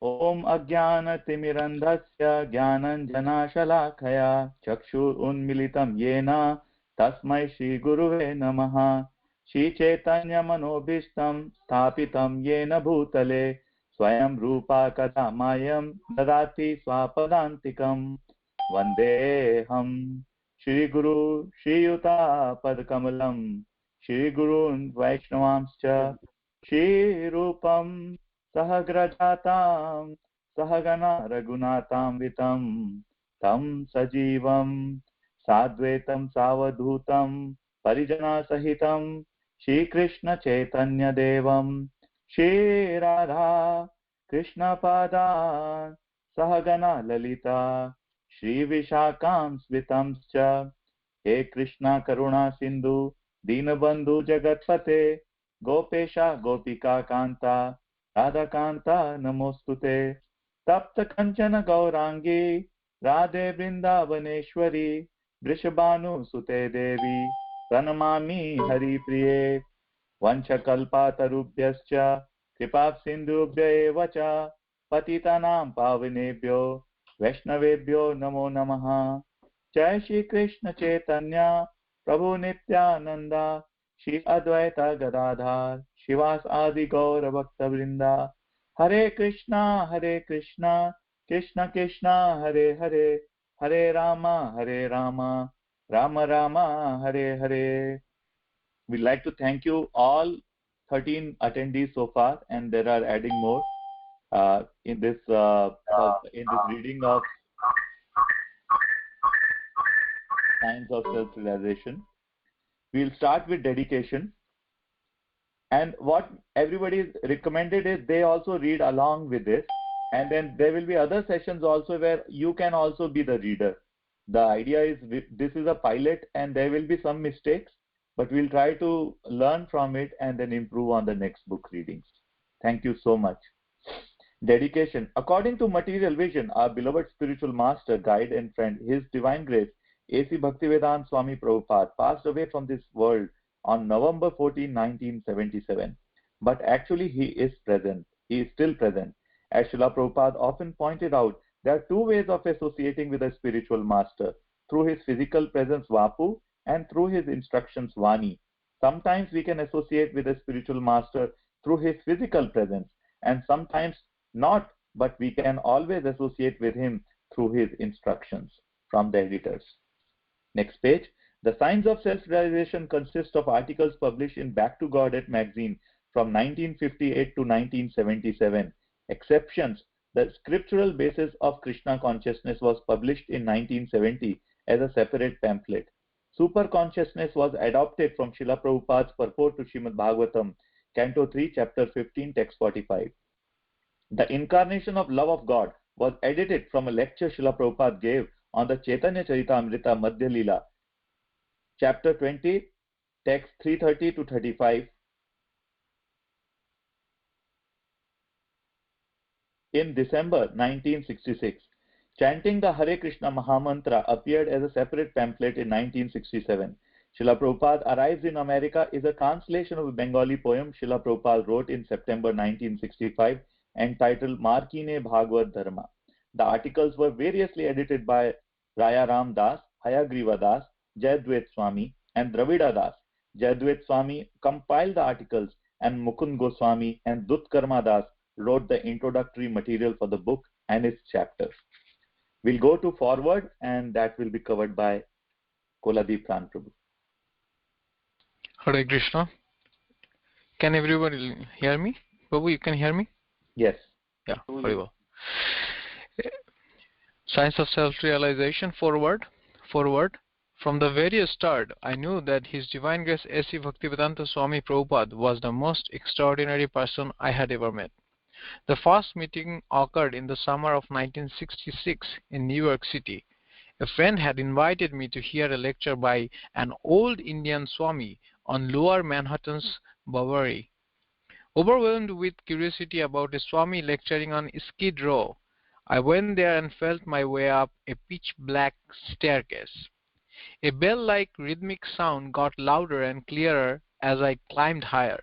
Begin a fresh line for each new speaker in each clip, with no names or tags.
Om Ajnanatimirandhasya Jnananjanashalakhaya Chakshurunmilitam Yena Tasmai Shri Guruve Namaha. Shri Chaitanya Manobhishtam Sthapitam Yena Bhutale Swayam Rupa Kadamayam Dadati Swapadantikam Vandeham Shri Guru Shri Yuta Padkamalam Shri Gurun Vaishnavamscha Shri Rupam Sahagrajatam Sahagana Raghunatam Vitam Tam Sajivam Sadvetam Savadhutam Parijana Sahitam Shri Krishna Chaitanya Devam Shri Radha Krishna Padan Sahagana Lalita Shri Vishakam Svitamscha He Krishna Karuna Sindhu Dinabandhu Jagatpate Gopesha Gopika Kanta Radha Kanta Namostute Tapta Kanchana Gaurangi Radhe Vrindavaneshwari Vrishabhanu Sute Devi Pranamami Hari Priye Vanchakalpatarubhyascha Kripap Sindhubhya evacha Patitanam Pavanebhyo Vaishnavebhyo Namo Namaha Jai Shri Krishna Chaitanya Prabhu Nityananda Shri Advaita Gadadhar Shivas Adi Gaura Bhakta Vrinda Hare Krishna Krishna Krishna Hare Hare Hare Rama Rama Rama Hare Hare. We'd like to thank you all 13 attendees so far, and there are adding more in this reading of Science of Self-Realization. We'll start with dedication, and what everybody is recommended is they also read along with this, and then there will be other sessions also where you can also be the reader. The idea is this is a pilot and there will be some mistakes, but we'll try to learn from it and then improve on the next book readings. Thank you so much. Dedication. According to Material Vision, our beloved spiritual master, guide and friend, His Divine Grace A.C. Bhaktivedanta Swami Prabhupada passed away from this world on November 14, 1977. But actually he is present. He is still present. As Srila Prabhupada often pointed out, there are two ways of associating with a spiritual master: through his physical presence Vapu and through his instructions Vani. Sometimes we can associate with a spiritual master through his physical presence, and sometimes not, but we can always associate with him through his instructions. From the editors. Next page. The Science of Self-Realization consists of articles published in Back to Godhead magazine from 1958 to 1977. Exceptions: the scriptural basis of Krishna consciousness was published in 1970 as a separate pamphlet. Super consciousness was adopted from Srila Prabhupada's purport to Srimad Bhagavatam, Canto 3, Chapter 15, Text 45. The Incarnation of Love of God was edited from a lecture Srila Prabhupada gave on the Chaitanya Charitamrita Madhya Leela, Chapter 20, Text 330 to 35. In December 1966, chanting the Hare Krishna Mahamantra appeared as a separate pamphlet in 1967. Srila Prabhupada Arrives in America is a translation of a Bengali poem Srila Prabhupada wrote in September 1965 entitled Markine Bhagavad Dharma. The articles were variously edited by Raya Ram Das, Hayagriva Das, Jayadvaita Swami, and Dravida Das. Jayadvaita Swami compiled the articles, and Mukund Goswami and Dutkarma Das wrote the introductory material for the book and its chapters. We'll go to forward, and that will be covered by Koladeep Pran Prabhu.
Hare Krishna. Can everybody hear me? Prabhu, you can hear me?
Yes.
Yeah, very well. Science of Self-Realization, forward. From the very start, I knew that His Divine Grace A.C. Bhaktivedanta Swami Prabhupada was the most extraordinary person I had ever met. The first meeting occurred in the summer of 1966 in New York City. A friend had invited me to hear a lecture by an old Indian Swami on Lower Manhattan's Bowery. Overwhelmed with curiosity about a Swami lecturing on Skid Row, I went there and felt my way up a pitch-black staircase. A bell-like rhythmic sound got louder and clearer as I climbed higher.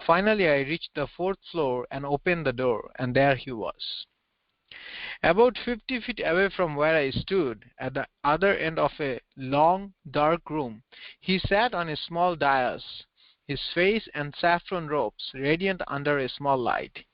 Finally, I reached the 4th floor and opened the door, and there he was. About 50 feet away from where I stood, at the other end of a long, dark room, he sat on a small dais, his face and saffron robes radiant under a small light.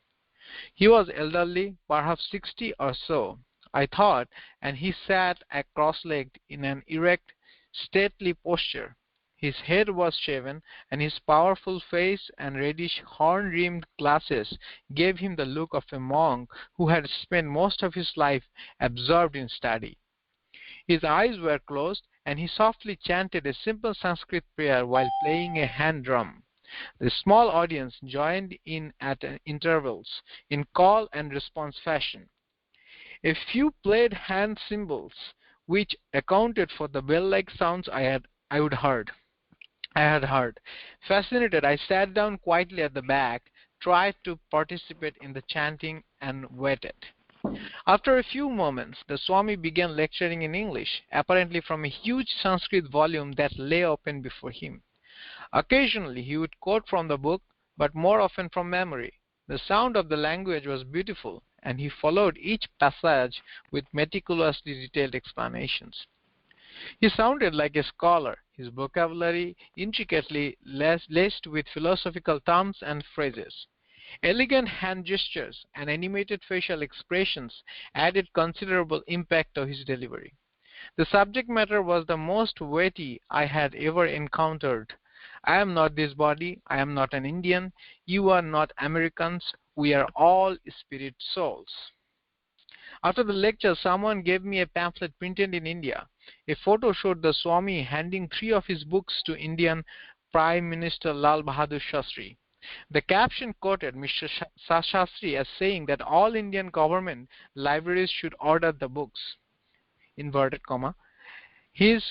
He was elderly, perhaps 60 or so, I thought, and he sat cross-legged in an erect, stately posture. His head was shaven, and his powerful face and reddish horn-rimmed glasses gave him the look of a monk who had spent most of his life absorbed in study. His eyes were closed, and he softly chanted a simple Sanskrit prayer while playing a hand drum. The small audience joined in at intervals, in call and response fashion. A few played hand cymbals, which accounted for the bell-like sounds I had heard. Fascinated, I sat down quietly at the back, tried to participate in the chanting, and waited. After a few moments, the Swami began lecturing in English, apparently from a huge Sanskrit volume that lay open before him. Occasionally he would quote from the book, but more often from memory. The sound of the language was beautiful, and he followed each passage with meticulously detailed explanations. He sounded like a scholar, his vocabulary intricately laced with philosophical terms and phrases. Elegant hand gestures and animated facial expressions added considerable impact to his delivery. The subject matter was the most weighty I had ever encountered. I am not this body, I am not an Indian, you are not Americans, we are all spirit souls. After the lecture, someone gave me a pamphlet printed in India. A photo showed the Swami handing 3 of his books to Indian Prime Minister Lal Bahadur Shastri. The caption quoted Mr. Shastri as saying that all Indian government libraries should order the books. Inverted comma. His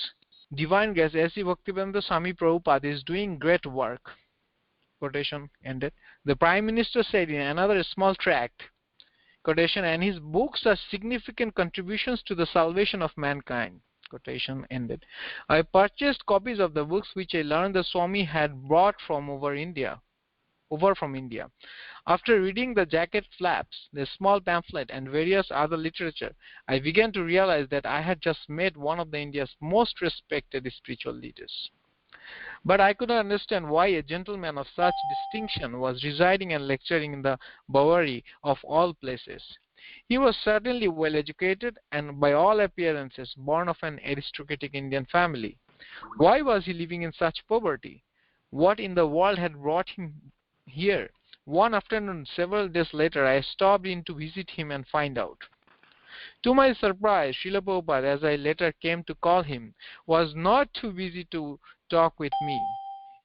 Divine Grace A.C. Bhaktivedanta Swami Prabhupada is doing great work. Quotation ended. The Prime Minister said in another small tract, quotation, and his books are significant contributions to the salvation of mankind. Quotation ended. I purchased copies of the books which I learned the Swami had brought from over from India. After reading the jacket flaps, the small pamphlet, and various other literature, I began to realize that I had just met one of India's most respected spiritual leaders. But I could not understand why a gentleman of such distinction was residing and lecturing in the Bowery of all places. He was certainly well educated and by all appearances born of an aristocratic Indian family. Why was he living in such poverty? What in the world had brought him here? One afternoon, several days later, I stopped in to visit him and find out. To my surprise, Srila Prabhupada, as I later came to call him, was not too busy to talk with me.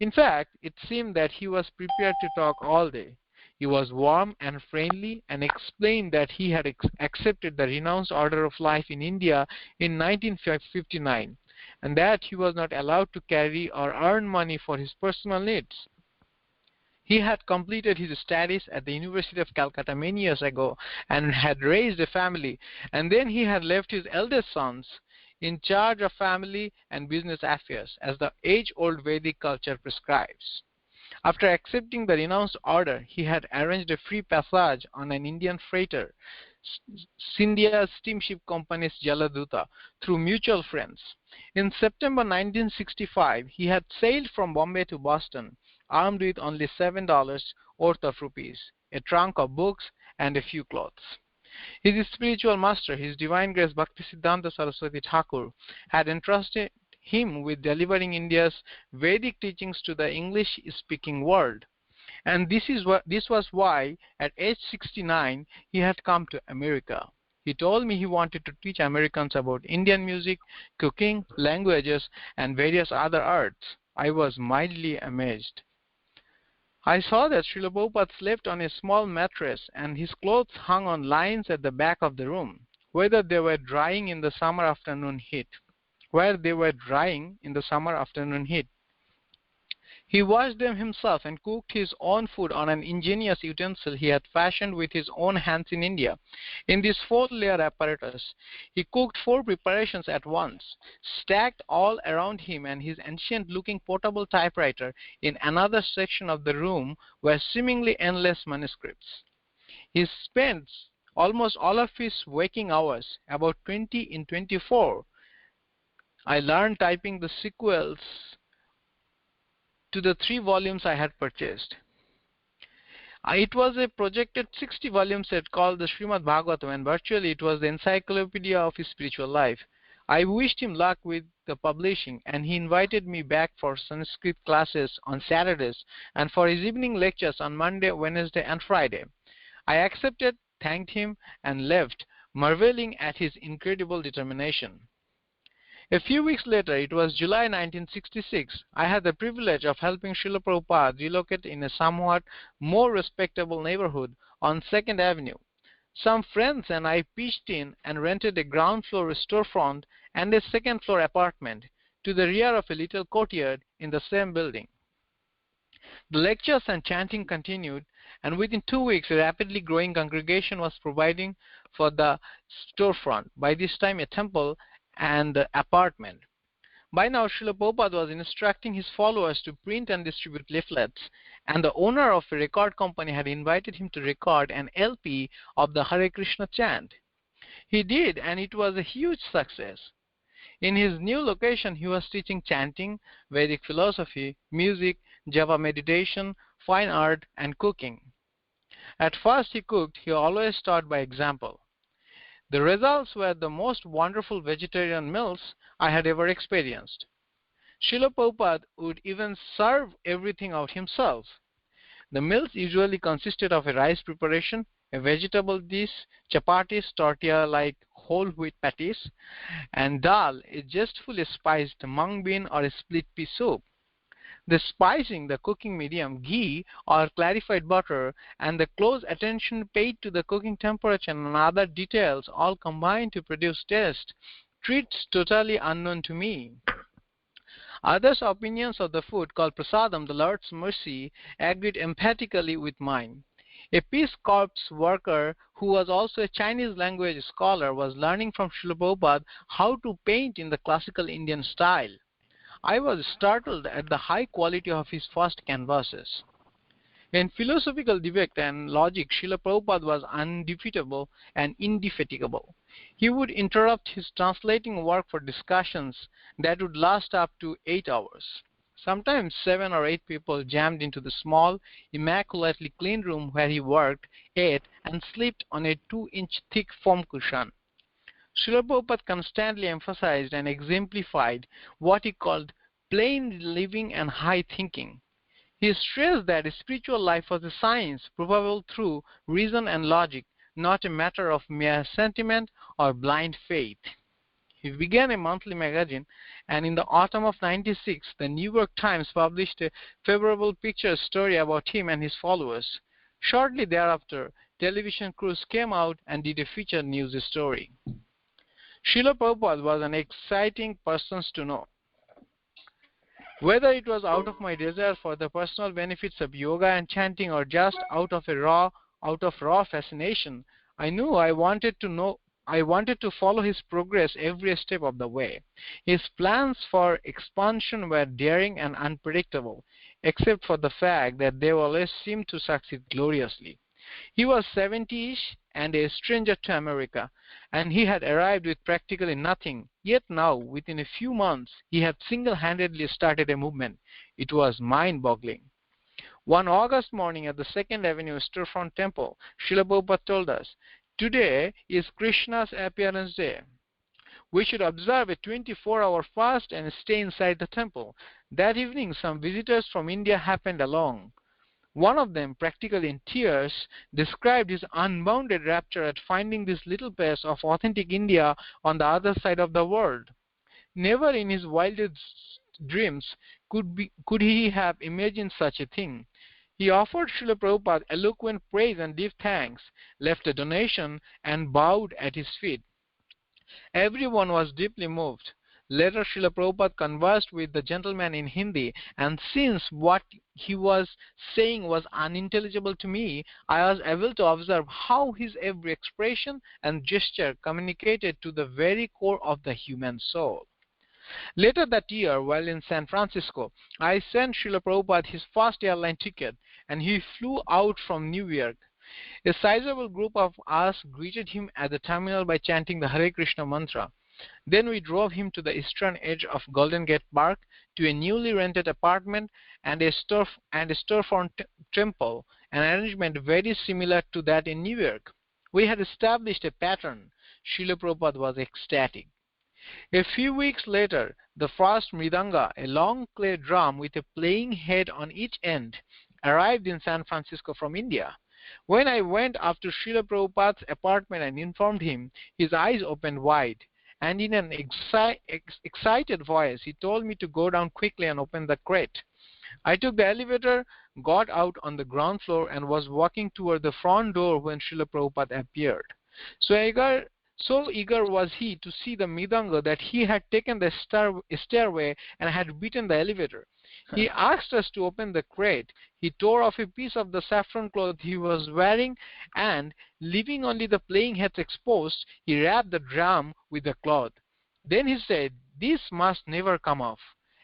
In fact, it seemed that he was prepared to talk all day. He was warm and friendly and explained that he had accepted the renounced order of life in India in 1959 and that he was not allowed to carry or earn money for his personal needs. He had completed his studies at the University of Calcutta many years ago and had raised a family, and then he had left his eldest sons in charge of family and business affairs, as the age-old Vedic culture prescribes. After accepting the renounced order, he had arranged a free passage on an Indian freighter, Scindia Steamship Company's Jaladuta, through mutual friends. In September 1965, he had sailed from Bombay to Boston, armed with only $7 worth of rupees, a trunk of books, and a few clothes. His spiritual master, His Divine Grace Bhaktisiddhanta Saraswati Thakur, had entrusted him with delivering India's Vedic teachings to the English-speaking world. And this was why, at age 69, he had come to America. He told me he wanted to teach Americans about Indian music, cooking, languages, and various other arts. I was mildly amazed. I saw that Srila Prabhupada slept on a small mattress and his clothes hung on lines at the back of the room, where they were drying in the summer afternoon heat. He washed them himself and cooked his own food on an ingenious utensil he had fashioned with his own hands in India. In this four-layer apparatus, he cooked four preparations at once, stacked all around him and his ancient-looking portable typewriter. In another section of the room were seemingly endless manuscripts. He spent almost all of his waking hours, about 20 in 24. I learned typing the sequels to the 3 volumes I had purchased. It was a projected 60-volume set called the Srimad Bhagavatam, and virtually it was the encyclopedia of his spiritual life. I wished him luck with the publishing, and he invited me back for Sanskrit classes on Saturdays and for his evening lectures on Monday, Wednesday, and Friday. I accepted, thanked him, and left, marveling at his incredible determination. A few weeks later, it was July 1966, I had the privilege of helping Srila Prabhupada relocate in a somewhat more respectable neighborhood on 2nd Avenue. Some friends and I pitched in and rented a ground floor storefront and a second-floor apartment to the rear of a little courtyard in the same building. The lectures and chanting continued, and within 2 weeks a rapidly growing congregation was providing for the storefront, by this time a temple, and the apartment. By now, Srila Prabhupada was instructing his followers to print and distribute leaflets, and the owner of a record company had invited him to record an LP of the Hare Krishna chant. He did, and it was a huge success. In his new location, he was teaching chanting, Vedic philosophy, music, Java meditation, fine art, and cooking. At first he cooked, he always taught by example. The results were the most wonderful vegetarian meals I had ever experienced. Srila Prabhupada would even serve everything out himself. The meals usually consisted of a rice preparation, a vegetable dish, chapatis, tortilla-like whole wheat patties, and dal, a zestfully spiced mung bean or a split pea soup. The spicing, the cooking medium, ghee or clarified butter, and the close attention paid to the cooking temperature and other details all combined to produce taste, treats totally unknown to me. Others' opinions of the food, called prasadam, the Lord's mercy, agreed emphatically with mine. A Peace Corps worker who was also a Chinese language scholar was learning from Srila Prabhupada how to paint in the classical Indian style. I was startled at the high quality of his first canvases. In philosophical debate and logic, Srila Prabhupada was undefeatable and indefatigable. He would interrupt his translating work for discussions that would last up to 8 hours. Sometimes 7 or 8 people jammed into the small, immaculately clean room where he worked, ate, and slept on a 2-inch thick foam cushion. Srila Prabhupada constantly emphasized and exemplified what he called plain living and high thinking. He stressed that a spiritual life was a science provable through reason and logic, not a matter of mere sentiment or blind faith. He began a monthly magazine, and in the autumn of '96, the New York Times published a favorable picture story about him and his followers. Shortly thereafter, television crews came out and did a feature news story. Srila Prabhupada was an exciting person to know. Whether it was out of my desire for the personal benefits of yoga and chanting or just out of raw fascination, I knew I wanted to follow his progress every step of the way. His plans for expansion were daring and unpredictable, except for the fact that they always seemed to succeed gloriously. He was 70-ish and a stranger to America, and he had arrived with practically nothing. Yet now, within a few months, he had single-handedly started a movement. It was mind-boggling. One August morning at the 2nd Avenue Storefront Temple, Srila Prabhupada told us, "Today is Krishna's appearance day. We should observe a 24-hour fast and stay inside the temple." That evening, some visitors from India happened along. One of them, practically in tears, described his unbounded rapture at finding this little piece of authentic India on the other side of the world. Never in his wildest dreams could he have imagined such a thing. He offered Srila Prabhupada eloquent praise and deep thanks, left a donation, and bowed at his feet. Everyone was deeply moved. Later, Srila Prabhupada conversed with the gentleman in Hindi, and since what he was saying was unintelligible to me, I was able to observe how his every expression and gesture communicated to the very core of the human soul. Later that year, while in San Francisco, I sent Srila Prabhupada his first airline ticket, and he flew out from New York. A sizable group of us greeted him at the terminal by chanting the Hare Krishna mantra. Then we drove him to the eastern edge of Golden Gate Park to a newly rented apartment and a storefront temple, an arrangement very similar to that in New York. We had established a pattern. Srila Prabhupada was ecstatic. A few weeks later, the first mridanga, a long clay drum with a playing head on each end, arrived in San Francisco from India. When I went up to Srila Prabhupada's apartment and informed him, his eyes opened wide, and in an excited voice, he told me to go down quickly and open the crate. I took the elevator, got out on the ground floor, and was walking toward the front door when Srila Prabhupada appeared. So eager was he to see the mridanga that he had taken the stairway and had beaten the elevator. He asked us to open the crate. He tore off a piece of the saffron cloth he was wearing, and, leaving only the playing heads exposed, he wrapped the drum with the cloth. Then he said, "This must never come off."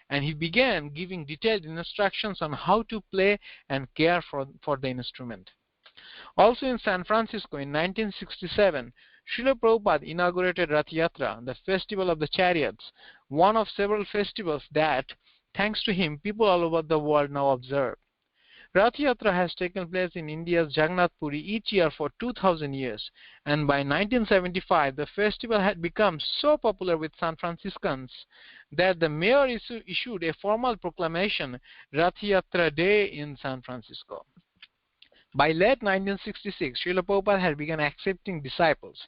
And he began giving detailed instructions on how to play and care for the instrument. Also in San Francisco in 1967, Srila Prabhupada inaugurated Rath Yatra, the festival of the chariots, one of several festivals that, thanks to him, people all over the world now observe. Rath Yatra has taken place in India's Jagannath Puri each year for 2000 years, and by 1975 the festival had become so popular with San Franciscans that the mayor issued a formal proclamation, Rath Yatra Day in San Francisco. By late 1966, Srila Prabhupada had begun accepting disciples.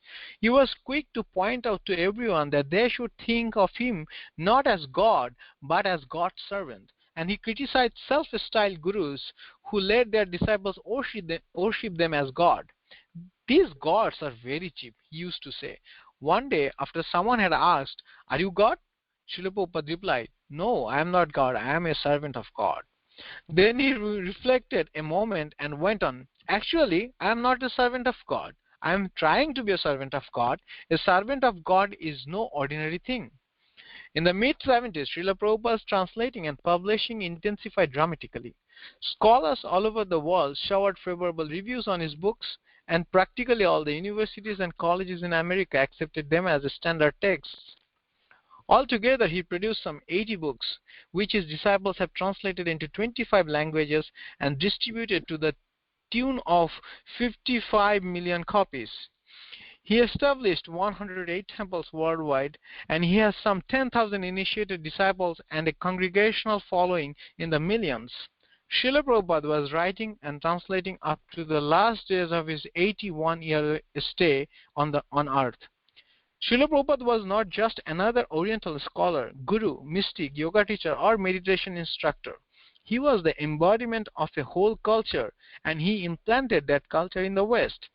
He was quick to point out to everyone that they should think of him not as God, but as God's servant. And he criticized self-styled gurus who let their disciples worship them as God. "These gods are very cheap," he used to say. One day, after someone had asked, "Are you God?" Srila Prabhupada replied, "No, I am not God, I am a servant of God." Then he reflected a moment and went on, "Actually, I am not a servant of God. I am trying to be a servant of God. A servant of God is no ordinary thing." In the mid-70s, Srila Prabhupada's translating and publishing intensified dramatically. Scholars all over the world showered favorable reviews on his books, and practically all the universities and colleges in America accepted them as standard texts. Altogether, he produced some 80 books, which his disciples have translated into 25 languages and distributed to the tune of 55 million copies. He established 108 temples worldwide, and he has some 10,000 initiated disciples and a congregational following in the millions. Srila Prabhupada was writing and translating up to the last days of his 81-year stay on earth. Srila Prabhupada was not just another Oriental scholar, guru, mystic, yoga teacher, or meditation instructor. He was the embodiment of a whole culture, and he implanted that culture in the West.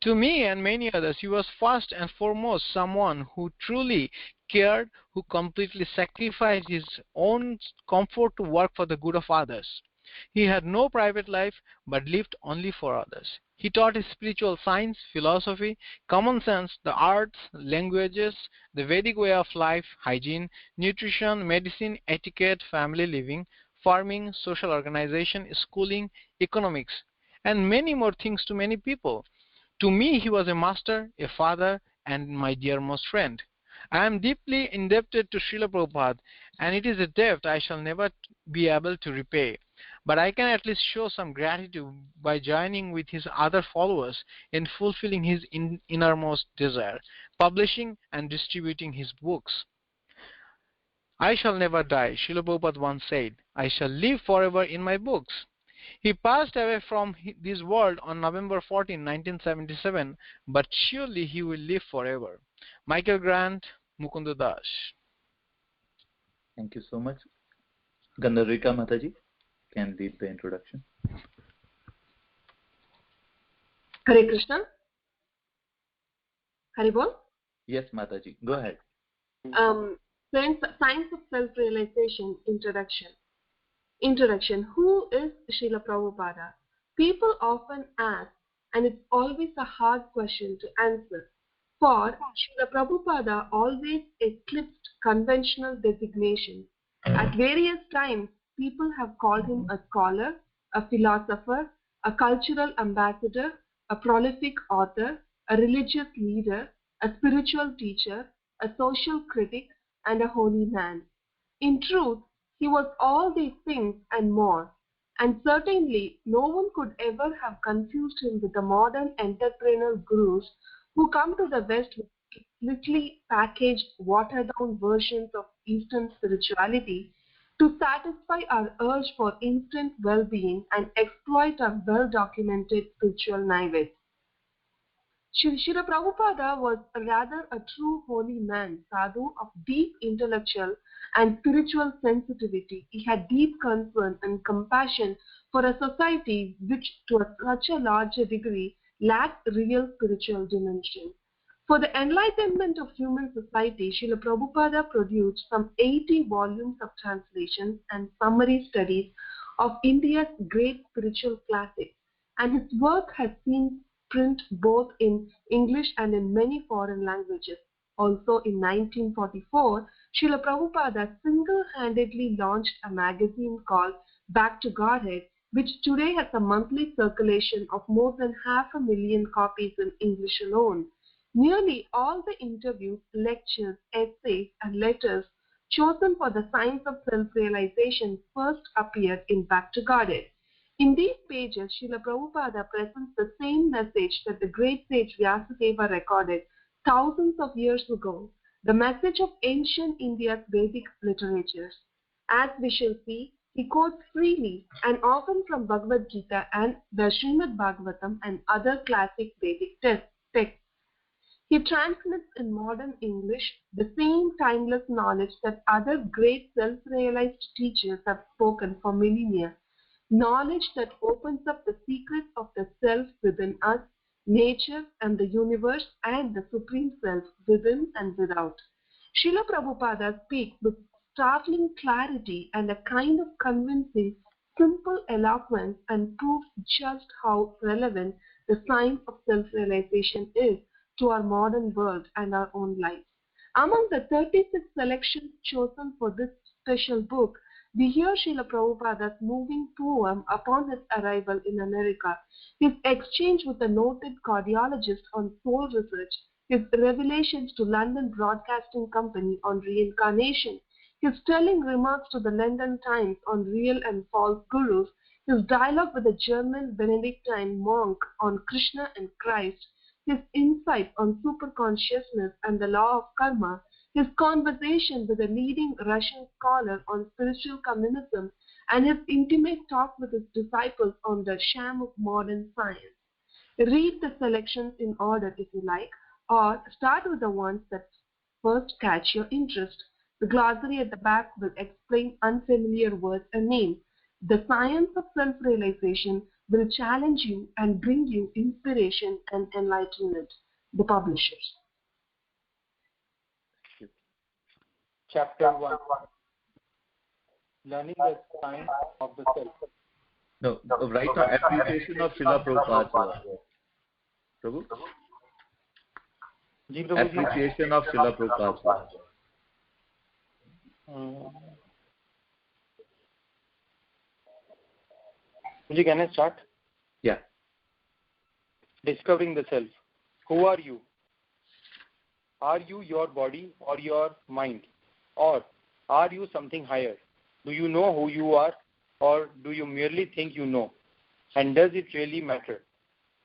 To me and many others, he was first and foremost someone who truly cared, who completely sacrificed his own comfort to work for the good of others. He had no private life, but lived only for others. He taught spiritual science, philosophy, common sense, the arts, languages, the Vedic way of life, hygiene, nutrition, medicine, etiquette, family living, farming, social organization, schooling, economics, and many more things to many people. To me, he was a master, a father, and my dearmost friend. I am deeply indebted to Srila Prabhupada, and it is a debt I shall never be able to repay. But I can at least show some gratitude by joining with his other followers in fulfilling his innermost desire, publishing and distributing his books. "I shall never die," Srila Prabhupada once said. "I shall live forever in my books." He passed away from this world on November 14, 1977, but surely he will live forever. Michael Grant, Mukunda Das.
Thank you so much. Gandharvika Mataji can lead the introduction.
Hare Krishna. Hari Bol.
Yes, Mataji, go ahead.
Science of Self-Realization Introduction. Introduction. Who is Srila Prabhupada? People often ask, and it's always a hard question to answer. For Srila Prabhupada always eclipsed conventional designations. At various times, people have called him a scholar, a philosopher, a cultural ambassador, a prolific author, a religious leader, a spiritual teacher, a social critic, and a holy man. In truth, he was all these things and more, and certainly no one could ever have confused him with the modern entrepreneurial gurus who come to the West with slickly packaged, watered-down versions of Eastern spirituality to satisfy our urge for instant well-being and exploit our well-documented spiritual naivete. Srila Prabhupada was rather a true holy man, sadhu of deep intellectual and spiritual sensitivity. He had deep concern and compassion for a society which, to such a large degree, lacked real spiritual dimension. For the enlightenment of human society, Srila Prabhupada produced some 80 volumes of translations and summary studies of India's great spiritual classics, and his work has seen print both in English and in many foreign languages. Also in 1944, Srila Prabhupada single-handedly launched a magazine called Back to Godhead, which today has a monthly circulation of more than 500,000 copies in English alone. Nearly all the interviews, lectures, essays, and letters chosen for the science of self-realization first appeared in Back to Godhead. In these pages, Srila Prabhupada presents the same message that the great sage Vyasadeva recorded thousands of years ago, the message of ancient India's Vedic literatures. As we shall see, he quotes freely and often from Bhagavad Gita and the Srimad Bhagavatam and other classic Vedic texts. He transmits in modern English the same timeless knowledge that other great self-realized teachers have spoken for millennia. Knowledge that opens up the secrets of the self within us, nature and the universe, and the Supreme Self within and without. Srila Prabhupada speaks with startling clarity and a kind of convincing, simple eloquence and proves just how relevant the science of self-realization is to our modern world and our own lives. Among the 36 selections chosen for this special book, we hear Srila Prabhupada's moving poem upon his arrival in America, his exchange with a noted cardiologist on soul research, his revelations to London Broadcasting Company on reincarnation, his telling remarks to the London Times on real and false gurus, his dialogue with a German Benedictine monk on Krishna and Christ, his insight on superconsciousness and the law of karma, his conversation with a leading Russian scholar on spiritual communism, and his intimate talk with his disciples on the sham of modern science. Read the selections in order if you like, or start with the ones that first catch your interest. The glossary at the back will explain unfamiliar words and names. The science of self-realization will challenge you and bring you inspiration and enlightenment. The publishers.
Chapter 1. Learning the science of the self.
No, right now, appreciation of Srila Prabhupada's work. Prabhu? Appreciation of Srila Prabhupada's work.
Can I start?
Yeah.
Discovering the self. Who are you? Are you your body or your mind? Or are you something higher? Do you know who you are, or do you merely think you know? And does it really matter?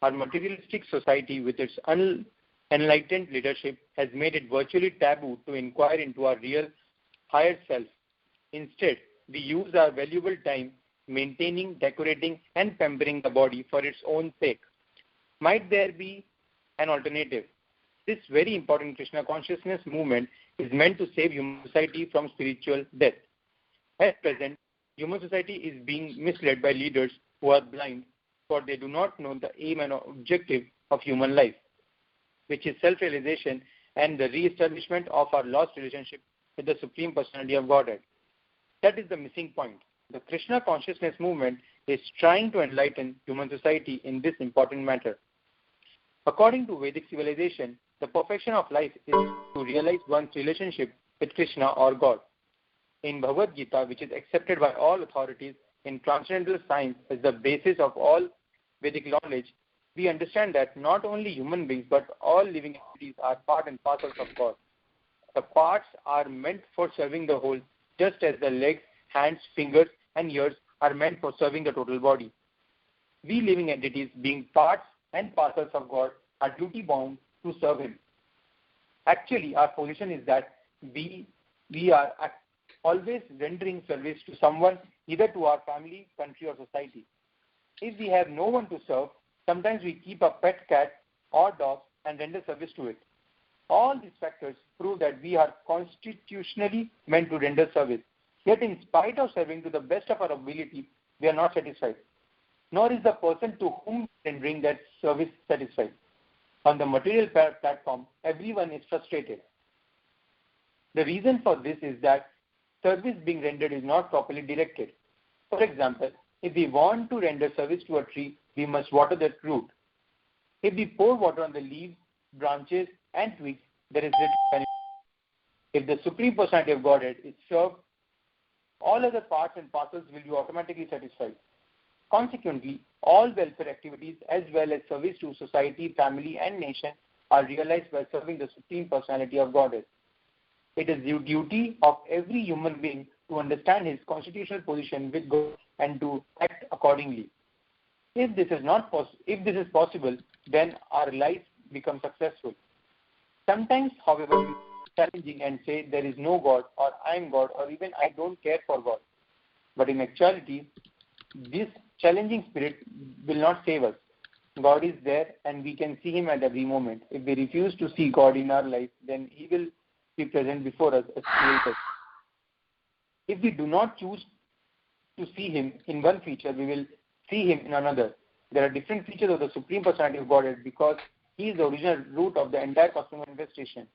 Our materialistic society with its unenlightened leadership has made it virtually taboo to inquire into our real higher self. Instead, we use our valuable time maintaining, decorating, and pampering the body for its own sake. Might there be an alternative? This very important Krishna consciousness movement is meant to save human society from spiritual death. At present, human society is being misled by leaders who are blind, for they do not know the aim and objective of human life, which is self-realization and the re-establishment of our lost relationship with the Supreme Personality of Godhead. That is the missing point. The Krishna consciousness movement is trying to enlighten human society in this important matter. According to Vedic civilization, the perfection of life is to realize one's relationship with Krishna or God. In Bhagavad Gita, which is accepted by all authorities in transcendental science as the basis of all Vedic knowledge, we understand that not only human beings but all living entities are part and parcels of God. The parts are meant for serving the whole, just as the legs, hands, fingers, and ears are meant for serving the total body. We living entities, being parts and parcels of God, are duty bound to serve Him. Actually, our position is that we are always rendering service to someone, either to our family, country, or society. If we have no one to serve, sometimes we keep a pet cat or dog and render service to it. All these factors prove that we are constitutionally meant to render service. Yet in spite of serving to the best of our ability, we are not satisfied. Nor is the person to whom rendering that service satisfied. On the material platform, everyone is frustrated. The reason for this is that service being rendered is not properly directed. For example, if we want to render service to a tree, we must water that root. If we pour water on the leaves, branches, and twigs, there is little benefit. If the Supreme Personality of Godhead is served, all other parts and parcels will be automatically satisfied. Consequently, all welfare activities as well as service to society, family, and nation are realized by serving the Supreme Personality of Godhead. It is the duty of every human being to understand his constitutional position with God and to act accordingly. If this is possible, then our life becomes successful. Sometimes, however, we are challenging and say there is no God, or I am God, or even I don't care for God. But in actuality, this challenging spirit will not save us. God is there and we can see Him at every moment. If we refuse to see God in our life, then He will be present before us as creators. If we do not choose to see Him in one feature, we will see Him in another. There are different features of the Supreme Personality of Godhead because He is the original root of the entire cosmic manifestation.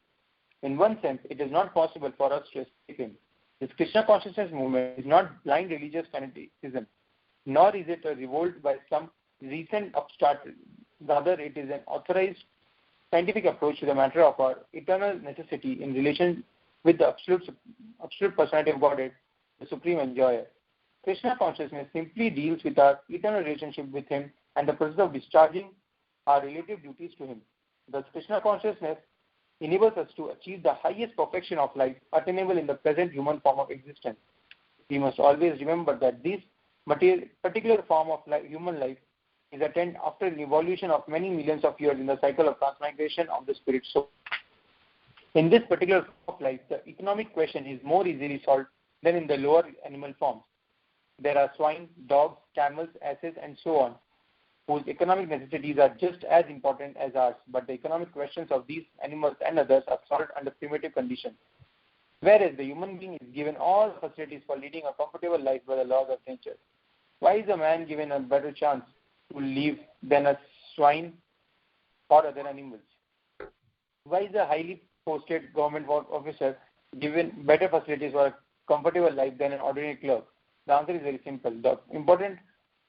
In one sense, it is not possible for us to escape Him. This Krishna consciousness movement is not blind religious fanaticism, nor is it a revolt by some recent upstart. Rather, it is an authorized scientific approach to the matter of our eternal necessity in relation with the absolute personality of Godhead, the Supreme Enjoyer. Krishna consciousness simply deals with our eternal relationship with Him and the process of discharging our relative duties to Him. Thus, Krishna consciousness enables us to achieve the highest perfection of life attainable in the present human form of existence. We must always remember that this particular form of human life is attained after an evolution of many millions of years in the cycle of transmigration of the spirit soul. In this particular form of life, the economic question is more easily solved than in the lower animal forms. There are swine, dogs, camels, asses, and so on, whose economic necessities are just as important as ours, but the economic questions of these animals and others are solved under primitive conditions. Whereas the human being is given all facilities for leading a comfortable life by the laws of nature. Why is a man given a better chance to live than a swine or other animals? Why is a highly posted government officer given better facilities for a comfortable life than an ordinary clerk? The answer is very simple. The important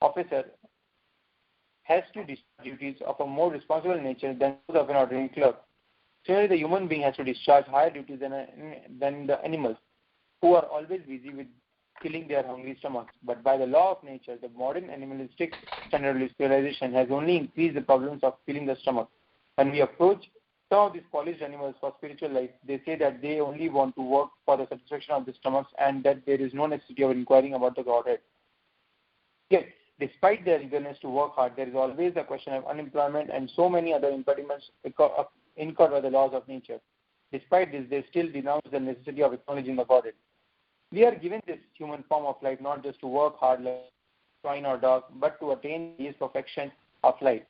officer has to discharge duties of a more responsible nature than those of an ordinary clerk. Similarly, the human being has to discharge higher duties than the animals, who are always busy with filling their hungry stomachs. But by the law of nature, the modern animalistic standard civilization has only increased the problems of filling the stomach. When we approach some of these polished animals for spiritual life, they say that they only want to work for the satisfaction of the stomachs and that there is no necessity of inquiring about the Godhead. Yet, despite their eagerness to work hard, there is always the question of unemployment and so many other impediments incurred by the laws of nature. Despite this, they still denounce the necessity of acknowledging the Godhead. We are given this human form of life not just to work hard like swine or dog, but to attain His perfection of life.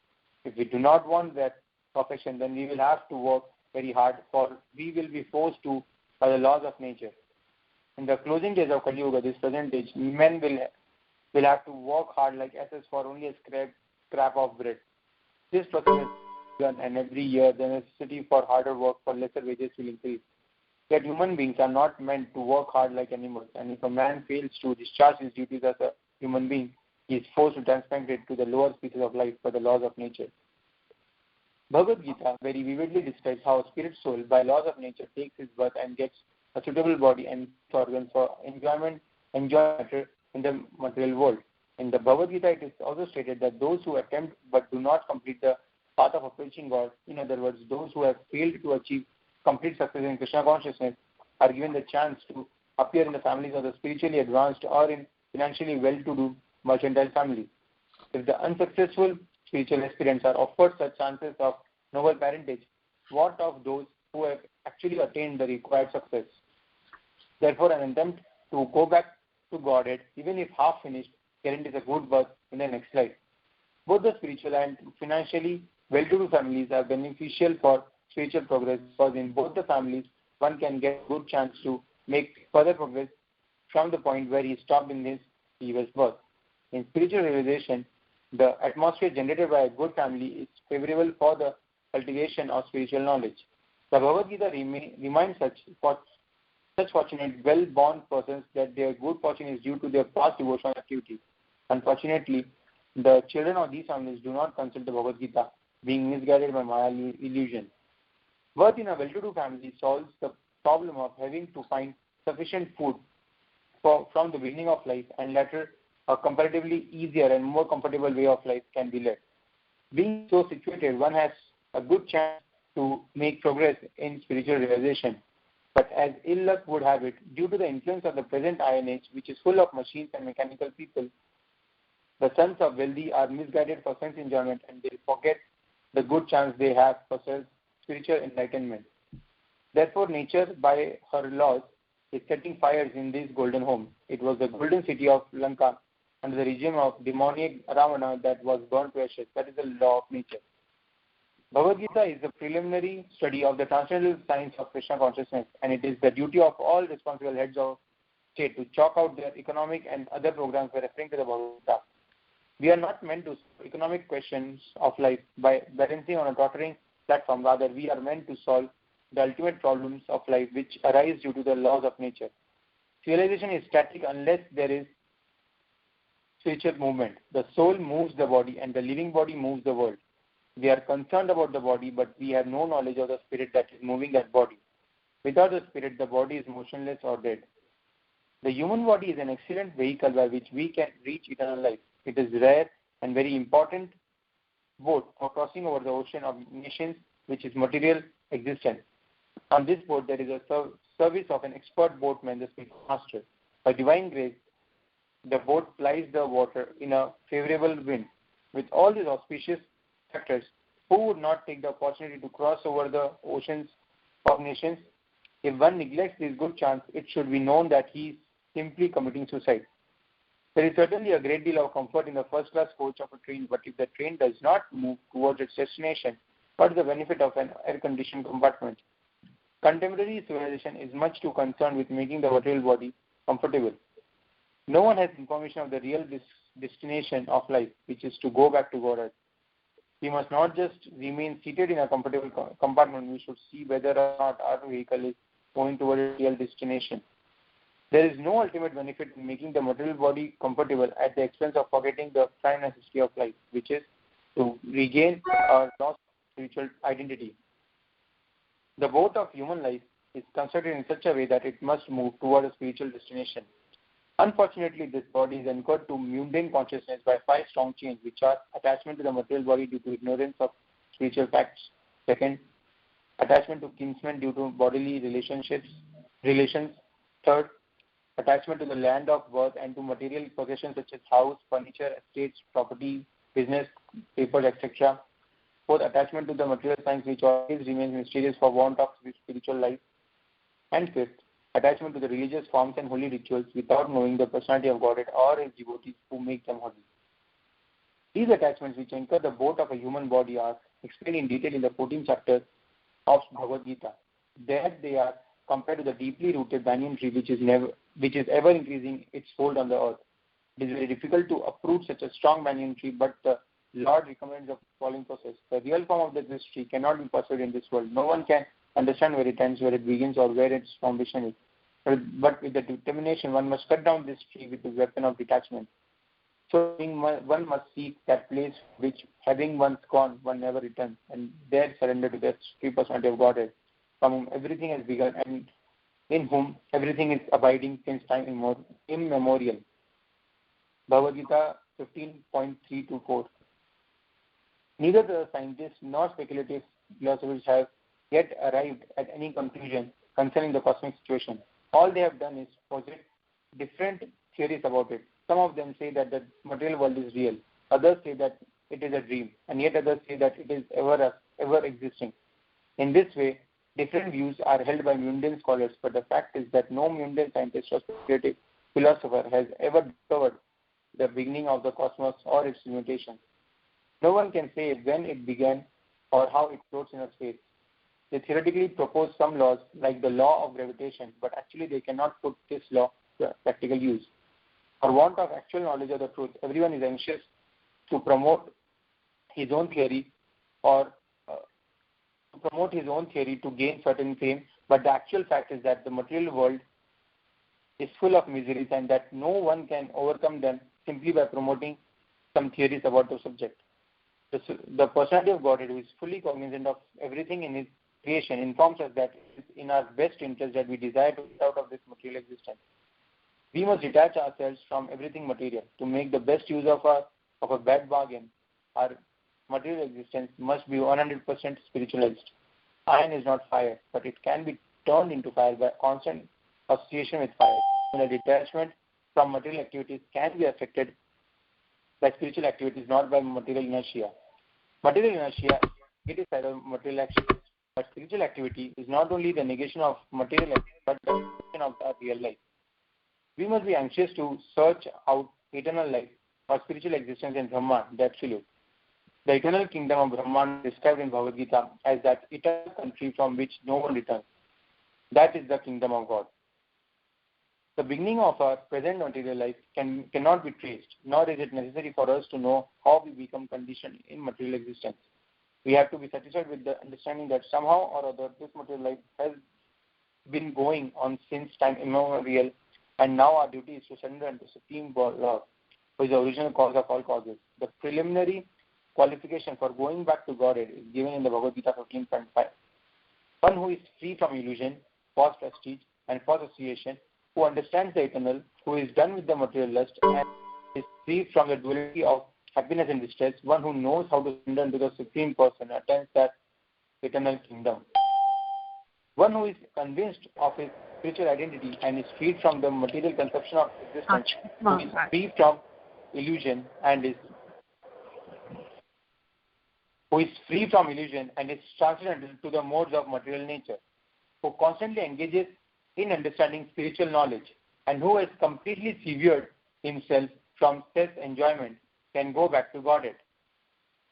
If we do not want that perfection, then we will have to work very hard, for we will be forced to by the laws of nature. In the closing days of Kali Yuga, this present age, men will have to work hard like asses for only a scrap of bread. This process and every year the necessity for harder work for lesser wages will increase. Yet human beings are not meant to work hard like animals, and if a man fails to discharge his duties as a human being, he is forced to transmit it to the lower species of life by the laws of nature. Bhagavad Gita very vividly describes how a spirit soul, by laws of nature, takes its birth and gets a suitable body and organs for enjoy matter in the material world. In the Bhagavad Gita, it is also stated that those who attempt but do not complete the path of approaching God, in other words, those who have failed to achieve complete success in Krishna consciousness, are given the chance to appear in the families of the spiritually advanced or in financially well-to-do mercantile families. If the unsuccessful spiritual aspirants are offered such chances of noble parentage, what of those who have actually attained the required success? Therefore, an attempt to go back to Godhead, even if half-finished, guarantees a good birth in the next life. Both the spiritual and financially well-to-do families are beneficial for spiritual progress, because in both the families, one can get a good chance to make further progress from the point where he stopped in his previous birth. In spiritual realization, the atmosphere generated by a good family is favorable for the cultivation of spiritual knowledge. The Bhagavad Gita reminds such fortunate, well-born persons that their good fortune is due to their past devotional activity. Unfortunately, the children of these families do not consult the Bhagavad Gita, being misguided by Maya illusion. Birth in a well-to-do family solves the problem of having to find sufficient food from the beginning of life, and later a comparatively easier and more comfortable way of life can be led. Being so situated, one has a good chance to make progress in spiritual realization. But as ill luck would have it, due to the influence of the present Iron Age, which is full of machines and mechanical people, the sons of wealthy are misguided for sense enjoyment, and they forget the good chance they have for spiritual enlightenment. Therefore, nature, by her laws, is setting fires in this golden home. It was the golden city of Lanka under the regime of demoniac Ravana that was burned to ashes. That is the law of nature. Bhagavad Gita is a preliminary study of the transcendental science of Krishna consciousness, and it is the duty of all responsible heads of state to chalk out their economic and other programs by referring to the Bhagavad Gita. We are not meant to solve economic questions of life by balancing on a tottering platform. Rather, we are meant to solve the ultimate problems of life which arise due to the laws of nature. Civilization is static unless there is spiritual movement. The soul moves the body, and the living body moves the world. We are concerned about the body, but we have no knowledge of the spirit that is moving that body. Without the spirit, the body is motionless or dead. The human body is an excellent vehicle by which we can reach eternal life. It is rare and very important boat for crossing over the ocean of nations, which is material existence. On this boat, there is a service of an expert boatman, the spirit master. By divine grace, the boat plies the water in a favorable wind. With all these auspicious factors, who would not take the opportunity to cross over the oceans of nations? If one neglects this good chance, it should be known that he is simply committing suicide. There is certainly a great deal of comfort in the first-class coach of a train, but if the train does not move towards its destination, what is the benefit of an air-conditioned compartment? Contemporary civilization is much too concerned with making the material body comfortable. No one has information of the real destination of life, which is to go back to Godhead. We must not just remain seated in a comfortable compartment. We should see whether or not our vehicle is going toward a real destination. There is no ultimate benefit in making the material body comfortable at the expense of forgetting the prime necessity of life, which is to regain our lost spiritual identity. The boat of human life is constructed in such a way that it must move toward a spiritual destination. Unfortunately, this body is anchored to mundane consciousness by 5 strong chains, which are attachment to the material body due to ignorance of spiritual facts. Second, attachment to kinsmen due to bodily relations. Third, attachment to the land of birth and to material possessions such as house, furniture, estates, property, business, papers, etc. Fourth, attachment to the material science, which always remains mysterious for want of spiritual life. And fifth, attachment to the religious forms and holy rituals without knowing the personality of Godhead or his devotees who make them holy. These attachments which anchor the boat of a human body are explained in detail in the 14th chapter of Bhagavad Gita. There they are compared to the deeply rooted banyan tree which is ever increasing its hold on the earth. It is very difficult to uproot such a strong banyan tree, but the Lord recommends the following process. The real form of this tree cannot be perceived in this world. No one can understand where it ends, where it begins, or where its foundation is. But with the determination, one must cut down this tree with the weapon of detachment. So one must seek that place which, having once gone, one never returns, and there surrender to the true personality of Godhead, from whom everything has begun, and in whom everything is abiding since time immemorial. Bhagavad Gita 15.3-4. Neither the scientists nor speculative philosophers have yet arrived at any conclusion concerning the cosmic situation. All they have done is posit different theories about it. Some of them say that the material world is real. Others say that it is a dream. And yet others say that it is ever existing. In this way, different views are held by mundane scholars, but the fact is that no mundane scientist or speculative philosopher has ever discovered the beginning of the cosmos or its limitations. No one can say when it began or how it floats in a space. They theoretically propose some laws like the law of gravitation, but actually they cannot put this law to practical use. For want of actual knowledge of the truth, everyone is anxious to promote his own theory to gain certain fame, but the actual fact is that the material world is full of miseries and that no one can overcome them simply by promoting some theories about the subject. The personality of Godhead, who is fully cognizant of everything in his creation, informs us that it is in our best interest that we desire to get out of this material existence. We must detach ourselves from everything material. To make the best use of a bad bargain, our material existence must be 100% spiritualized. Iron is not fire, but it can be turned into fire by constant association with fire. When a detachment from material activities can be affected by spiritual activities, not by material inertia. Material inertia is the negative side of material action, but spiritual activity is not only the negation of material activity, but the negation of our real life. We must be anxious to search out eternal life or spiritual existence in Brahman, the Absolute. The eternal kingdom of Brahman is described in Bhagavad Gita as that eternal country from which no one returns. That is the kingdom of God. The beginning of our present material life cannot be traced, nor is it necessary for us to know how we become conditioned in material existence. We have to be satisfied with the understanding that somehow or other this material life has been going on since time immemorial, and now our duty is to surrender unto Supreme Lord, who is the original cause of all causes. The preliminary qualification for going back to Godhead is given in the Bhagavad Gita 15.5. One who is free from illusion, false prestige, and false association, who understands the eternal, who is done with the material lust, and is free from the duality of happiness and distress, one who knows how to surrender unto the Supreme Person, attains that eternal kingdom. One who is convinced of his spiritual identity and is freed from the material conception of existence, who is free from illusion and is transcendental to the modes of material nature, who constantly engages in understanding spiritual knowledge, and who has completely severed himself from self-enjoyment, can go back to Godhead.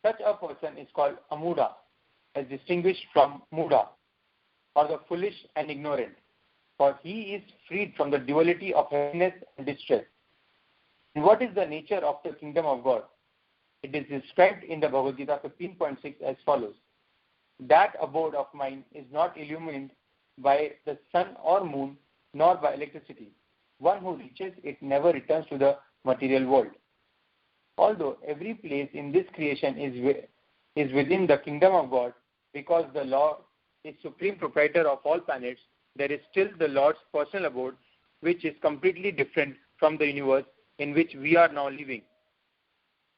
Such a person is called Amuda, as distinguished from Muda, or the foolish and ignorant, for he is freed from the duality of happiness and distress. And what is the nature of the kingdom of God? It is described in the Bhagavad Gita 15.6 as follows. That abode of mine is not illumined by the sun or moon, nor by electricity. One who reaches it never returns to the material world. Although every place in this creation is within the kingdom of God, because the Lord is supreme proprietor of all planets, there is still the Lord's personal abode, which is completely different from the universe in which we are now living.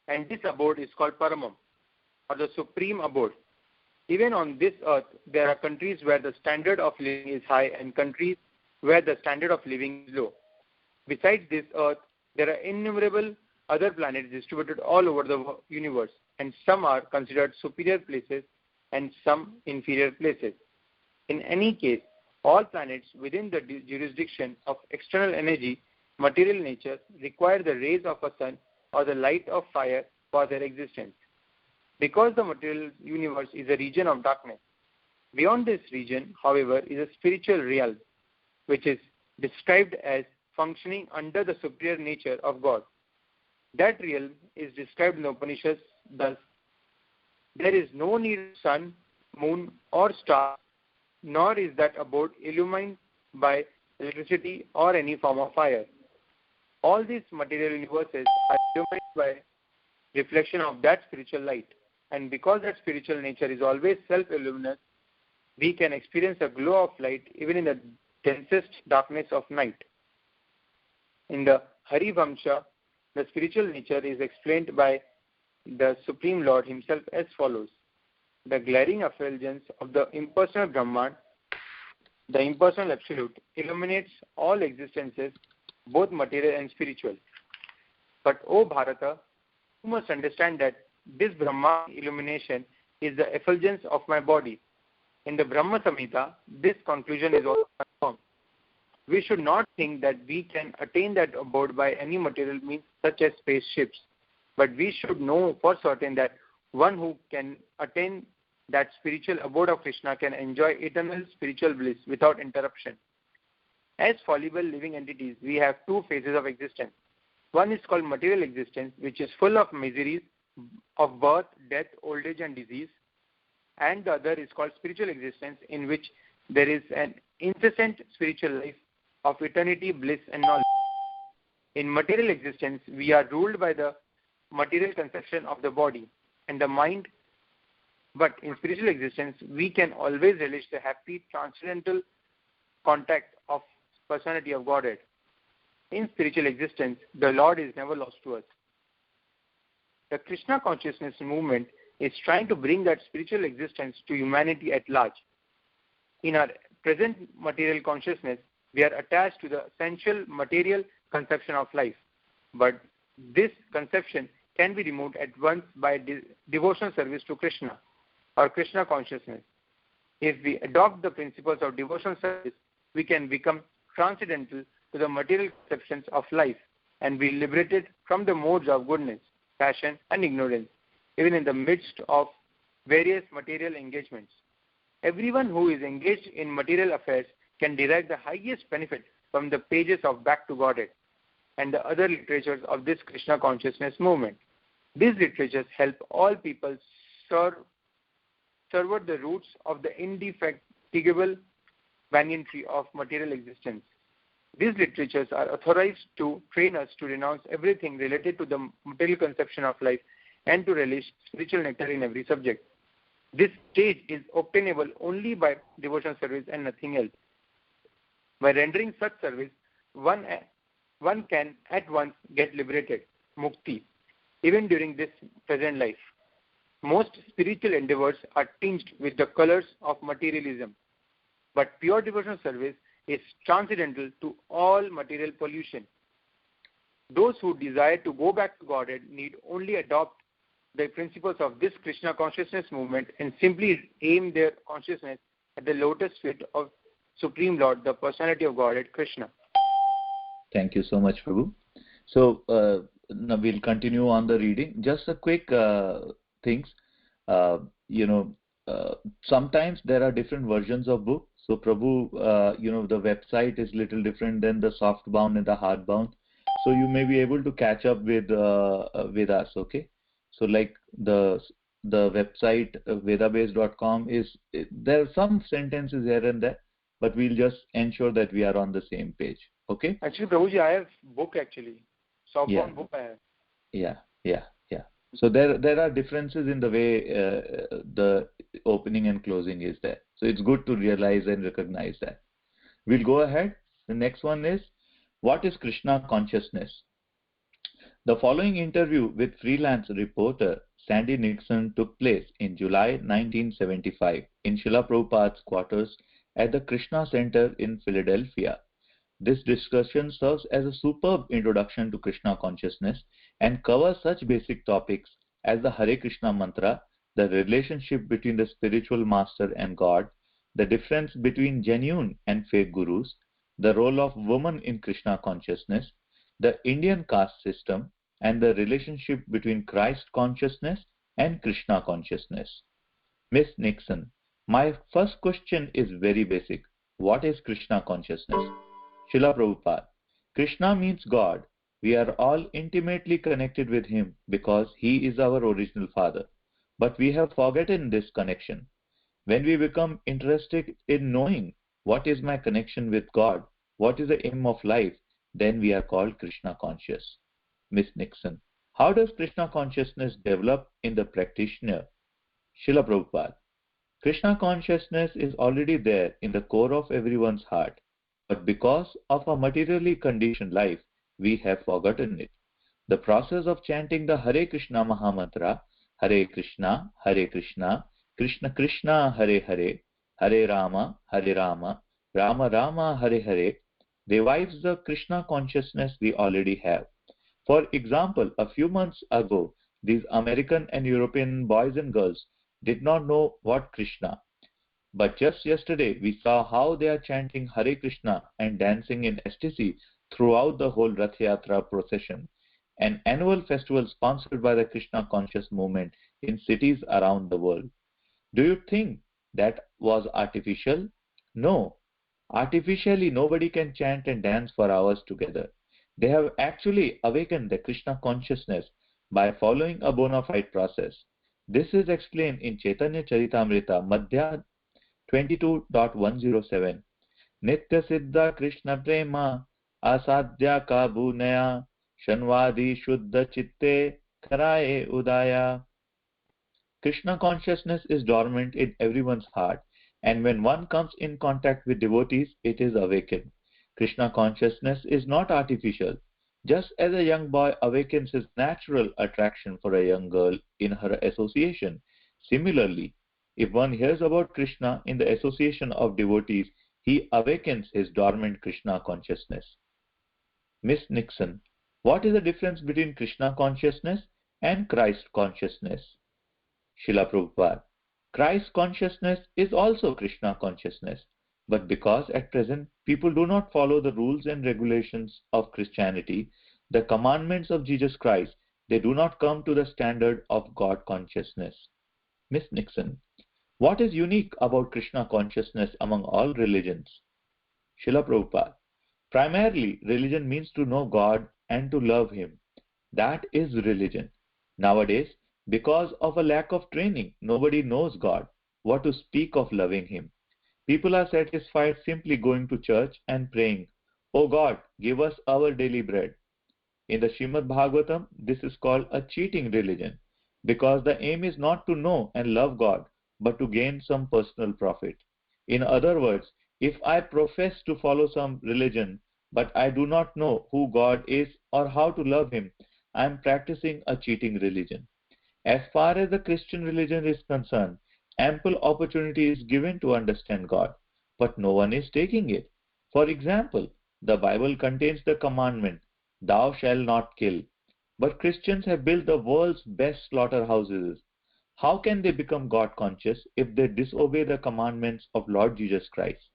And this abode is called Paramam, or the supreme abode. Even on this earth, there are countries where the standard of living is high and countries where the standard of living is low. Besides this earth, there are innumerable other planets distributed all over the universe, and some are considered superior places and some inferior places. In any case, all planets within the jurisdiction of external energy, material nature, require the rays of a sun or the light of fire for their existence. Because the material universe is a region of darkness, beyond this region, however, is a spiritual realm, which is described as functioning under the superior nature of God. That realm is described in the Upanishads Thus, there is no need of sun, moon, or star, nor is that abode illumined by electricity or any form of fire. All these material universes are illumined by reflection of that spiritual light. And because that spiritual nature is always self-illuminous, we can experience a glow of light even in the densest darkness of night. In the Hari Vamsha, the spiritual nature is explained by the Supreme Lord himself as follows. The glaring effulgence of the impersonal Brahman, the impersonal Absolute, illuminates all existences, both material and spiritual. But, O Bharata, you must understand that this Brahman illumination is the effulgence of my body. In the Brahma Samhita, this conclusion is also confirmed. We should not think that we can attain that abode by any material means such as spaceships, but we should know for certain that one who can attain that spiritual abode of Krishna can enjoy eternal spiritual bliss without interruption. As fallible living entities, we have two phases of existence. One is called material existence, which is full of miseries of birth, death, old age and disease. And the other is called spiritual existence, in which there is an incessant spiritual life of eternity, bliss and knowledge. In material existence, we are ruled by the material conception of the body and the mind, but in spiritual existence, we can always relish the happy transcendental contact of personality of Godhead. In spiritual existence, the Lord is never lost to us. The Krishna consciousness movement is trying to bring that spiritual existence to humanity at large. In our present material consciousness, we are attached to the essential material conception of life. But this conception can be removed at once by devotional service to Krishna or Krishna consciousness. If we adopt the principles of devotional service, we can become transcendental to the material conceptions of life and be liberated from the modes of goodness, passion and ignorance, even in the midst of various material engagements. Everyone who is engaged in material affairs can derive the highest benefit from the pages of Back to Godhead and the other literatures of this Krishna consciousness movement. These literatures help all people survey the roots of the indefatigable banyan tree of material existence. These literatures are authorized to train us to renounce everything related to the material conception of life and to relish spiritual nectar in every subject. This stage is obtainable only by devotional service and nothing else. By rendering such service, one can at once get liberated, mukti, even during this present life. Most spiritual endeavors are tinged with the colors of materialism, but pure devotional service is transcendental to all material pollution. Those who desire to go back to Godhead need only adopt the principles of this Krishna consciousness movement and simply aim their consciousness at the lotus feet of Supreme Lord, the personality of Godhead, Krishna.
Thank you so much, Prabhu. So now we'll continue on the reading. Just a quick things. Sometimes there are different versions of book. So Prabhu, the website is little different than the soft bound and the hard bound. So you may be able to catch up with us. Okay. So like the website vedabase.com there are some sentences here and there, but we'll just ensure that we are on the same page. Okay.
Actually, Prabhuji, I have book actually. Soft bound book I have.
Yeah. So there are differences in the way the opening and closing is there. So it's good to realize and recognize that. We'll go ahead. The next one is, what is Krishna consciousness? The following interview with freelance reporter Sandy Nixon took place in July 1975 in Srila Prabhupada's quarters at the Krishna Center in Philadelphia. This discussion serves as a superb introduction to Krishna consciousness and covers such basic topics as the Hare Krishna mantra, the relationship between the spiritual master and God, the difference between genuine and fake gurus, the role of woman in Krishna consciousness, the Indian caste system, and the relationship between Christ consciousness and Krishna consciousness. Miss Nixon, my first question is very basic. What is Krishna consciousness? Srila Prabhupada, Krishna means God. We are all intimately connected with Him because He is our original Father. But we have forgotten this connection. When we become interested in knowing what is my connection with God, what is the aim of life, then we are called Krishna conscious. Miss Nixon, how does Krishna consciousness develop in the practitioner? Srila Prabhupada, Krishna consciousness is already there in the core of everyone's heart, but because of a materially conditioned life, we have forgotten it. The process of chanting the Hare Krishna Mahamantra, Hare Krishna, Krishna Krishna, Hare Hare, Hare Rama, Rama Rama, Hare Hare, revives the Krishna consciousness we already have. For example, a few months ago, these American and European boys and girls did not know what Krishna. But just yesterday, we saw how they are chanting Hare Krishna and dancing in ecstasy throughout the whole Rath Yatra procession, an annual festival sponsored by the Krishna conscious movement in cities around the world. Do you think that was artificial? No. Artificially, nobody can chant and dance for hours together. They have actually awakened the Krishna consciousness by following a bona fide process. This is explained in Chaitanya Charitamrita, Madhya 22.107. Nitya Siddha Krishna Prema Asadhya Kabunaya Shanvadi Shuddha Chitte Karaye Udaya. Krishna consciousness is dormant in everyone's heart, and when one comes in contact with devotees, it is awakened. Krishna consciousness is not artificial. Just as a young boy awakens his natural attraction for a young girl in her association, similarly, if one hears about Krishna in the association of devotees, he awakens his dormant Krishna consciousness. Miss Nixon, what is the difference between Krishna consciousness and Christ consciousness? Srila Prabhupada, Christ consciousness is also Krishna consciousness, but because at present people do not follow the rules and regulations of Christianity, the commandments of Jesus Christ, they do not come to the standard of God consciousness. Miss Nixon, what is unique about Krishna consciousness among all religions? Srila Prabhupada, primarily religion means to know God and to love Him. That is religion. Nowadays, because of a lack of training, nobody knows God, what to speak of loving Him. People are satisfied simply going to church and praying, "Oh God, give us our daily bread." In the Srimad Bhagavatam, this is called a cheating religion, because the aim is not to know and love God, but to gain some personal profit. In other words, if I profess to follow some religion, but I do not know who God is or how to love Him, I am practicing a cheating religion. As far as the Christian religion is concerned, ample opportunity is given to understand God, but no one is taking it. For example, the Bible contains the commandment, "Thou shalt not kill," but Christians have built the world's best slaughterhouses. How can they become God conscious if they disobey the commandments of Lord Jesus Christ?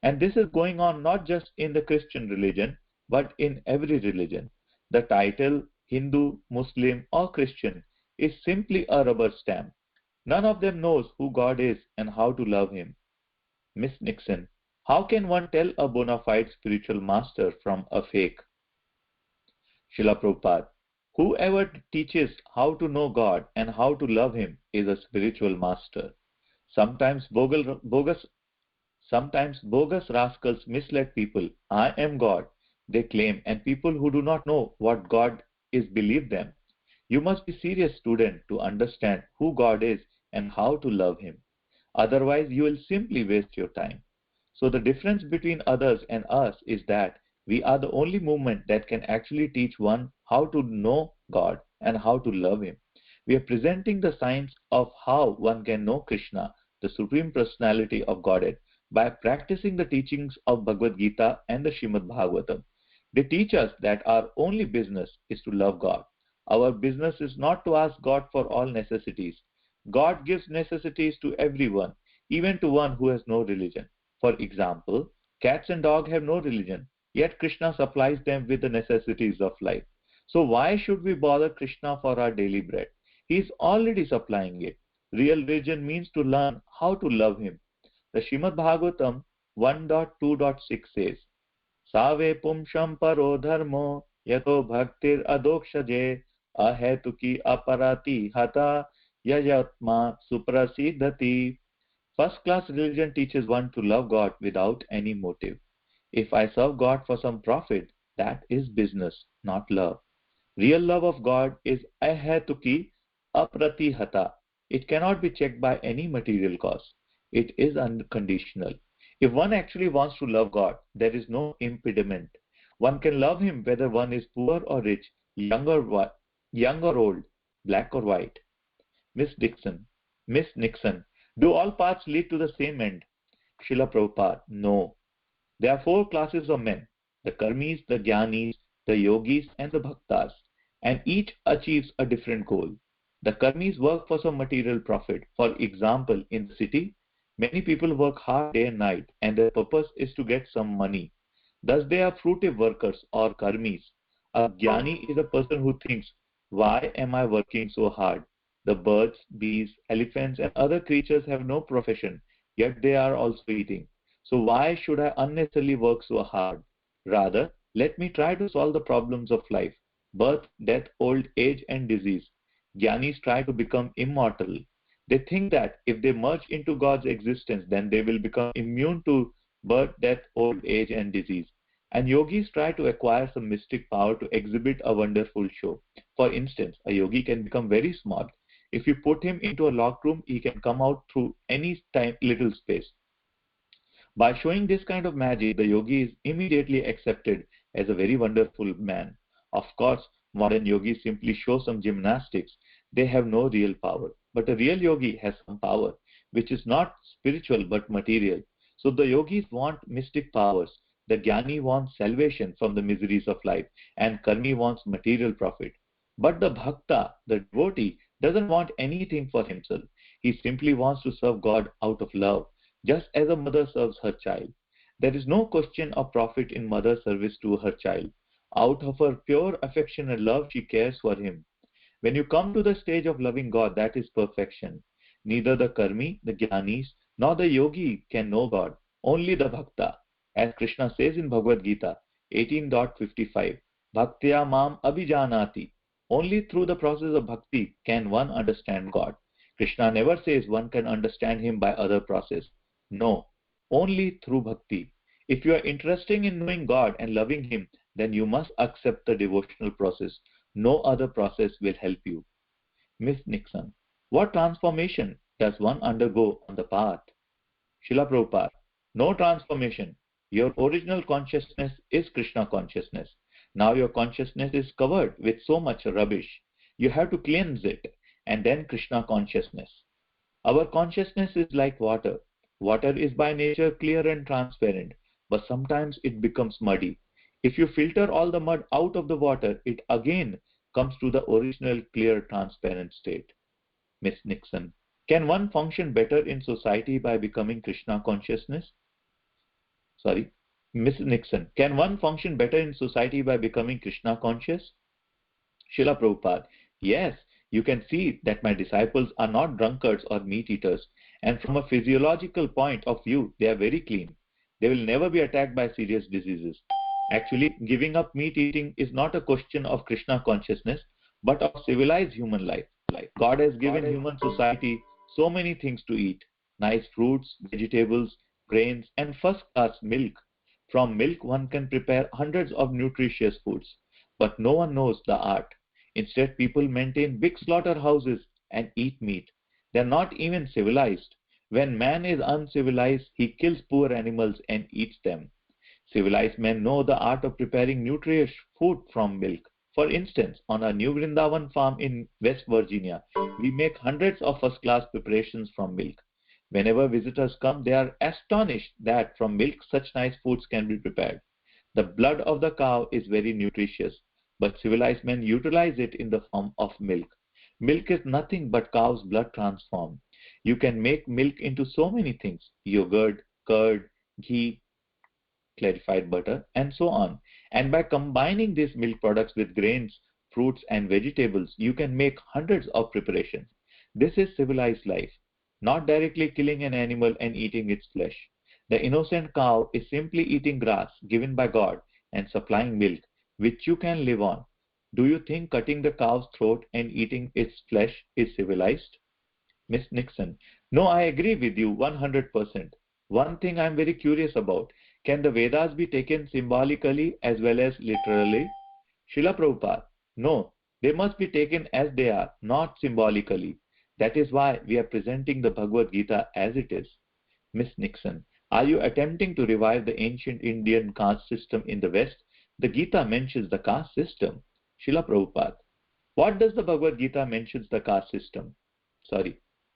And this is going on not just in the Christian religion, but in every religion. The title Hindu, Muslim or Christian is simply a rubber stamp. None of them knows who God is and how to love Him. Miss Nixon, how can one tell a bona fide spiritual master from a fake? Srila Prabhupada, whoever teaches how to know God and how to love Him is a spiritual master. Sometimes bogus rascals mislead people. "I am God," they claim, and people who do not know what God is believe them. You must be a serious student to understand who God is and how to love Him. Otherwise, you will simply waste your time. So the difference between others and us is that we are the only movement that can actually teach one how to know God and how to love Him. We are presenting the science of how one can know Krishna, the Supreme Personality of Godhead, by practicing the teachings of Bhagavad Gita and the Srimad Bhagavatam. They teach us that our only business is to love God. Our business is not to ask God for all necessities. God gives necessities to everyone, even to one who has no religion. For example, cats and dogs have no religion, yet Krishna supplies them with the necessities of life. So why should we bother Krishna for our daily bread? He is already supplying it. Real religion means to learn how to love Him. The Srimad Bhagavatam 1.2.6 says, "Save pumsham paro dharmo yato bhaktir adokshaje ahetuki aparati hata yajatma suprasidhati. First-class religion teaches one to love God without any motive. If I serve God for some profit, that is business, not love. Real love of God is ahetuki apratihata. It cannot be checked by any material cause. It is unconditional. If one actually wants to love God, there is no impediment. One can love Him whether one is poor or rich, young or old, black or white. Miss Nixon, do all paths lead to the same end? Srila Prabhupada, no. There are four classes of men: the karmis, the jnanis, the yogis, and the bhaktas, and each achieves a different goal. The karmis work for some material profit. For example, in the city, many people work hard day and night, and their purpose is to get some money. Thus, they are fruitive workers or karmis. A jnani is a person who thinks, why am I working so hard? The birds, bees, elephants, and other creatures have no profession, yet they are also eating. So why should I unnecessarily work so hard? Rather, let me try to solve the problems of life: birth, death, old age, and disease. Jnanis try to become immortal. They think that if they merge into God's existence, then they will become immune to birth, death, old age, and disease. And yogis try to acquire some mystic power to exhibit a wonderful show. For instance, a yogi can become very small. If you put him into a locked room, he can come out through any little space. By showing this kind of magic, the yogi is immediately accepted as a very wonderful man. Of course, modern yogis simply show some gymnastics. They have no real power. But a real yogi has some power, which is not spiritual but material. So the yogis want mystic powers. The jnani wants salvation from the miseries of life, and karmi wants material profit. But the bhakta, the devotee, doesn't want anything for himself. He simply wants to serve God out of love, just as a mother serves her child. There is no question of profit in mother's service to her child. Out of her pure affection and love, she cares for him. When you come to the stage of loving God, that is perfection. Neither the karmi, the jnanis, nor the yogi can know God. Only the bhakta. As Krishna says in Bhagavad Gita 18.55, Bhaktya mam abhijanati. Only through the process of bhakti can one understand God. Krishna never says one can understand Him by other process. No, only through bhakti. If you are interested in knowing God and loving Him, then you must accept the devotional process. No other process will help you. Miss Nixon, what transformation does one undergo on the path? Srila Prabhupada, no transformation. Your original consciousness is Krishna consciousness. Now your consciousness is covered with so much rubbish. You have to cleanse it, and then Krishna consciousness. Our consciousness is like water. Water is by nature clear and transparent, but sometimes it becomes muddy. If you filter all the mud out of the water, it again comes to the original clear, transparent state. Miss Nixon, can one function better in society by becoming Krishna consciousness? Miss Nixon, can one function better in society by becoming Krishna conscious? Srila Prabhupada, yes, you can see that my disciples are not drunkards or meat eaters, and from a physiological point of view, they are very clean. They will never be attacked by serious diseases. Actually, giving up meat eating is not a question of Krishna consciousness, but of civilized human life. God has given human society so many things to eat: nice fruits, vegetables, grains, and first-class milk. From milk, one can prepare hundreds of nutritious foods, but no one knows the art. Instead, people maintain big slaughterhouses and eat meat. They are not even civilized. When man is uncivilized, he kills poor animals and eats them. Civilized men know the art of preparing nutritious food from milk. For instance, on our New Vrindavan farm in West Virginia, we make hundreds of first-class preparations from milk. Whenever visitors come, they are astonished that from milk such nice foods can be prepared. The blood of the cow is very nutritious, but civilized men utilize it in the form of milk. Milk is nothing but cow's blood transformed. You can make milk into so many things: yogurt, curd, ghee, clarified butter, and so on. And by combining these milk products with grains, fruits, and vegetables, you can make hundreds of preparations. This is civilized life, not directly killing an animal and eating its flesh. The innocent cow is simply eating grass given by God and supplying milk. which you can live on. Do you think cutting the cow's throat and eating its flesh is civilized? Miss Nixon: No, I agree with you 100%. One thing I am very curious about: can the Vedas be taken symbolically as well as literally? Srila Prabhupada: No, they must be taken as they are, not symbolically. That is why we are presenting the Bhagavad Gita as it is. Miss Nixon: Are you attempting to revive the ancient Indian caste system in the West? The Gita mentions the caste system. Srila Prabhupada: What does the Bhagavad Gita mentions the caste system? Srila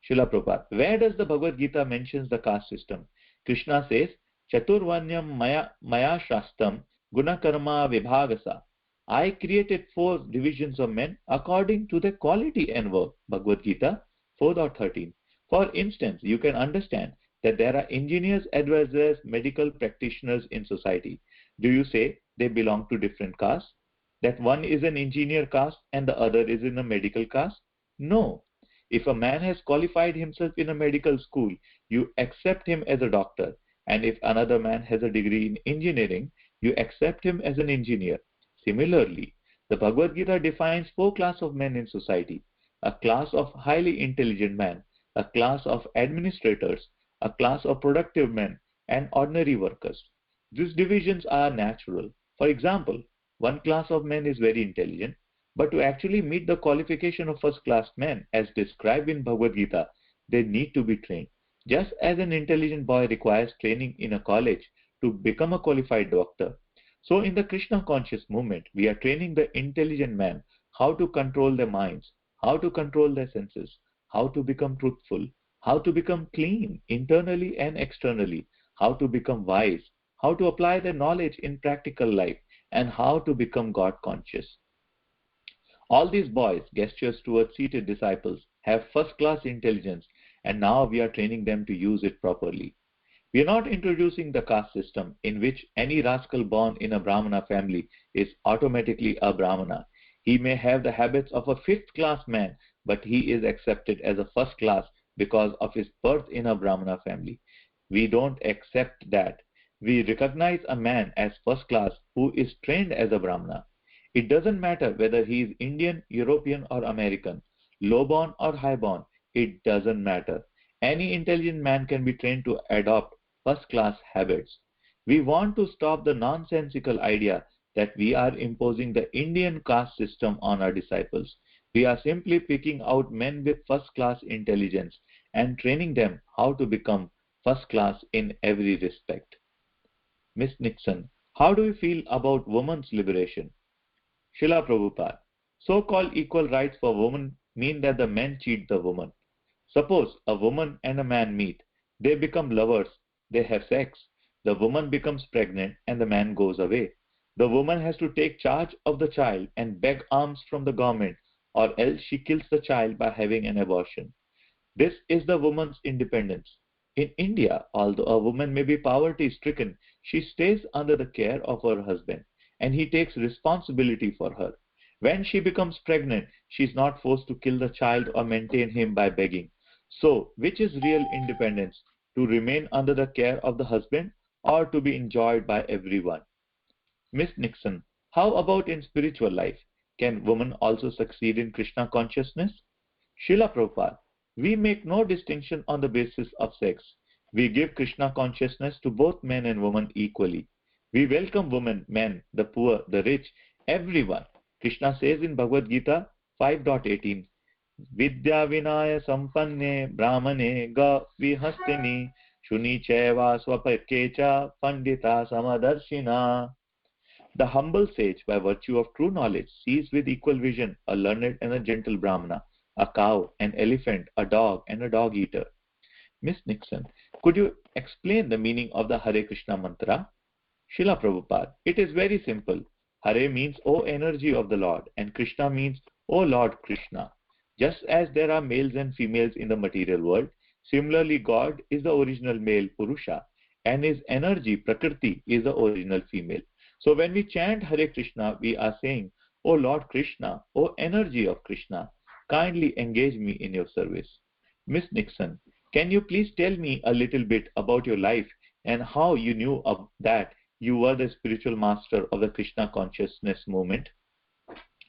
Prabhupada: Where does the Bhagavad Gita mentions the caste system? Krishna says, Chaturvanyam maya shastam gunakarma vibhagasa. I created 4 divisions of men according to their quality and work. Bhagavad Gita 4.13. For instance, you can understand that there are engineers as well as medical practitioners in society. Do you say they belong to different castes? That one is an engineer caste and the other is in a medical caste? No. If a man has qualified himself in a medical school, you accept him as a doctor. And if another man has a degree in engineering, you accept him as an engineer. Similarly, the Bhagavad Gita defines 4 classes of men in society: a class of highly intelligent men, a class of administrators, a class of productive men, and ordinary workers. These divisions are natural. For example, one class of men is very intelligent, but to actually meet the qualification of first-class men as described in Bhagavad Gita, they need to be trained. Just as an intelligent boy requires training in a college to become a qualified doctor, so in the Krishna conscious movement, we are training the intelligent man how to control their minds, how to control their senses, how to become truthful, how to become clean internally and externally, how to become wise, how to apply their knowledge in practical life, and how to become God conscious. All these boys, gestures towards seated disciples, have first-class intelligence, and now we are training them to use it properly. We are not introducing the caste system in which any rascal born in a Brahmana family is automatically a Brahmana. He may have the habits of a 5th-class man, but he is accepted as a first class because of his birth in a Brahmana family. We don't accept that. We recognize a man as first class who is trained as a Brahmana. It doesn't matter whether he is Indian, European, or American, low-born or high-born. It doesn't matter. Any intelligent man can be trained to adopt first-class habits. We want to stop the nonsensical idea that we are imposing the Indian caste system on our disciples. We are simply picking out men with first-class intelligence and training them how to become first-class in every respect. Miss Nixon: How do you feel about women's liberation? Srila Prabhupada: So-called equal rights for women mean that the men cheat the woman. Suppose a woman and a man meet. They become lovers. They have sex. The woman becomes pregnant and the man goes away. The woman has to take charge of the child and beg alms from the government, or else she kills the child by having an abortion. This is the woman's independence. In India, although a woman may be poverty-stricken, she stays under the care of her husband, and he takes responsibility for her. When she becomes pregnant, she is not forced to kill the child or maintain him by begging. So, which is real independence? To remain under the care of the husband or to be enjoyed by everyone? Miss Nixon: How about in spiritual life? Can women also succeed in Krishna consciousness? Srila Prabhupada: We make no distinction on the basis of sex. We give Krishna consciousness to both men and women equally. We welcome women, men, the poor, the rich, everyone. Krishna says in Bhagavad Gita 5.18, Vidya vinaya sampanne brahmane ga vihastini shuni cheva swapakecha pandita samadarshina. The humble sage, by virtue of true knowledge, sees with equal vision a learned and a gentle Brahmana, a cow, an elephant, a dog, and a dog-eater. Miss Nixon: Could you explain the meaning of the Hare Krishna mantra? Srila Prabhupada: It is very simple. Hare means O energy of the Lord, and Krishna means O Lord Krishna. Just as there are males and females in the material world, similarly God is the original male Purusha, and his energy Prakriti is the original female. So when we chant Hare Krishna, we are saying, O Lord Krishna, O energy of Krishna, kindly engage me in your service. Miss Nixon: Can you please tell me a little bit about your life and how you knew of that you were the spiritual master of the Krishna consciousness movement?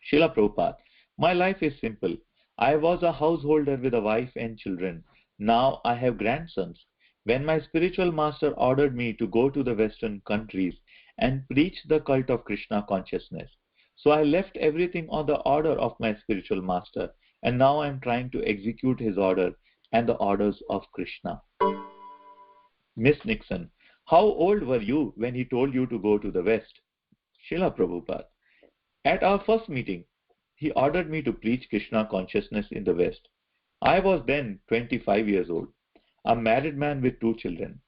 Srila Prabhupada, my life is simple. I was a householder with a wife and children. Now I have grandsons. When my spiritual master ordered me to go to the Western countries and preach the cult of Krishna consciousness, so I left everything on the order of my spiritual master, and now I am trying to execute his order and the orders of Krishna. Miss Nixon, how old were you when he told you to go to the West? Srila Prabhupada, at our first meeting, he ordered me to preach Krishna consciousness in the West. I was then 25 years old, a married man with 2 children.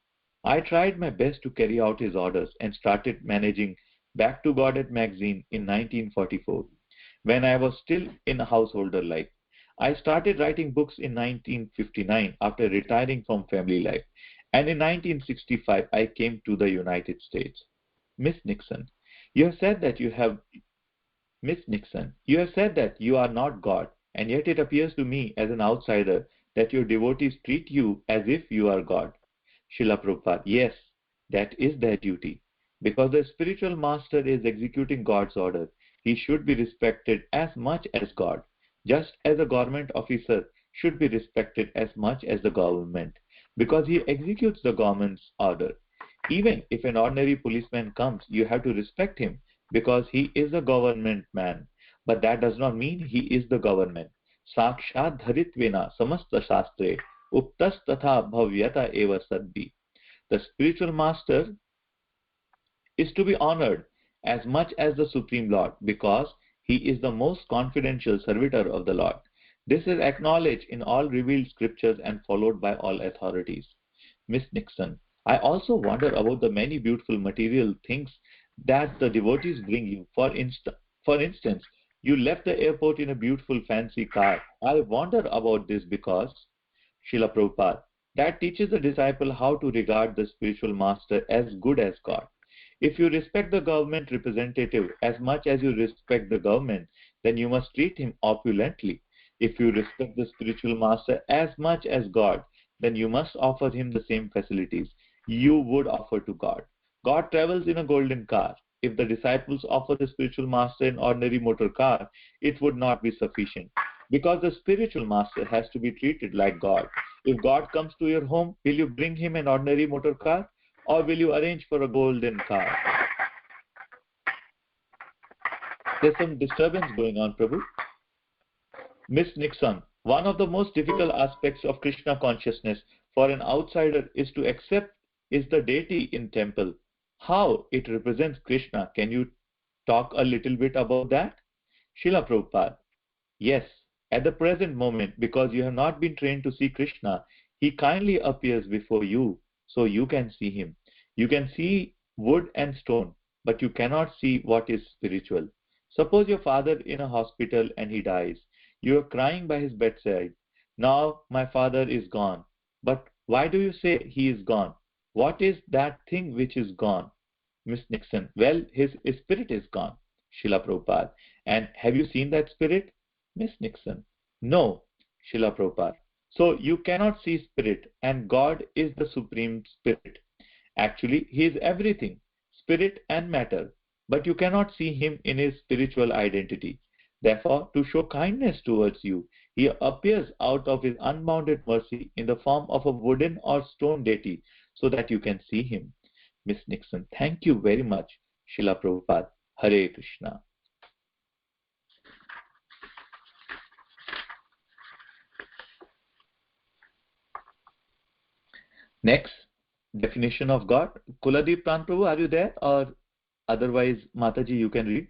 I tried my best to carry out his orders and started managing Back to Godhead magazine in 1944, when I was still in a householder life. I started writing books in 1959 after retiring from family life, and in 1965 I came to the United States. Miss Nixon, you have said that you are not God, and yet it appears to me as an outsider that your devotees treat you as if you are God. Srila Prabhupada, yes, that is their duty. Because the spiritual master is executing God's order, he should be respected as much as God, just as a government officer should be respected as much as the government, because he executes the government's order. Even if an ordinary policeman comes, you have to respect him, because he is a government man. But that does not mean he is the government. Sakshat dharitvena samasta shastre uptas tatha bhavyata eva saddi. The spiritual master is to be honored as much as the Supreme Lord, because he is the most confidential servitor of the Lord. This is acknowledged in all revealed scriptures and followed by all authorities. Miss Nixon, I also wonder about the many beautiful material things that the devotees bring you. For instance, you left the airport in a beautiful fancy car. I wonder about this because, Srila Prabhupada, that teaches the disciple how to regard the spiritual master as good as God. If you respect the government representative as much as you respect the government, then you must treat him opulently. If you respect the spiritual master as much as God, then you must offer him the same facilities you would offer to God. God travels in a golden car. If the disciples offer the spiritual master an ordinary motor car, it would not be sufficient, because the spiritual master has to be treated like God. If God comes to your home, will you bring him an ordinary motor car, or will you arrange for a golden car? There's some disturbance going on, Prabhu. Miss Nixon, one of the most difficult aspects of Krishna consciousness for an outsider is to accept is the deity in temple. How it represents Krishna. Can you talk a little bit about that? Srila Prabhupada, yes, at the present moment, because you have not been trained to see Krishna, he kindly appears before you, so you can see him. You can see wood and stone, but you cannot see what is spiritual. Suppose your father in a hospital and he dies. You are crying by his bedside. Now my father is gone. But why do you say he is gone? What is that thing which is gone? Miss Nixon, well, his spirit is gone. Srila Prabhupada, and have you seen that spirit? Miss Nixon, no. Srila Prabhupada, so you cannot see spirit, and God is the supreme spirit. Actually, he is everything, spirit and matter, but you cannot see him in his spiritual identity. Therefore, to show kindness towards you, he appears out of his unbounded mercy in the form of a wooden or stone deity, so that you can see him. Miss Nixon, thank you very much. Srila Prabhupada, Hare Krishna. Next, definition of God. Kuladeep Prabhu, are you there? Or otherwise, Mataji, you can read.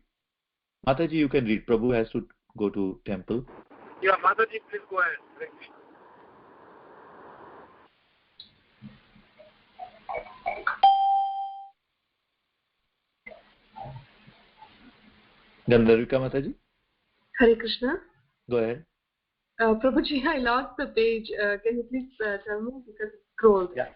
Mataji, you can read. Prabhu has to go to temple.
Yeah, Mataji, please go ahead. Thank you.
Gandharvika Mataji?
Hare Krishna.
Go ahead.
Prabhuji, I lost the page. Can you please tell me, because it's scrolled?
Yeah.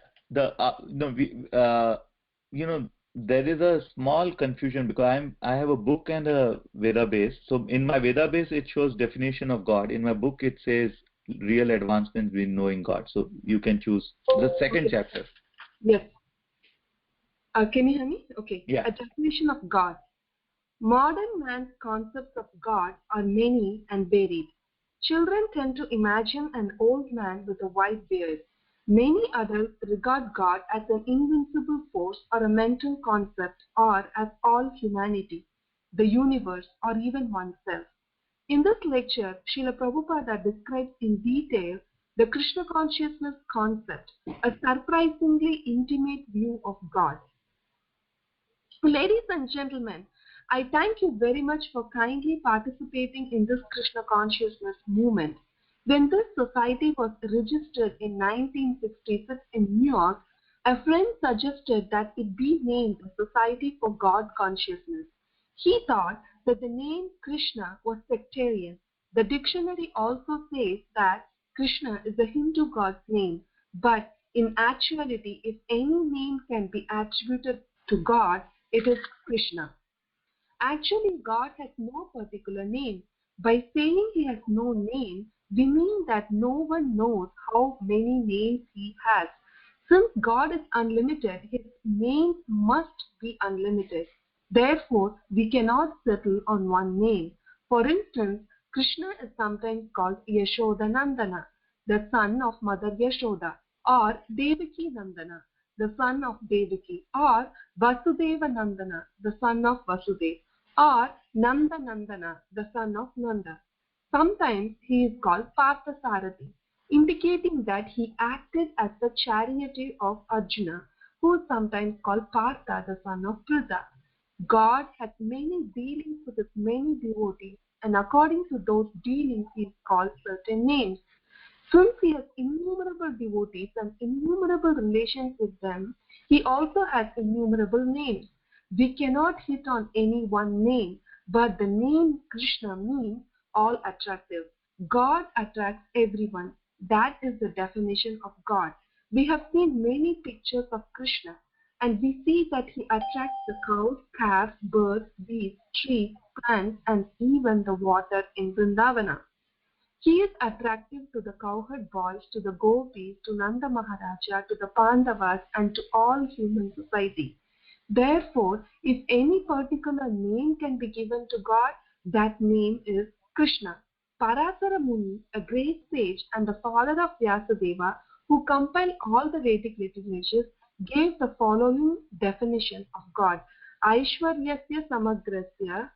There is a small confusion because I have a book and a Veda base. So in my Veda base it shows definition of God. In my book it says real advancements in knowing God. So you can choose the second chapter.
Yes. Can you hear me? Okay.
Yeah.
A definition of God. Modern man's concepts of God are many and varied. Children tend to imagine an old man with a white beard. Many adults regard God as an invincible force or a mental concept or as all humanity, the universe, or even oneself. In this lecture, Srila Prabhupada describes in detail the Krishna consciousness concept, a surprisingly intimate view of God. Ladies and gentlemen, I thank you very much for kindly participating in this Krishna consciousness movement. When this society was registered in 1966 in New York, a friend suggested that it be named the Society for God Consciousness. He thought that the name Krishna was sectarian. The dictionary also says that Krishna is a Hindu god's name, but in actuality, if any name can be attributed to God, it is Krishna. Actually, God has no particular name. By saying he has no name, we mean that no one knows how many names he has. Since God is unlimited, his names must be unlimited. Therefore, we cannot settle on one name. For instance, Krishna is sometimes called Yashodanandana, the son of Mother Yashoda, or Devaki Nandana, the son of Devaki, or Vasudeva Nandana, the son of Vasudeva, or Nanda Nandana, the son of Nanda. Sometimes he is called Parthasarathi, indicating that he acted as the charioteer of Arjuna, who is sometimes called Partha, the son of Pritha. God has many dealings with his many devotees, and according to those dealings he is called certain names. Since he has innumerable devotees and innumerable relations with them, he also has innumerable names. We cannot hit on any one name, but the name Krishna means all attractive. God attracts everyone. That is the definition of God. We have seen many pictures of Krishna, and we see that he attracts the cows, calves, birds, beasts, trees, plants, and even the water in Vrindavana. He is attractive to the cowherd boys, to the gopis, to Nanda Maharaja, to the Pandavas, and to all human society. Therefore, if any particular name can be given to God, that name is Krishna. Parasara Muni, a great sage and the father of Vyasadeva, who compiled all the Vedic literatures, gave the following definition of God. Aishwaryasya samagrasya,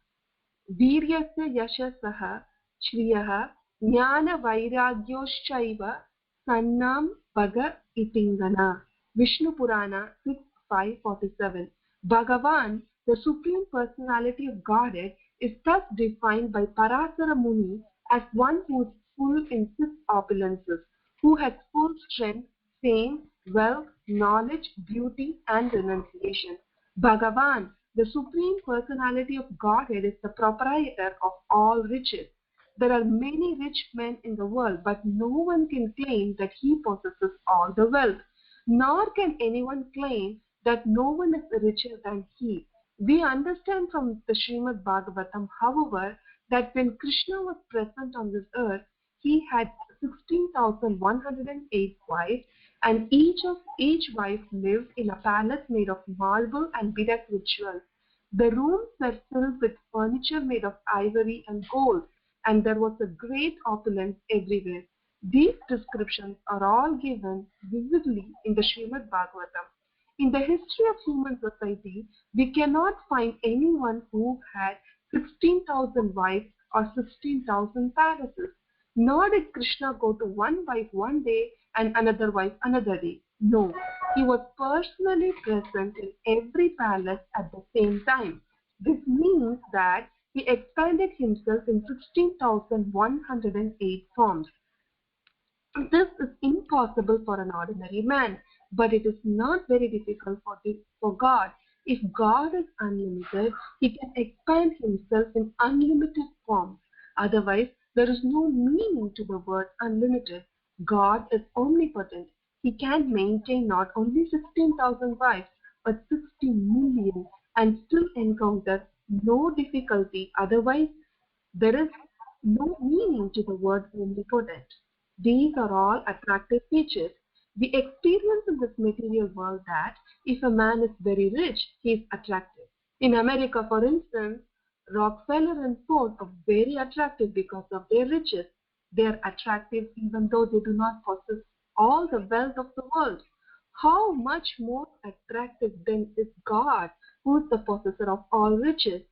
Viryasya yashasah, Shriyah, Jnana Vairagyoschaiva, Sannam Bhaga Itingana. Vishnu Purana 6.547. Bhagavan, the Supreme Personality of Godhead, is thus defined by Parasara Muni as one who is full in six opulences, who has full strength, fame, wealth, knowledge, beauty, and renunciation. Bhagavan, the Supreme Personality of Godhead, is the proprietor of all riches. There are many rich men in the world, but no one can claim that he possesses all the wealth. Nor can anyone claim that no one is richer than he. We understand from the Srimad Bhagavatam, however, that when Krishna was present on this earth, he had 16,108 wives, and each wife lived in a palace made of marble and bedecked with jewels. The rooms were filled with furniture made of ivory and gold, and there was a great opulence everywhere. These descriptions are all given vividly in the Srimad Bhagavatam. In the history of human society, we cannot find anyone who had 16,000 wives or 16,000 palaces. Nor did Krishna go to one wife one day and another wife another day. No, he was personally present in every palace at the same time. This means that he expanded himself in 16,108 forms. This is impossible for an ordinary man, but it is not very difficult for God. If God is unlimited, he can expand himself in unlimited forms. Otherwise, there is no meaning to the word unlimited. God is omnipotent. He can maintain not only 16,000 wives, but 60 million and still encounter no difficulty. Otherwise, there is no meaning to the word omnipotent. These are all attractive features. We experience in this material world that if a man is very rich, he is attractive. In America, for instance, Rockefeller and Ford are very attractive because of their riches. They are attractive even though they do not possess all the wealth of the world. How much more attractive then is God, who is the possessor of all riches?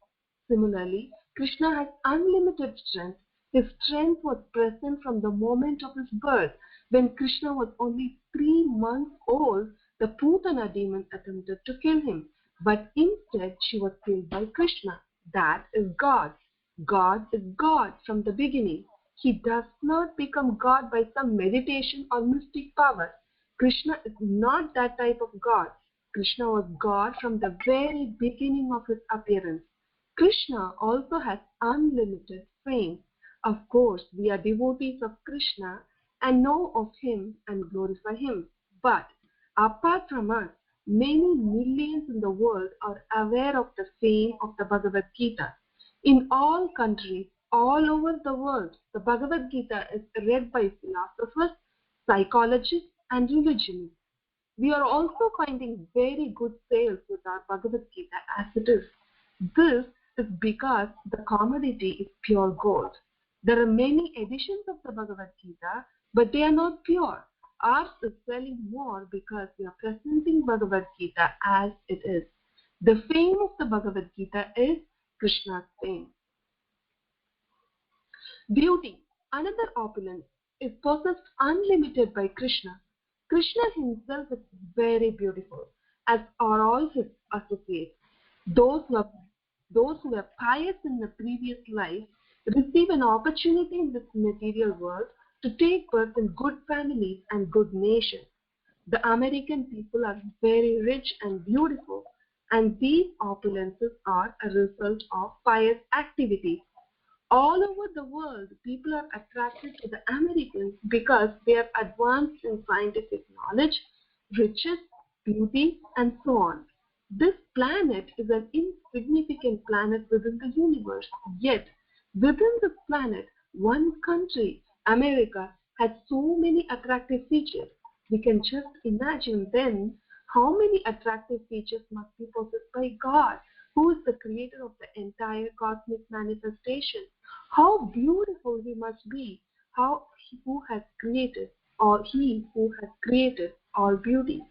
Similarly, Krishna has unlimited strength. His strength was present from the moment of his birth. When Krishna was only 3 months old, the Putana demon attempted to kill him, but instead she was killed by Krishna. That is God. God is God from the beginning. He does not become God by some meditation or mystic power. Krishna is not that type of God. Krishna was God from the very beginning of his appearance. Krishna also has unlimited fame. Of course, we are devotees of Krishna and know of him and glorify him. But apart from us, many millions in the world are aware of the fame of the Bhagavad Gita. In all countries, all over the world, the Bhagavad Gita is read by philosophers, psychologists, and religionists. We are also finding very good sales with our Bhagavad Gita as it is. This is because the commodity is pure gold. There are many editions of the Bhagavad Gita, but they are not pure. Ours is selling more because we are presenting Bhagavad Gita as it is. The fame of the Bhagavad Gita is Krishna's fame. Beauty, another opulence, is possessed unlimited by Krishna. Krishna himself is very beautiful, as are all his associates. Those who are pious in the previous life receive an opportunity in this material world to take birth in good families and good nations. The American people are very rich and beautiful, and these opulences are a result of pious activities. All over the world, people are attracted to the Americans because they are advanced in scientific knowledge, riches, beauty, and so on. This planet is an insignificant planet within the universe. Yet, within this planet, one country, America, has so many attractive features. We can just imagine then how many attractive features must be possessed by God, who is the creator of the entire cosmic manifestation. How beautiful he must be, who has created, or he who has created all beauty.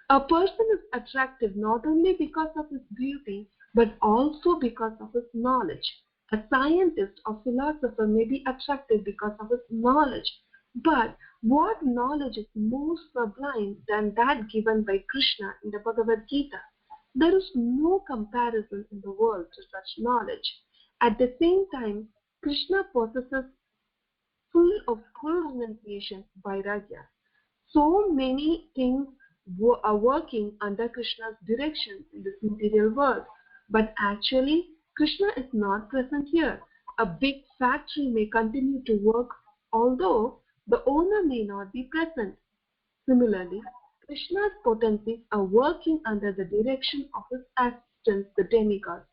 A person is attractive not only because of his beauty, but also because of his knowledge. A scientist or philosopher may be attractive because of his knowledge. But what knowledge is more sublime than that given by Krishna in the Bhagavad Gita? There is no comparison in the world to such knowledge. At the same time, Krishna possesses full renunciation, vairagya. So many things are working under Krishna's direction in this material world. But actually, Krishna is not present here. A big factory may continue to work, although the owner may not be present. Similarly, Krishna's potencies are working under the direction of his assistants, the demigods.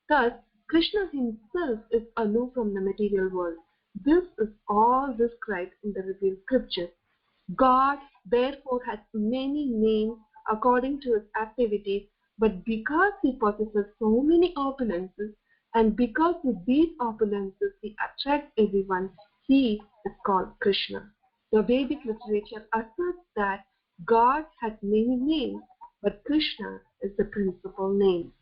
Thus, Krishna himself is aloof from the material world. This is all described in the revealed scriptures. God, therefore, has many names according to his activities, but because he possesses so many opulences, and because with these opulences he attracts everyone, he is called Krishna. The Vedic literature asserts that God has many names, but Krishna is the principal name.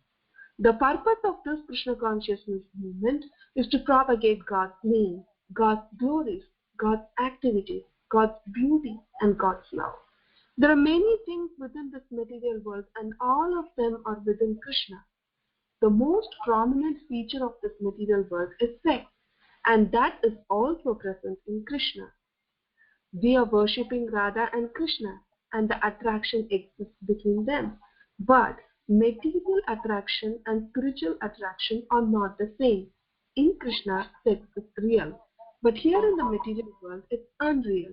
The purpose of this Krishna consciousness movement is to propagate God's name, God's glories, God's activities, God's beauty, and God's love. There are many things within this material world, and all of them are within Krishna. The most prominent feature of this material world is sex, and that is also present in Krishna. We are worshipping Radha and Krishna, and the attraction exists between them. But material attraction and spiritual attraction are not the same. In Krishna, sex is real, but here in the material world, it's unreal.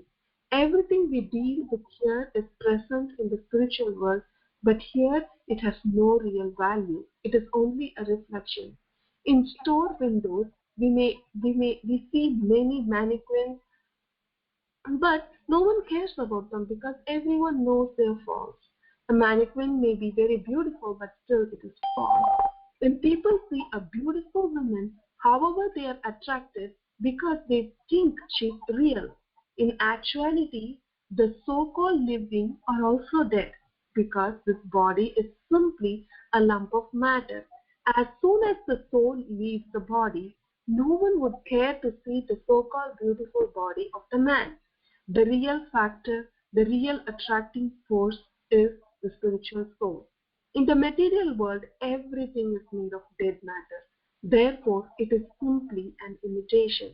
Everything we deal with here is present in the spiritual world, but here it has no real value. It is only a reflection. In store windows, we see many mannequins But no one cares about them because everyone knows their faults. A mannequin may be very beautiful, but still it is false. When people see a beautiful woman, however, they are attracted because they think she's real. In actuality, the so-called living are also dead because this body is simply a lump of matter. As soon as the soul leaves the body, no one would care to see the so-called beautiful body of the man. The real factor, the real attracting force is the spiritual soul. In the material world, everything is made of dead matter. Therefore, it is simply an imitation.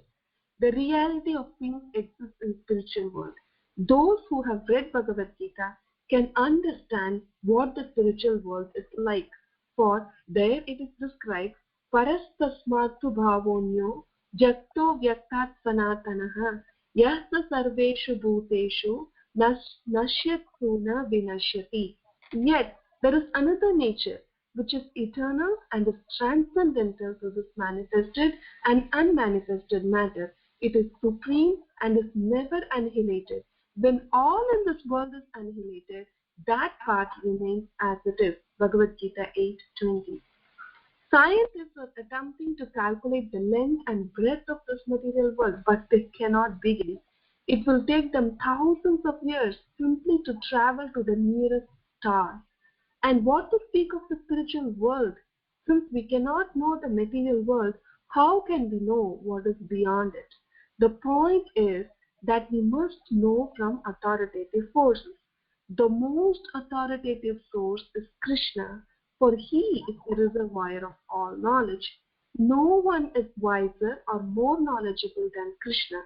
The reality of things exists in spiritual world. Those who have read Bhagavad Gita can understand what the spiritual world is like. For there it is described, Parastasmatu bhavonyo jakto vyaktat sanatanaha yasa sarveshu bhuteshu nashyatuna vinashyati. Yet there is another nature which is eternal and is transcendental to this manifested and unmanifested matter. It is supreme and is never annihilated. When all in this world is annihilated, that part remains as it is. Bhagavad Gita 8:20. Scientists are attempting to calculate the length and breadth of this material world, but they cannot begin. It will take them thousands of years simply to travel to the nearest star. And what to speak of the spiritual world? Since we cannot know the material world, how can we know what is beyond it? The point is that we must know from authoritative forces. The most authoritative source is Krishna, for he is the reservoir of all knowledge. No one is wiser or more knowledgeable than Krishna.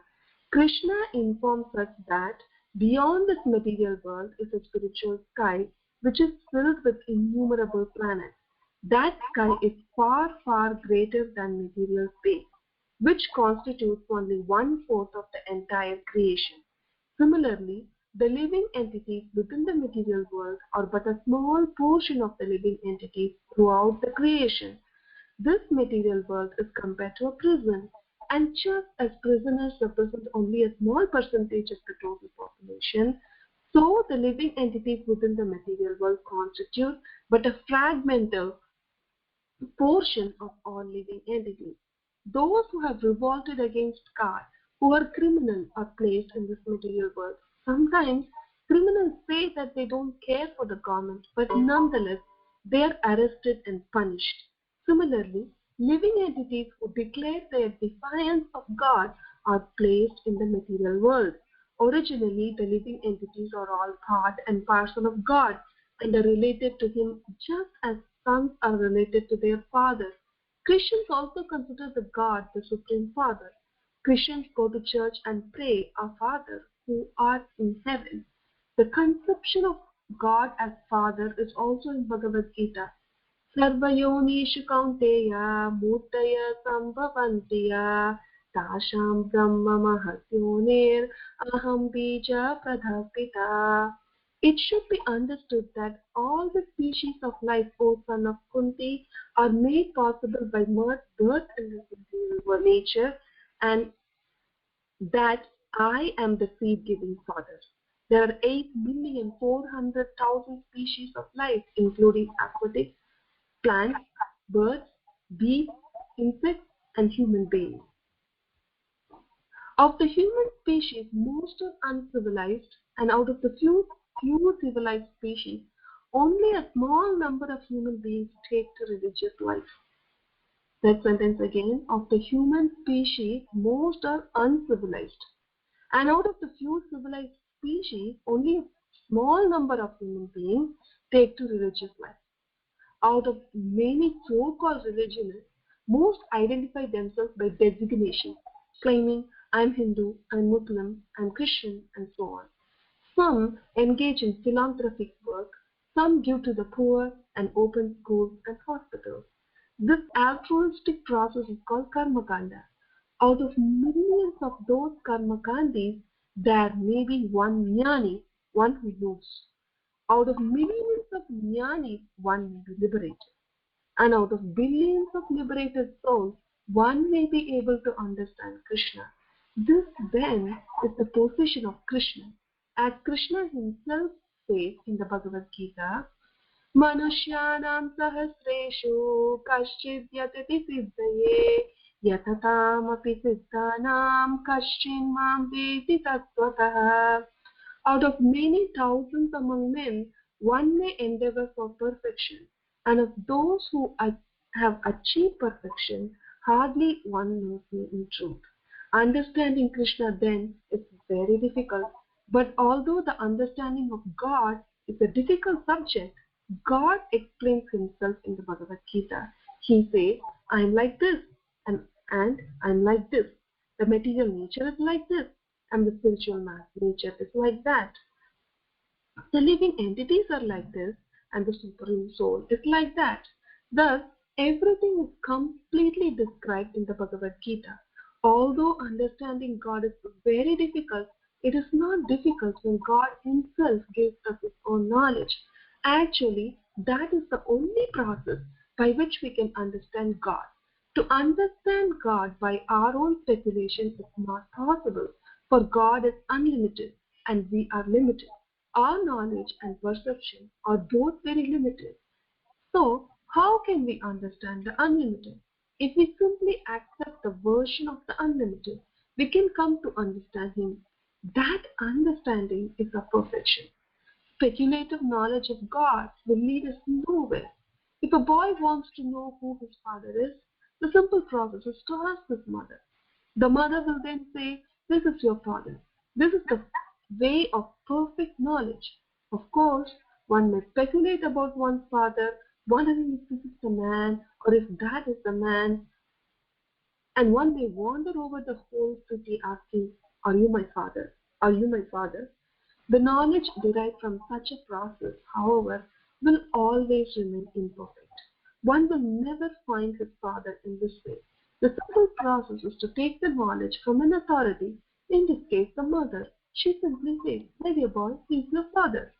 Krishna informs us that beyond this material world is a spiritual sky which is filled with innumerable planets. That sky is far, far greater than material space, which constitutes only 1/4 of the entire creation. Similarly, the living entities within the material world are but a small portion of the living entities throughout the creation. This material world is compared to a prison, and just as prisoners represent only a small percentage of the total population, so the living entities within the material world constitute but a fragmental portion of all living entities. Those who have revolted against God, who are criminals, are placed in this material world. Sometimes criminals say that they don't care for the government, but nonetheless they are arrested and punished. Similarly, living entities who declare their defiance of God are placed in the material world. Originally, the living entities are all part and parcel of God and are related to Him just as sons are related to their father. Christians also consider the God the Supreme Father. Christians go to church and pray, Our Father who art in heaven. The conception of God as Father is also in Bhagavad Gita. Sarvayonishu kaunteya murtaya sambhavantiya tasham brahma mahasyonir aham bija pradhapita. It should be understood that all the species of life, O son of Kunti, are made possible by birth in this material nature, and that I am the seed-giving father. There are 8,400,000 species of life, including aquatic, plants, birds, beasts, insects, and human beings. Of the human species, most are uncivilized, and out of the few civilized species, only a small number of human beings take to religious life. That sentence again. Of the human species, most are uncivilized, and out of the few civilized species, only a small number of human beings take to religious life. Out of many so-called religionists, most identify themselves by designation, claiming I'm Hindu, I'm Muslim, I'm Christian, and so on. Some engage in philanthropic work, some give to the poor and open schools and hospitals. This altruistic process is called karmakanda. Out of millions of those karmakandis, there may be one jnani, one who knows. Out of millions of jnanis, one may be liberated. And out of billions of liberated souls, one may be able to understand Krishna. This then is the position of Krishna. As Krishna himself says in the Bhagavad Gita, Manushyanam sahasreshu kaschid yatati siddhaye yatataamapi siddhanam kaschin mam veti tattvataha. Out of many thousands among men, one may endeavor for perfection, and of those who have achieved perfection, hardly one knows me in truth. Understanding Krishna then is very difficult, but although the understanding of God is a difficult subject, God explains himself in the Bhagavad Gita. He says, I am like this, and I am like this. The material nature is like this, and the spiritual nature is like that. The living entities are like this, and the Supreme Soul is like that. Thus, everything is completely described in the Bhagavad Gita. Although understanding God is very difficult, it is not difficult when God Himself gives us His own knowledge. Actually, that is the only process by which we can understand God. To understand God by our own speculation is not possible, for God is unlimited and we are limited. Our knowledge and perception are both very limited. So, how can we understand the unlimited? If we simply accept the version of the unlimited, we can come to understand Him. That understanding is a perfection. Speculative knowledge of God will lead us nowhere. If a boy wants to know who his father is, the simple process is to ask his mother. The mother will then say, this is your father. This is the way of perfect knowledge. Of course, one may speculate about one's father, wondering if this is the man or if that is the man, and one may wander over the whole city asking, are you my father? Are you my father? The knowledge derived from such a process, however, will always remain imperfect. One will never find his father in this way. The simple process is to take the knowledge from an authority, in this case the mother. She simply says, my dear boy, he is your father.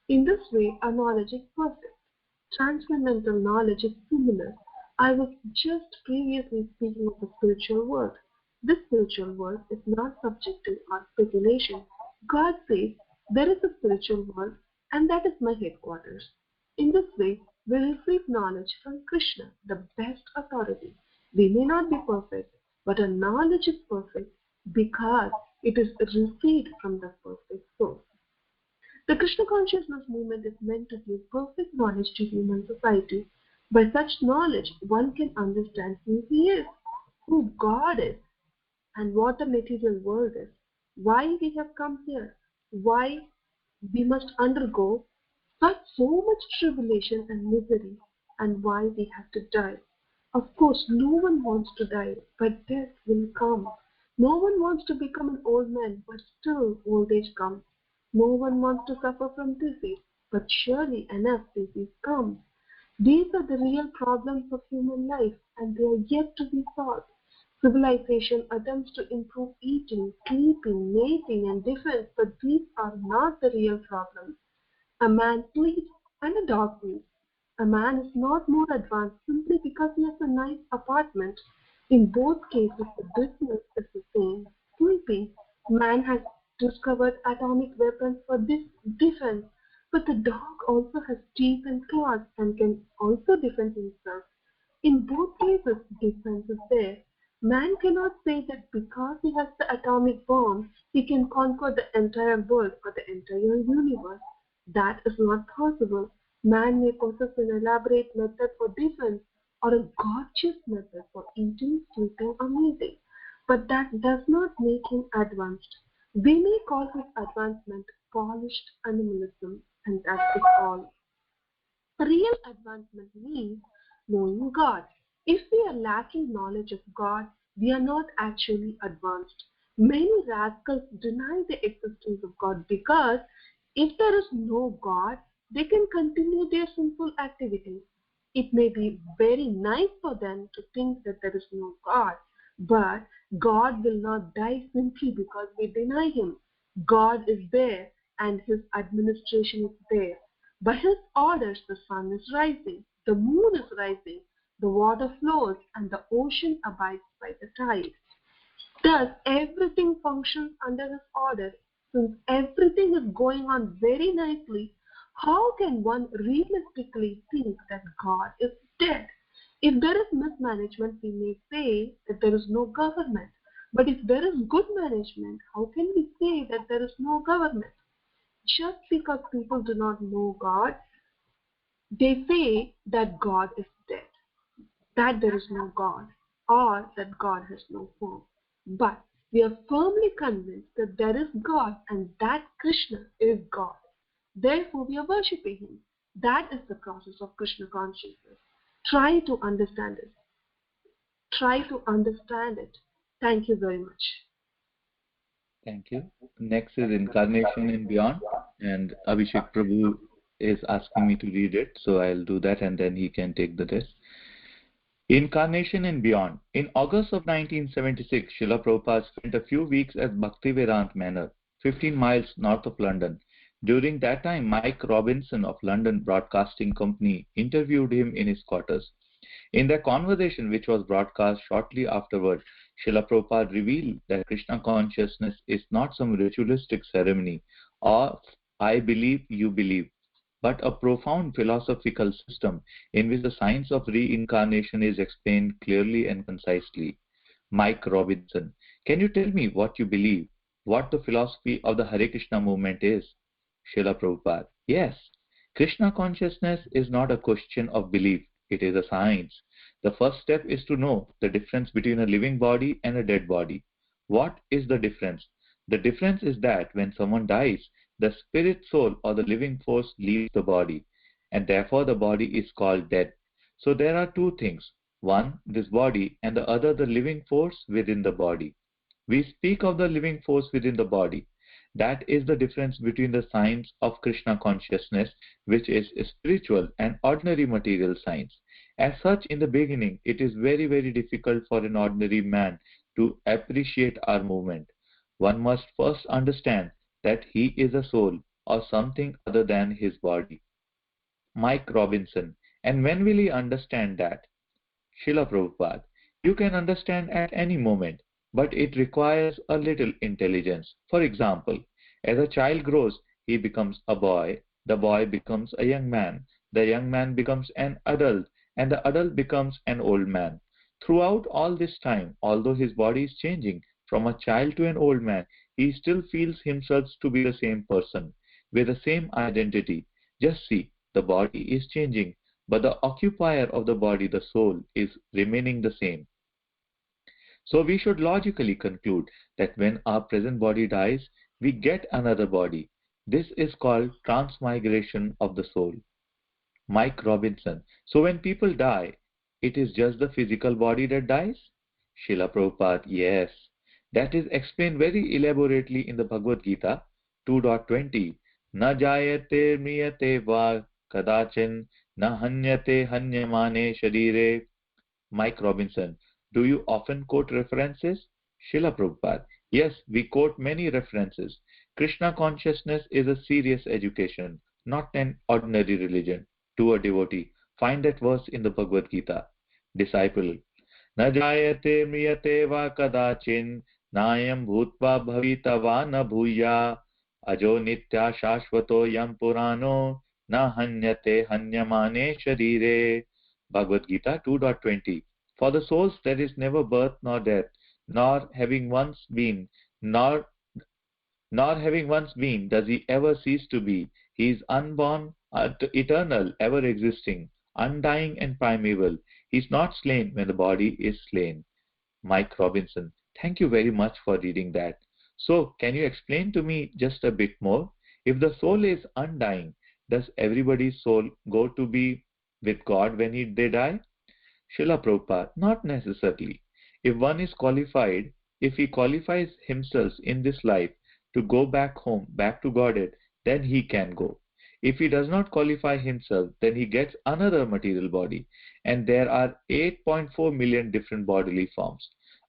In this way, our knowledge is perfect. Transcendental knowledge is similar. I was just previously speaking of the spiritual world. This spiritual world is not subject to our speculation. God says, there is a spiritual world and that is my headquarters. In this way, we receive knowledge from Krishna, the best authority. We may not be perfect, but our knowledge is perfect because it is received from the perfect source. The Krishna consciousness movement is meant to give perfect knowledge to human society. By such knowledge, one can understand who he is, who God is, and what the material world is, why we have come here, why we must undergo so much tribulation and misery, and why we have to die. Of course, no one wants to die, but death will come. No one wants to become an old man, but still old age comes. No one wants to suffer from disease, but surely enough disease comes. These are the real problems of human life, and they are yet to be solved. Civilization attempts to improve eating, sleeping, mating, and defense, but these are not the real problems. A man sleeps and a dog sleeps. A man is not more advanced simply because he has a nice apartment. In both cases, the business is the same. Sleeping, man has discovered atomic weapons for this defense, but the dog also has teeth and claws and can also defend himself. In both cases, defense is there. Man cannot say that because he has the atomic bomb, he can conquer the entire world or the entire universe. That is not possible. Man may possess an elaborate method for defense or a gorgeous method for eating, sleeping, or mating, but that does not make him advanced. We may call his advancement polished animalism, and that is all. Real advancement means knowing God. If we are lacking knowledge of God, we are not actually advanced. Many rascals deny the existence of God because if there is no God, they can continue their sinful activities. It may be very nice for them to think that there is no God, but God will not die simply because we deny Him. God is there and His administration is there. By His orders, the sun is rising, the moon is rising, the water flows, and the ocean abides by the tide. Thus, everything functions under his order. Since everything is going on very nicely, how can one realistically think that God is dead? If there is mismanagement, we may say that there is no government. But if there is good management, how can we say that there is no government? Just because people do not know God, they say that God is dead, that there is no God, or that God has no form. But we are firmly convinced that there is God and that Krishna is God. Therefore, we are worshipping Him. That is the process of Krishna consciousness. Try to understand it. Try to understand it. Thank you very much.
Thank you. Next is Incarnation and Beyond, and Abhishek Prabhu is asking me to read it, so I'll do that and then he can take the test. Incarnation and Beyond. In August of 1976, Srila Prabhupada spent a few weeks at Bhaktivedanta Manor, 15 miles north of London. During that time, Mike Robinson of London Broadcasting Company interviewed him in his quarters. In their conversation, which was broadcast shortly afterward, Srila Prabhupada revealed that Krishna consciousness is not some ritualistic ceremony or I believe, you believe, but a profound philosophical system in which the science of reincarnation is explained clearly and concisely. Mike Robinson, can you tell me what you believe, what the philosophy of the Hare Krishna movement is? Srila Prabhupada, yes, Krishna consciousness is not a question of belief, it is a science. The first step is to know the difference between a living body and a dead body. What is the difference? The difference is that when someone dies, the spirit soul or the living force leaves the body, and therefore the body is called dead. So there are two things, one this body and the other the living force within the body. We speak of the living force within the body. That is the difference between the science of Krishna consciousness, which is spiritual, and ordinary material science. As such, in the beginning, it is very, very difficult for an ordinary man to appreciate our movement. One must first understand that he is a soul or something other than his body. Mike Robinson. And when will he understand that? Srila Prabhupada. You can understand at any moment, but it requires a little intelligence. For example, as a child grows, he becomes a boy, the boy becomes a young man, the young man becomes an adult, and the adult becomes an old man. Throughout all this time, although his body is changing from a child to an old man, he still feels himself to be the same person, with the same identity. Just see, the body is changing, but the occupier of the body, the soul, is remaining the same. So we should logically conclude that when our present body dies, we get another body. This is called transmigration of the soul. Mike Robinson. So when people die, it is just the physical body that dies? Srila Prabhupada, yes. That is explained very elaborately in the Bhagavad Gita 2.20. Na jayate mriyate va kadachin na hanyate hanyamane sharire. Mike Robinson, do you often quote references? Srila Prabhupada, yes, we quote many references. Krishna consciousness is a serious education, not an ordinary religion. To a devotee, find that verse in the Bhagavad Gita. Disciple, na jayate mriyate va kadachin nayam bhutva bhavita va na bhuya ajo nitya shashvato yam purano na hanyate hanyamane sharire. Bhagavad Gita 2.20. For the souls there is never birth nor death, nor having once been does he ever cease to be. He is unborn, eternal, ever existing, undying and primeval. He is not slain when the body is slain. Mike Robinson, thank you very much for reading that. So, can you explain to me just a bit more? If the soul is undying, does everybody's soul go to be with God when they die? Srila Prabhupada, not necessarily. If one is qualified, if he qualifies himself in this life to go back home, back to Godhead, then he can go. If he does not qualify himself, then he gets another material body, and there are 8.4 million different bodily forms.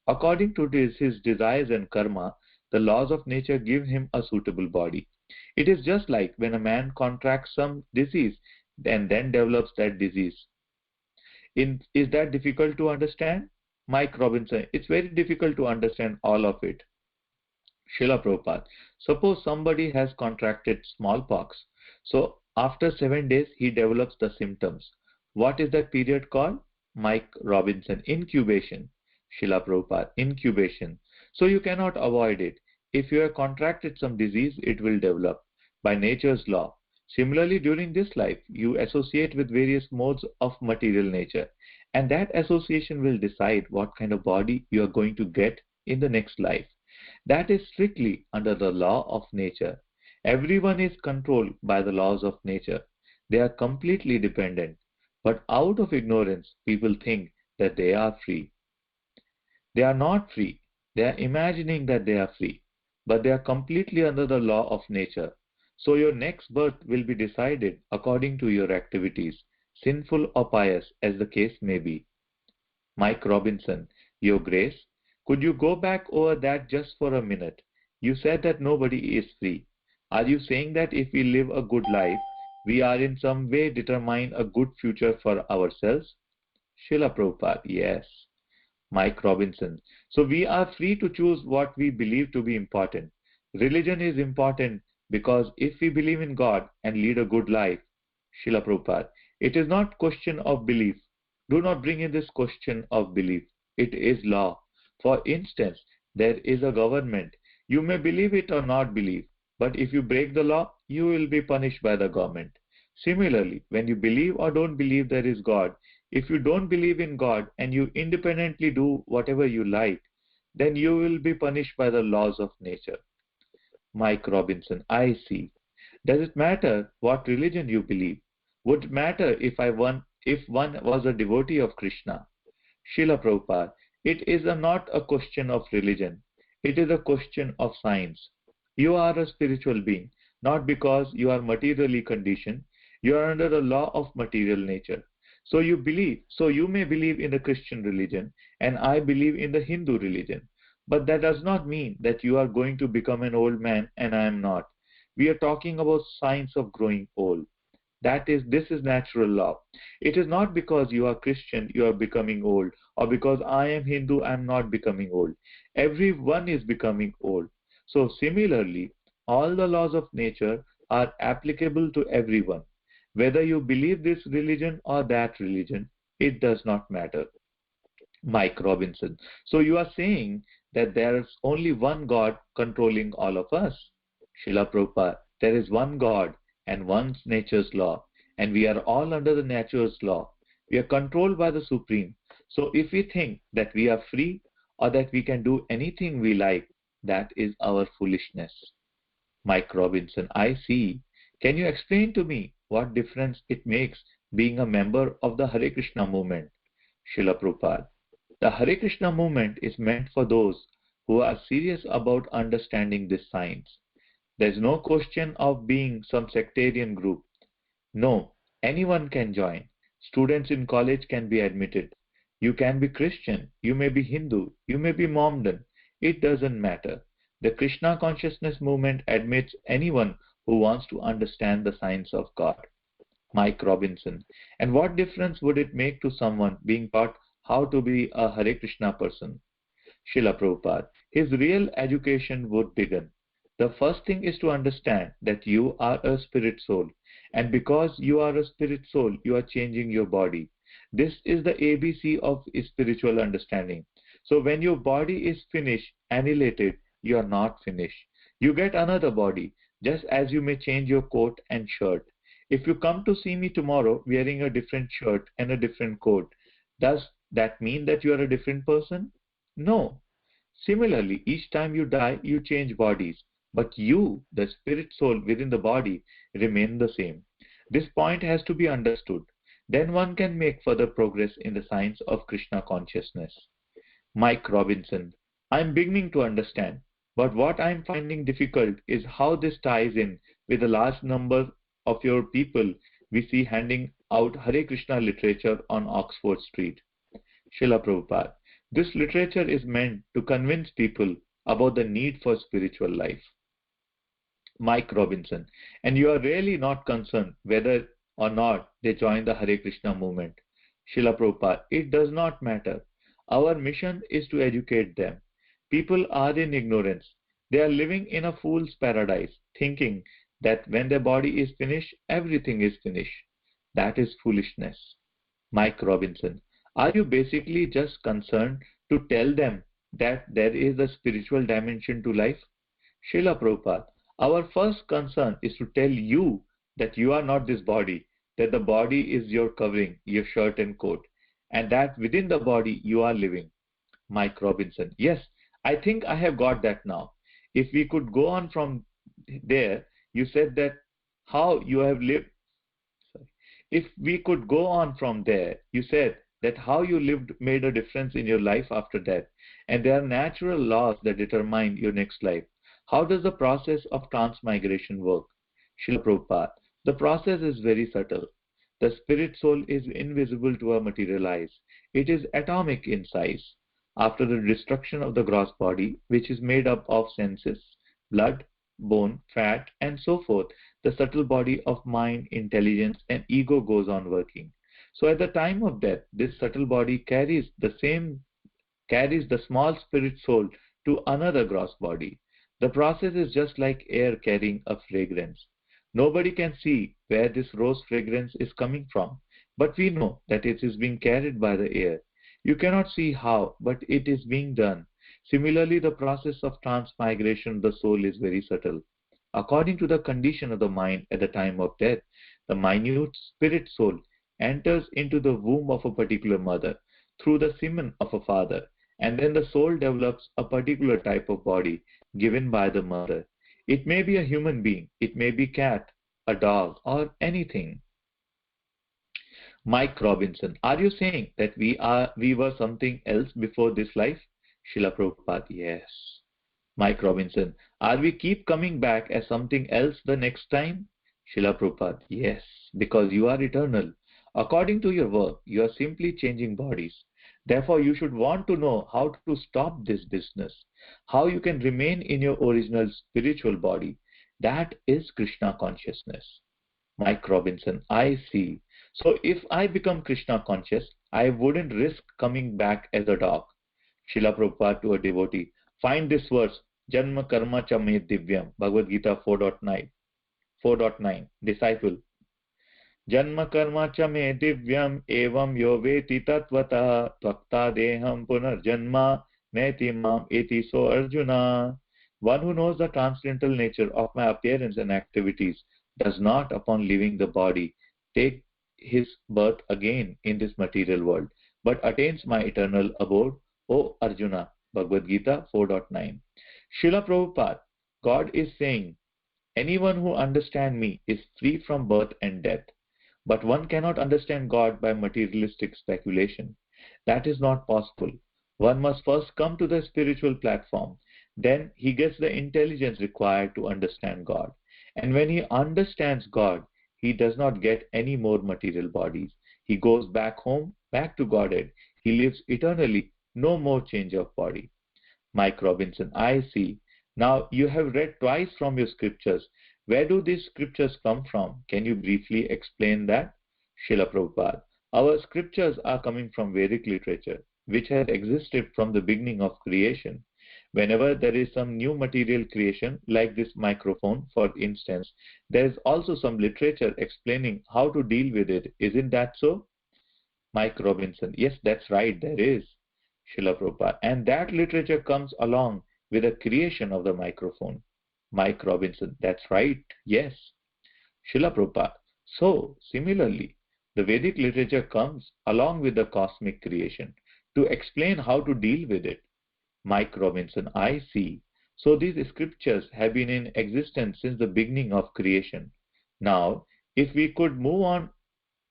According to his desires and karma, the laws of nature give him a suitable body. It is just like when a man contracts some disease and then develops that disease. Is that difficult to understand? Mike Robinson, it's very difficult to understand all of it. Srila Prabhupada, suppose somebody has contracted smallpox. So after 7 days, he develops the symptoms. What is that period called? Mike Robinson, incubation. Srila Prabhupada, incubation. So you cannot avoid it. If you have contracted some disease, it will develop by nature's law. Similarly, during this life, you associate with various modes of material nature, and that association will decide what kind of body you are going to get in the next life. That is strictly under the law of nature. Everyone is controlled by the laws of nature. They are completely dependent. But out of ignorance, people think that they are free. They are not free. They are imagining that they are free. But they are completely under the law of nature. So your next birth will be decided according to your activities, sinful or pious as the case may be. Mike Robinson, Your Grace, could you go back over that just for a minute? You said that nobody is free. Are you saying that if we live a good life, we are in some way determine a good future for ourselves? Srila Prabhupada, yes. Mike Robinson, so we are free to choose what we believe to be important. Religion is important because if we believe in God and lead a good life, Srila Prabhupada, it is not question of belief. Do not bring in this question of belief. It is law. For instance, there is a government. You may believe it or not believe, but if you break the law, you will be punished by the government. Similarly, when you believe or don't believe there is God, if you don't believe in God and you independently do whatever you like, then you will be punished by the laws of nature. Mike Robinson, I see. Does it matter what religion you believe? Would it matter if one was a devotee of Krishna? Srila Prabhupada, it is not a question of religion. It is a question of science. You are a spiritual being, not because you are materially conditioned. You are under the law of material nature. So you may believe in the Christian religion, and I believe in the Hindu religion. But that does not mean that you are going to become an old man and I am not. We are talking about science of growing old. This is natural law. It is not because you are Christian you are becoming old, or because I am Hindu I am not becoming old. Everyone is becoming old. So similarly, all the laws of nature are applicable to everyone. Whether you believe this religion or that religion, it does not matter. Mike Robinson, so you are saying that there is only one God controlling all of us? Srila Prabhupada, there is one God and one nature's law, and we are all under the nature's law. We are controlled by the Supreme. So if we think that we are free or that we can do anything we like, that is our foolishness. Mike Robinson, I see. Can you explain to me what difference it makes being a member of the Hare Krishna movement? Srila Prabhupada, the Hare Krishna movement is meant for those who are serious about understanding this science. There is no question of being some sectarian group. No, anyone can join. Students in college can be admitted. You can be Christian, you may be Hindu, you may be Mohammedan. It doesn't matter. The Krishna consciousness movement admits anyone who wants to understand the science of God. Mike Robinson, and what difference would it make to someone being taught how to be a Hare Krishna person? Srila Prabhupada, his real education would begin. The first thing is to understand that you are a spirit soul, and because you are a spirit soul, you are changing your body. This is the ABC of spiritual understanding. So when your body is finished, annihilated, you are not finished. You get another body, just as you may change your coat and shirt. If you come to see me tomorrow wearing a different shirt and a different coat, does that mean that you are a different person? No. Similarly, each time you die, you change bodies. But you, the spirit soul within the body, remain the same. This point has to be understood. Then one can make further progress in the science of Krishna consciousness. Mike Robinson, I am beginning to understand, but what I am finding difficult is how this ties in with the large number of your people we see handing out Hare Krishna literature on Oxford Street. Srila Prabhupada, this literature is meant to convince people about the need for spiritual life. Mike Robinson, and you are really not concerned whether or not they join the Hare Krishna movement. Srila Prabhupada, it does not matter. Our mission is to educate them. People are in ignorance. They are living in a fool's paradise, thinking that when their body is finished, everything is finished. That is foolishness. Mike Robinson, are you basically just concerned to tell them that there is a spiritual dimension to life? Srila Prabhupada, our first concern is to tell you that you are not this body, that the body is your covering, your shirt and coat, and that within the body you are living. Mike Robinson, yes, I think I have got that now. If we could go on from there, you said that how you have lived. Sorry. If we could go on from there, you said that how you lived made a difference in your life after death, and there are natural laws that determine your next life. How does the process of transmigration work? Srila Prabhupada, the process is very subtle. The spirit soul is invisible to our material eyes. It is atomic in size. After the destruction of the gross body, which is made up of senses, blood, bone, fat, and so forth, the subtle body of mind, intelligence, and ego goes on working. So at the time of death, this subtle body carries the small spirit soul to another gross body. The process is just like air carrying a fragrance. Nobody can see where this rose fragrance is coming from, but we know that it is being carried by the air. You cannot see how, but it is being done. Similarly, the process of transmigration of the soul is very subtle. According to the condition of the mind at the time of death, the minute spirit soul enters into the womb of a particular mother through the semen of a father, and then the soul develops a particular type of body given by the mother. It may be a human being, it may be cat, a dog, or anything. Mike Robinson, are you saying that we were something else before this life? Srila Prabhupada, yes. Mike Robinson, are we keep coming back as something else the next time? Srila Prabhupada, yes, because you are eternal. According to your work, you are simply changing bodies. Therefore, you should want to know how to stop this business, how you can remain in your original spiritual body. That is Krishna consciousness. Mike Robinson, I see. So if I become Krishna conscious, I wouldn't risk coming back as a dog. Srila Prabhupada to a devotee, find this verse, Janma Karma Cha Me Divyam, Bhagavad Gita 4.9, disciple. Janma Karma Cha Me Divyam, Evam Yo Veti Tatvata, Tvakta Deham Punar Janma, Neti Mam Eti So Arjuna. One who knows the transcendental nature of my appearance and activities does not, upon leaving the body, take his birth again in this material world, but attains my eternal abode, O Arjuna. Bhagavad Gita 4.9. Srila Prabhupada, God is saying, anyone who understands me is free from birth and death. But one cannot understand God by materialistic speculation. That is not possible. One must first come to the spiritual platform. Then he gets the intelligence required to understand God. And when he understands God, he does not get any more material bodies. He goes back home, back to Godhead. He lives eternally, no more change of body. Mike Robinson, I see. Now you have read twice from your scriptures. Where do these scriptures come from? Can you briefly explain that? Srila Prabhupada, our scriptures are coming from Vedic literature, which has existed from the beginning of creation. Whenever there is some new material creation, like this microphone, for instance, there is also some literature explaining how to deal with it. Isn't that so? Mike Robinson, yes, that's right, there is. Srila Prabhupada, and that literature comes along with the creation of the microphone. Mike Robinson, that's right, yes. Srila Prabhupada, so similarly, the Vedic literature comes along with the cosmic creation to explain how to deal with it. Mike Robinson, I see. So these scriptures have been in existence since the beginning of creation. Now, if we could move on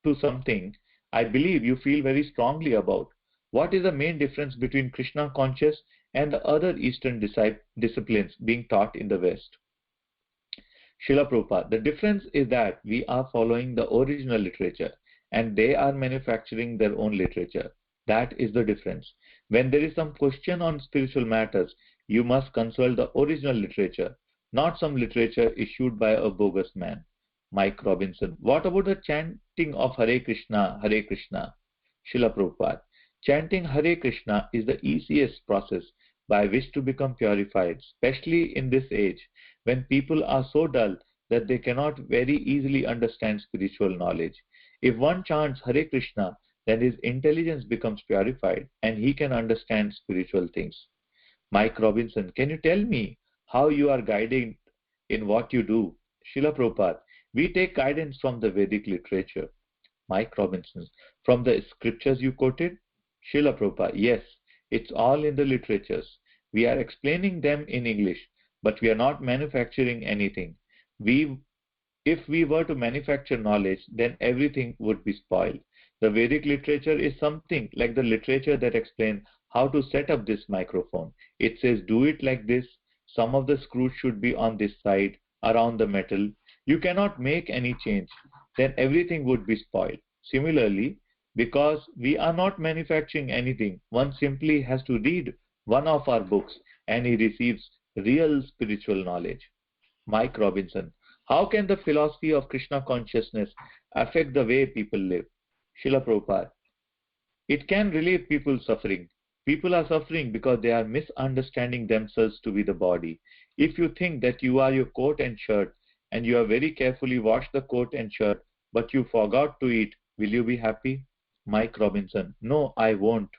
to something I believe you feel very strongly about. What is the main difference between Krishna conscious and the other Eastern disciplines being taught in the West? Srila Prabhupada, the difference is that we are following the original literature and they are manufacturing their own literature. That is the difference. When there is some question on spiritual matters, you must consult the original literature, not some literature issued by a bogus man. Mike Robinson, what about the chanting of Hare Krishna, Hare Krishna? Srila Prabhupada, Chanting Hare Krishna is the easiest process by which to become purified, especially in this age when people are so dull that they cannot very easily understand spiritual knowledge. If one chants Hare Krishna, then his intelligence becomes purified and he can understand spiritual things. Mike Robinson, can you tell me how you are guided in what you do? Srila Prabhupada, we take guidance from the Vedic literature. Mike Robinson, from the scriptures you quoted? Srila Prabhupada, yes, it's all in the literatures. We are explaining them in English, but we are not manufacturing anything. If we were to manufacture knowledge, then everything would be spoiled. The Vedic literature is something like the literature that explains how to set up this microphone. It says do it like this, some of the screws should be on this side, around the metal. You cannot make any change. Then everything would be spoiled. Similarly, because we are not manufacturing anything, one simply has to read one of our books and he receives real spiritual knowledge. Mike Robinson, how can the philosophy of Krishna consciousness affect the way people live? Srila Prabhupada, it can relieve people's suffering. People are suffering because they are misunderstanding themselves to be the body. If you think that you are your coat and shirt and you have very carefully washed the coat and shirt, but you forgot to eat, will you be happy? Mike Robinson, no, I won't.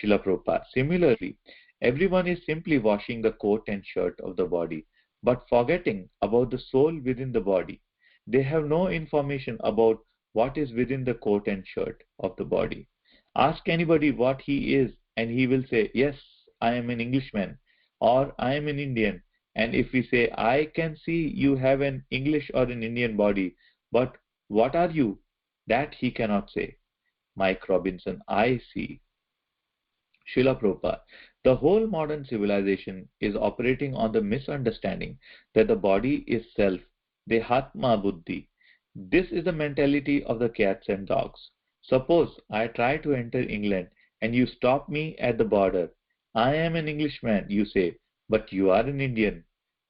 Srila Prabhupada, similarly, everyone is simply washing the coat and shirt of the body, but forgetting about the soul within the body. They have no information about what is within the coat and shirt of the body. Ask anybody what he is, and he will say, yes, I am an Englishman, or I am an Indian. And if we say, I can see you have an English or an Indian body, but what are you? That he cannot say. Mike Robinson, I see. Srila Prabhupada, the whole modern civilization is operating on the misunderstanding that the body is self, Dehatma Buddhi. This is the mentality of the cats and dogs. Suppose I try to enter England and you stop me at the border. I am an Englishman, you say, but you are an Indian.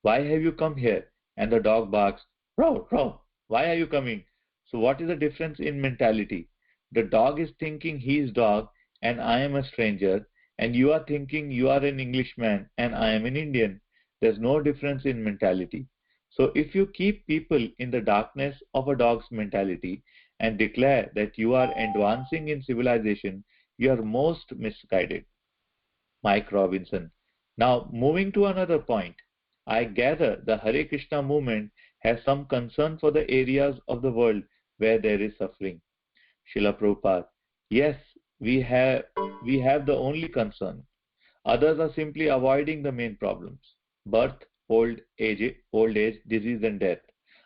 Why have you come here? And the dog barks, row, row. Why are you coming? So what is the difference in mentality? The dog is thinking he is dog and I am a stranger, and you are thinking you are an Englishman and I am an Indian. There's no difference in mentality. So if you keep people in the darkness of a dog's mentality and declare that you are advancing in civilization, you are most misguided. Mike Robinson. Now moving to another point, I gather the Hare Krishna movement has some concern for the areas of the world where there is suffering. Srila Prabhupada, yes, we have the only concern. Others are simply avoiding the main problems: birth, old age, disease and death.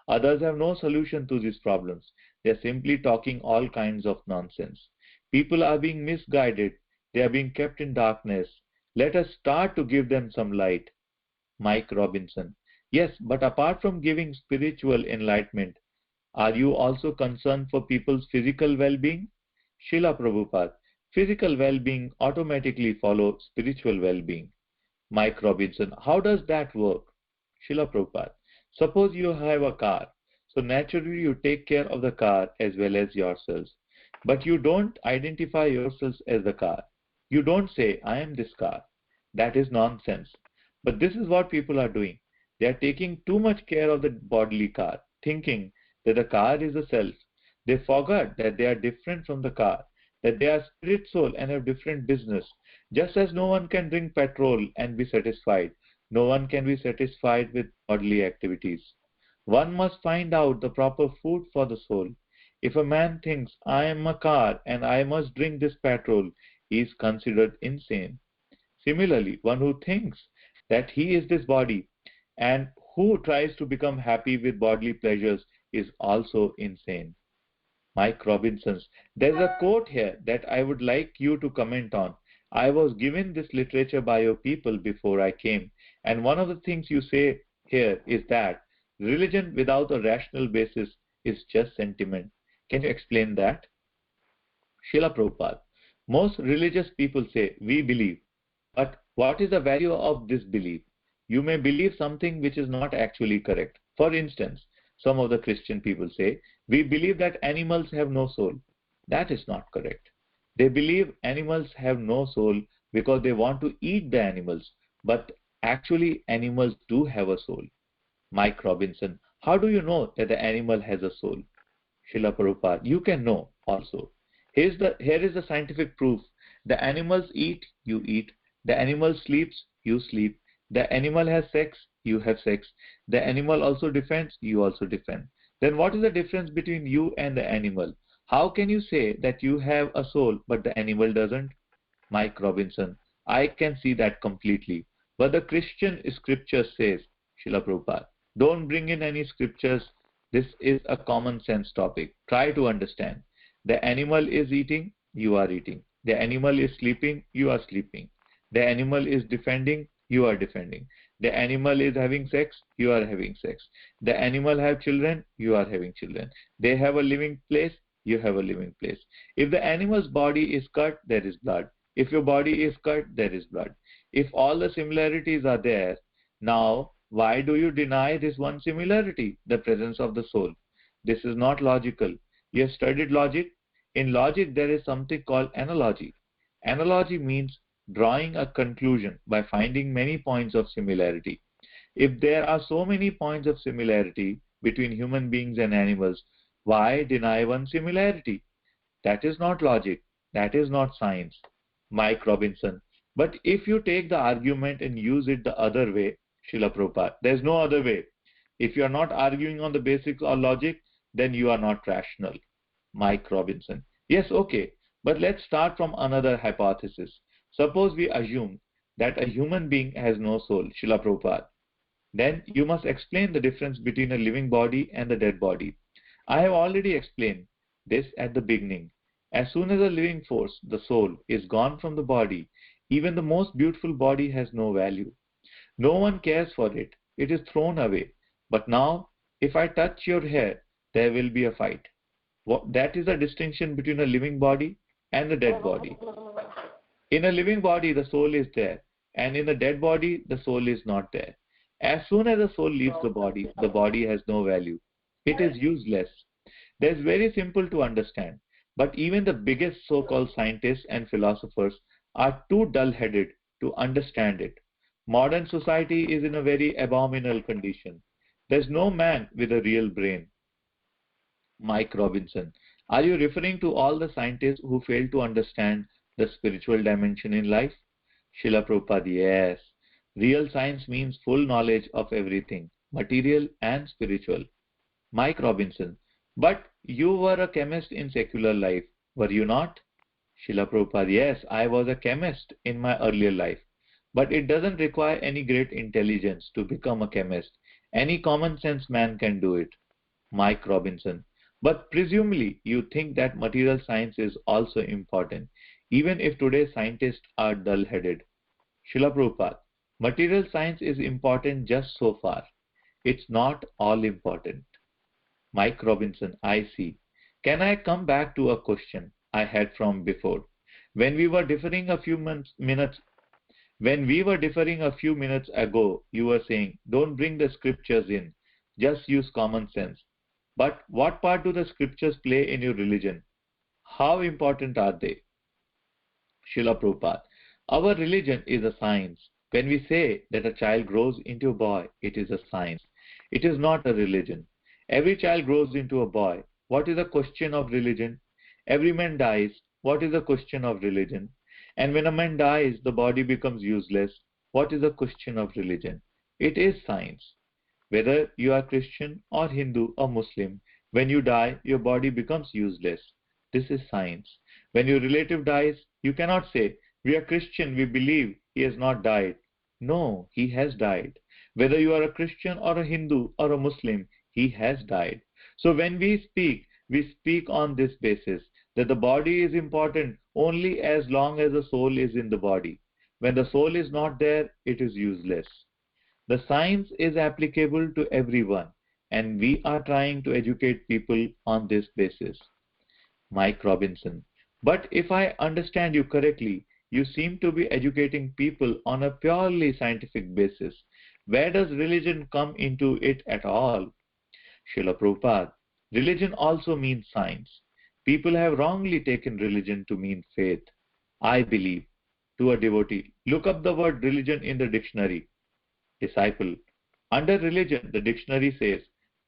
Others have no solution to these problems. They are simply talking all kinds of nonsense. People are being misguided. They are being kept in darkness. Let us start to give them some light. Mike Robinson, yes, but apart from giving spiritual enlightenment, are you also concerned for people's physical well-being? Srila Prabhupada, physical well-being automatically follows spiritual well-being. Mike Robinson, how does that work? Srila Prabhupada, suppose you have a car, so naturally you take care of the car as well as yourselves. But you don't identify yourselves as the car. You don't say, I am this car. That is nonsense. But this is what people are doing. They are taking too much care of the bodily car, thinking that the car is the self. They forgot that they are different from the car, that they are spirit soul and have different business. Just as no one can drink petrol and be satisfied, no one can be satisfied with bodily activities. One must find out the proper food for the soul. If a man thinks, I am a car and I must drink this petrol, he is considered insane. Similarly, one who thinks that he is this body and who tries to become happy with bodily pleasures is also insane. Mike Robinson, there's a quote here that I would like you to comment on. I was given this literature by your people before I came, and one of the things you say here is that religion without a rational basis is just sentiment. Can you explain that? Srila Prabhupada, most religious people say, we believe. But what is the value of this belief? You may believe something which is not actually correct. For instance, some of the Christian people say, we believe that animals have no soul. That is not correct. They believe animals have no soul because they want to eat the animals, but actually animals do have a soul. Mike Robinson, how do you know that the animal has a soul? Srila Prabhupada, you can know also. Here is the scientific proof. The animals eat, you eat. The animal sleeps, you sleep. The animal has sex, you have sex. The animal also defends, you also defend. Then what is the difference between you and the animal? How can you say that you have a soul but the animal doesn't? Mike Robinson, I can see that completely. But the Christian scripture says, Srila Prabhupada, don't bring in any scriptures. This is a common sense topic. Try to understand. The animal is eating, you are eating. The animal is sleeping, you are sleeping. The animal is defending, you are defending. The animal is having sex, you are having sex. The animal have children, you are having children. They have a living place, you have a living place. If the animal's body is cut, there is blood. If your body is cut, there is blood. If all the similarities are there, now why do you deny this one similarity, the presence of the soul? This is not logical. You have studied logic. In logic, there is something called analogy. Analogy means drawing a conclusion by finding many points of similarity. If there are so many points of similarity between human beings and animals, why deny one similarity? That is not logic. That is not science. Mike Robinson. But if you take the argument and use it the other way, Srila Prabhupada, there is no other way. If you are not arguing on the basics or logic, then you are not rational. Mike Robinson. Yes, okay. But let's start from another hypothesis. Suppose we assume that a human being has no soul, Srila Prabhupada. Then you must explain the difference between a living body and a dead body. I have already explained this at the beginning. As soon as a living force, the soul, is gone from the body, even the most beautiful body has no value. No one cares for it. It is thrown away. But now, if I touch your hair, there will be a fight. That is the distinction between a living body and a dead body. In a living body, the soul is there, and in a dead body, the soul is not there. As soon as the soul leaves the body has no value. It is useless. That is very simple to understand. But even the biggest so-called scientists and philosophers are too dull-headed to understand it. Modern society is in a very abominable condition. There is no man with a real brain. Mike Robinson, are you referring to all the scientists who fail to understand the spiritual dimension in life? Srila Prabhupada, yes. Real science means full knowledge of everything, material and spiritual. Mike Robinson, but you were a chemist in secular life, were you not? Srila Prabhupada, yes, I was a chemist in my earlier life. But it doesn't require any great intelligence to become a chemist. Any common sense man can do it. Mike Robinson, but presumably you think that material science is also important, even if today's scientists are dull-headed. Srila Prabhupada, material science is important just so far. It's not all important. Mike Robinson, I see. Can I come back to a question I had from before? When we were differing a few minutes ago, you were saying, don't bring the scriptures in, just use common sense. But what part do the scriptures play in your religion? How important are they? Srila Prabhupada, our religion is a science. When we say that a child grows into a boy, it is a science. It is not a religion. Every child grows into a boy. What is the question of religion? Every man dies. What is the question of religion? And when a man dies, the body becomes useless. What is the question of religion? It is science. Whether you are Christian or Hindu or Muslim, when you die, your body becomes useless. This is science. When your relative dies, you cannot say, we are Christian, we believe he has not died. No, he has died. Whether you are a Christian or a Hindu or a Muslim, he has died. So when we speak on this basis, that the body is important only as long as the soul is in the body. When the soul is not there, it is useless. The science is applicable to everyone, and we are trying to educate people on this basis. Mike Robinson, but if I understand you correctly, you seem to be educating people on a purely scientific basis. Where does religion come into it at all? Srila Prabhupada, religion also means science. People have wrongly taken religion to mean faith. I believe. To a devotee, look up the word religion in the dictionary. Disciple. Under religion, the dictionary says,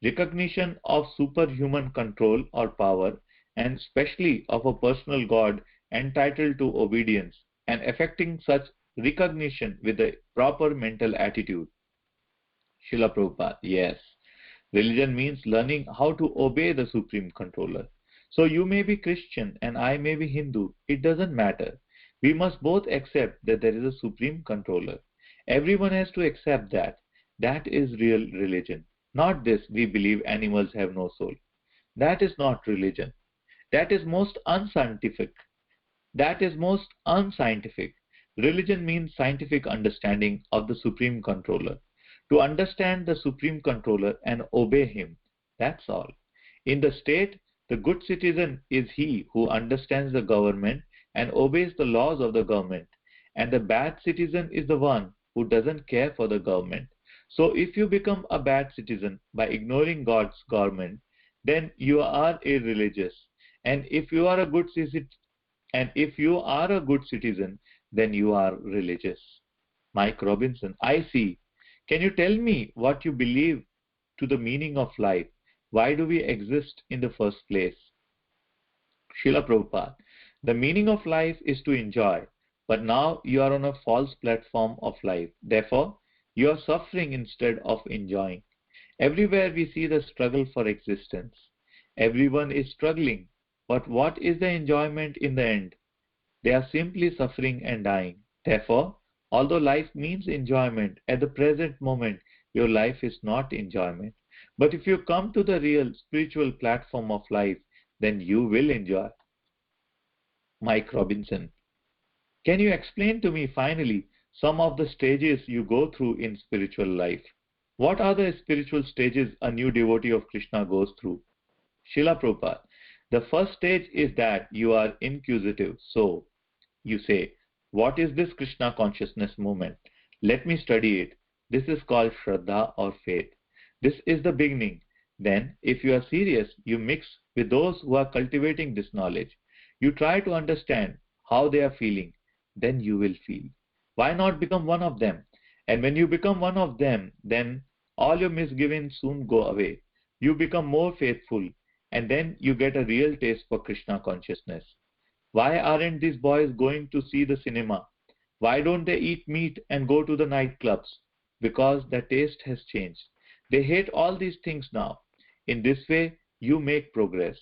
recognition of superhuman control or power, and especially of a personal God entitled to obedience, and effecting such recognition with a proper mental attitude. Srila Prabhupada, yes. Religion means learning how to obey the Supreme Controller. So you may be Christian and I may be Hindu. It doesn't matter. We must both accept that there is a Supreme Controller. Everyone has to accept that. That is real religion. Not this, we believe animals have no soul. That is not religion. That is most unscientific. Religion means scientific understanding of the Supreme Controller. To understand the Supreme Controller and obey him. That's all. In the state, the good citizen is he who understands the government and obeys the laws of the government. And the bad citizen is the one who doesn't care for the government. So if you become a bad citizen by ignoring God's government, then you are irreligious. And if you are a good citizen, then you are religious. Mike Robinson, I see. Can you tell me what you believe to the meaning of life? Why do we exist in the first place? Srila Prabhupada, the meaning of life is to enjoy, but now you are on a false platform of life. Therefore, you are suffering instead of enjoying. Everywhere we see the struggle for existence. Everyone is struggling, but what is the enjoyment in the end? They are simply suffering and dying. Therefore, although life means enjoyment, at the present moment, your life is not enjoyment. But if you come to the real spiritual platform of life, then you will enjoy. Mike Robinson, can you explain to me finally some of the stages you go through in spiritual life? What are the spiritual stages a new devotee of Krishna goes through? Srila Prabhupada, the first stage is that you are inquisitive. So, you say, what is this Krishna consciousness movement? Let me study it. This is called Shraddha or faith. This is the beginning. Then, if you are serious, you mix with those who are cultivating this knowledge. You try to understand how they are feeling. Then you will feel. Why not become one of them? And when you become one of them, then all your misgivings soon go away. You become more faithful, and then you get a real taste for Krishna consciousness. Why aren't these boys going to see the cinema? Why don't they eat meat and go to the nightclubs? Because their taste has changed. They hate all these things now. In this way, you make progress.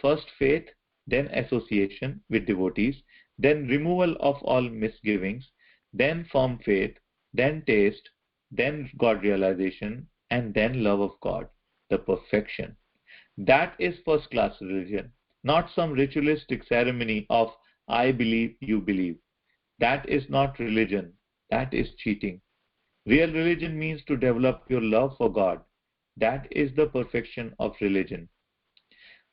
First faith, then association with devotees, then removal of all misgivings, then firm faith, then taste, then God realization, and then love of God, the perfection. That is first class religion, not some ritualistic ceremony of I believe, you believe. That is not religion, that is cheating. Real religion means to develop your love for God. That is the perfection of religion.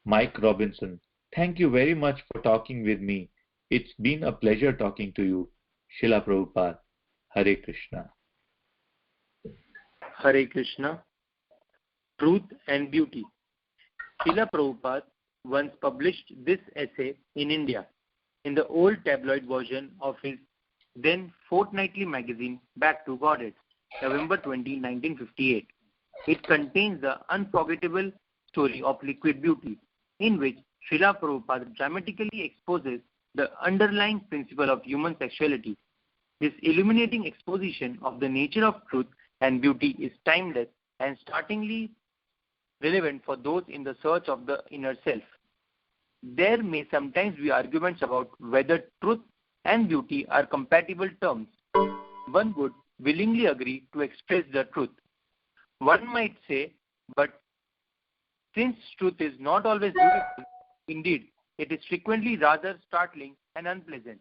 Mike Robinson, thank you very much for talking with me. It's been a pleasure talking to you. Srila Prabhupada, Hare Krishna.
Hare Krishna. Truth and Beauty. Srila Prabhupada once published this essay in India in the old tabloid version of his then fortnightly magazine Back to Godhead, November 20, 1958. It contains the unforgettable story of liquid beauty, in which Srila Prabhupada dramatically exposes the underlying principle of human sexuality. This illuminating exposition of the nature of truth and beauty is timeless and startlingly relevant for those in the search of the inner self. There may sometimes be arguments about whether truth and beauty are compatible terms. One would willingly agree to express the truth. One might say, but since truth is not always beautiful, indeed, it is frequently rather startling and unpleasant.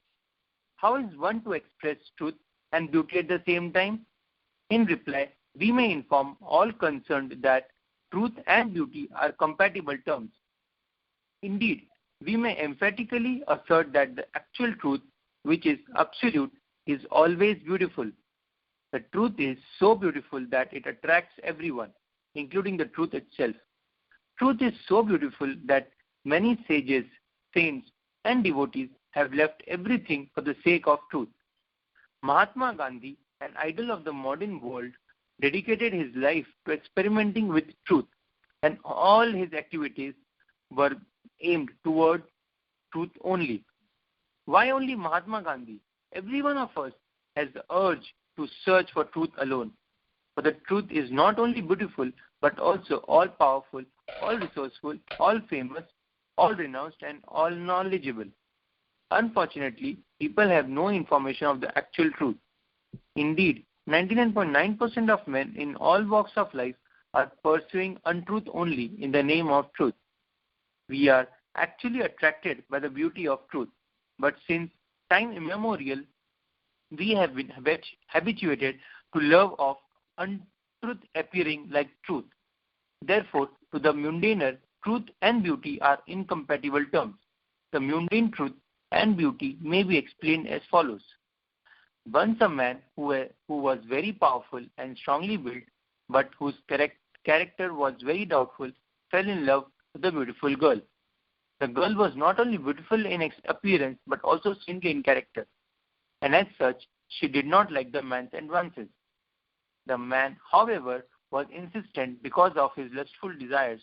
How is one to express truth and beauty at the same time? In reply, we may inform all concerned that truth and beauty are compatible terms. Indeed, we may emphatically assert that the actual truth, which is absolute, is always beautiful. The truth is so beautiful that it attracts everyone, including the truth itself. Truth is so beautiful that many sages saints, and devotees have left everything for the sake of truth. Mahatma Gandhi, an idol of the modern world, dedicated his life to experimenting with truth, and all his activities were aimed toward truth only. Why only Mahatma Gandhi? Every one of us has the urge to search for truth alone. For the truth is not only beautiful, but also all-powerful, all-resourceful, all-famous, all-renounced, and all-knowledgeable. Unfortunately, people have no information of the actual truth. Indeed, 99.9% of men in all walks of life are pursuing untruth only in the name of truth. We are actually attracted by the beauty of truth, but since time immemorial, we have been habituated to love of untruth appearing like truth. Therefore, to the mundaner, truth and beauty are incompatible terms. The mundane truth and beauty may be explained as follows. Once a man who was very powerful and strongly built, but whose character was very doubtful, fell in love with a beautiful girl. The girl was not only beautiful in appearance, but also saintly in character, and as such, she did not like the man's advances. The man, however, was insistent because of his lustful desires,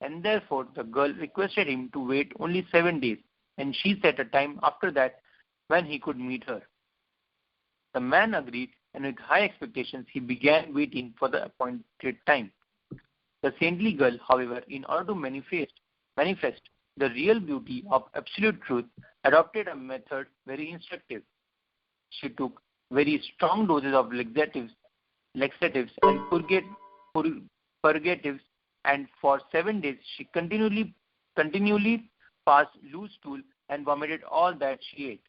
and therefore the girl requested him to wait only 7 days, and she set a time after that when he could meet her. The man agreed, and with high expectations he began waiting for the appointed time. The saintly girl, however, in order to manifest the real beauty of absolute truth, adopted a method very instructive. She took very strong doses of laxatives and purgatives, and for 7 days she continually passed loose stool and vomited all that she ate.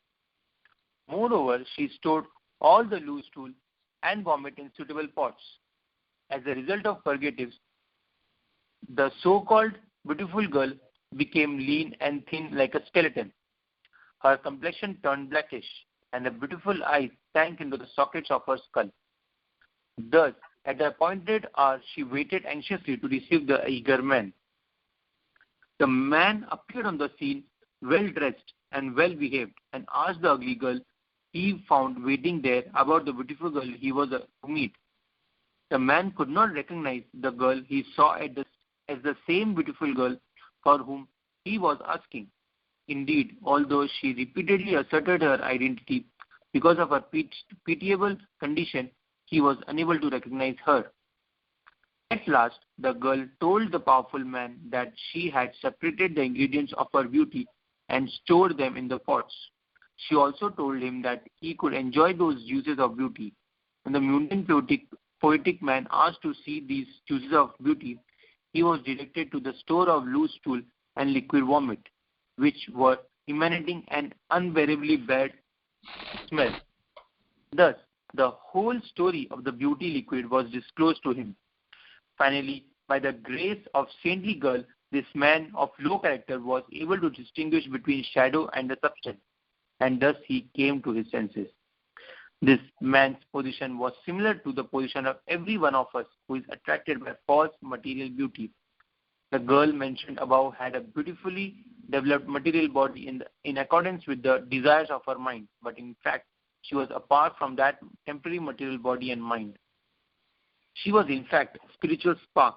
Moreover, she stored all the loose stool and vomit in suitable pots. As a result of purgatives, the so-called beautiful girl became lean and thin like a skeleton. Her complexion turned blackish, and the beautiful eyes sank into the sockets of her skull. Thus, at the appointed hour, she waited anxiously to receive the eager man. The man appeared on the scene, well-dressed and well-behaved, and asked the ugly girl he found waiting there about the beautiful girl he was to meet. The man could not recognize the girl he saw as the same beautiful girl for whom he was asking. Indeed, although she repeatedly asserted her identity, because of her pitiable condition, he was unable to recognize her. At last, the girl told the powerful man that she had separated the ingredients of her beauty and stored them in the pots. She also told him that he could enjoy those juices of beauty. When the mundane poetic man asked to see these juices of beauty, he was directed to the store of loose stool and liquid vomit, which were emanating an unbearably bad smell. Thus, the whole story of the beauty liquid was disclosed to him. Finally, by the grace of saintly girl, this man of low character was able to distinguish between shadow and the substance, and thus he came to his senses. This man's position was similar to the position of every one of us who is attracted by false material beauty. The girl mentioned above had a beautifully developed material body in accordance with the desires of her mind, but in fact, she was apart from that temporary material body and mind. She was in fact a spiritual spark,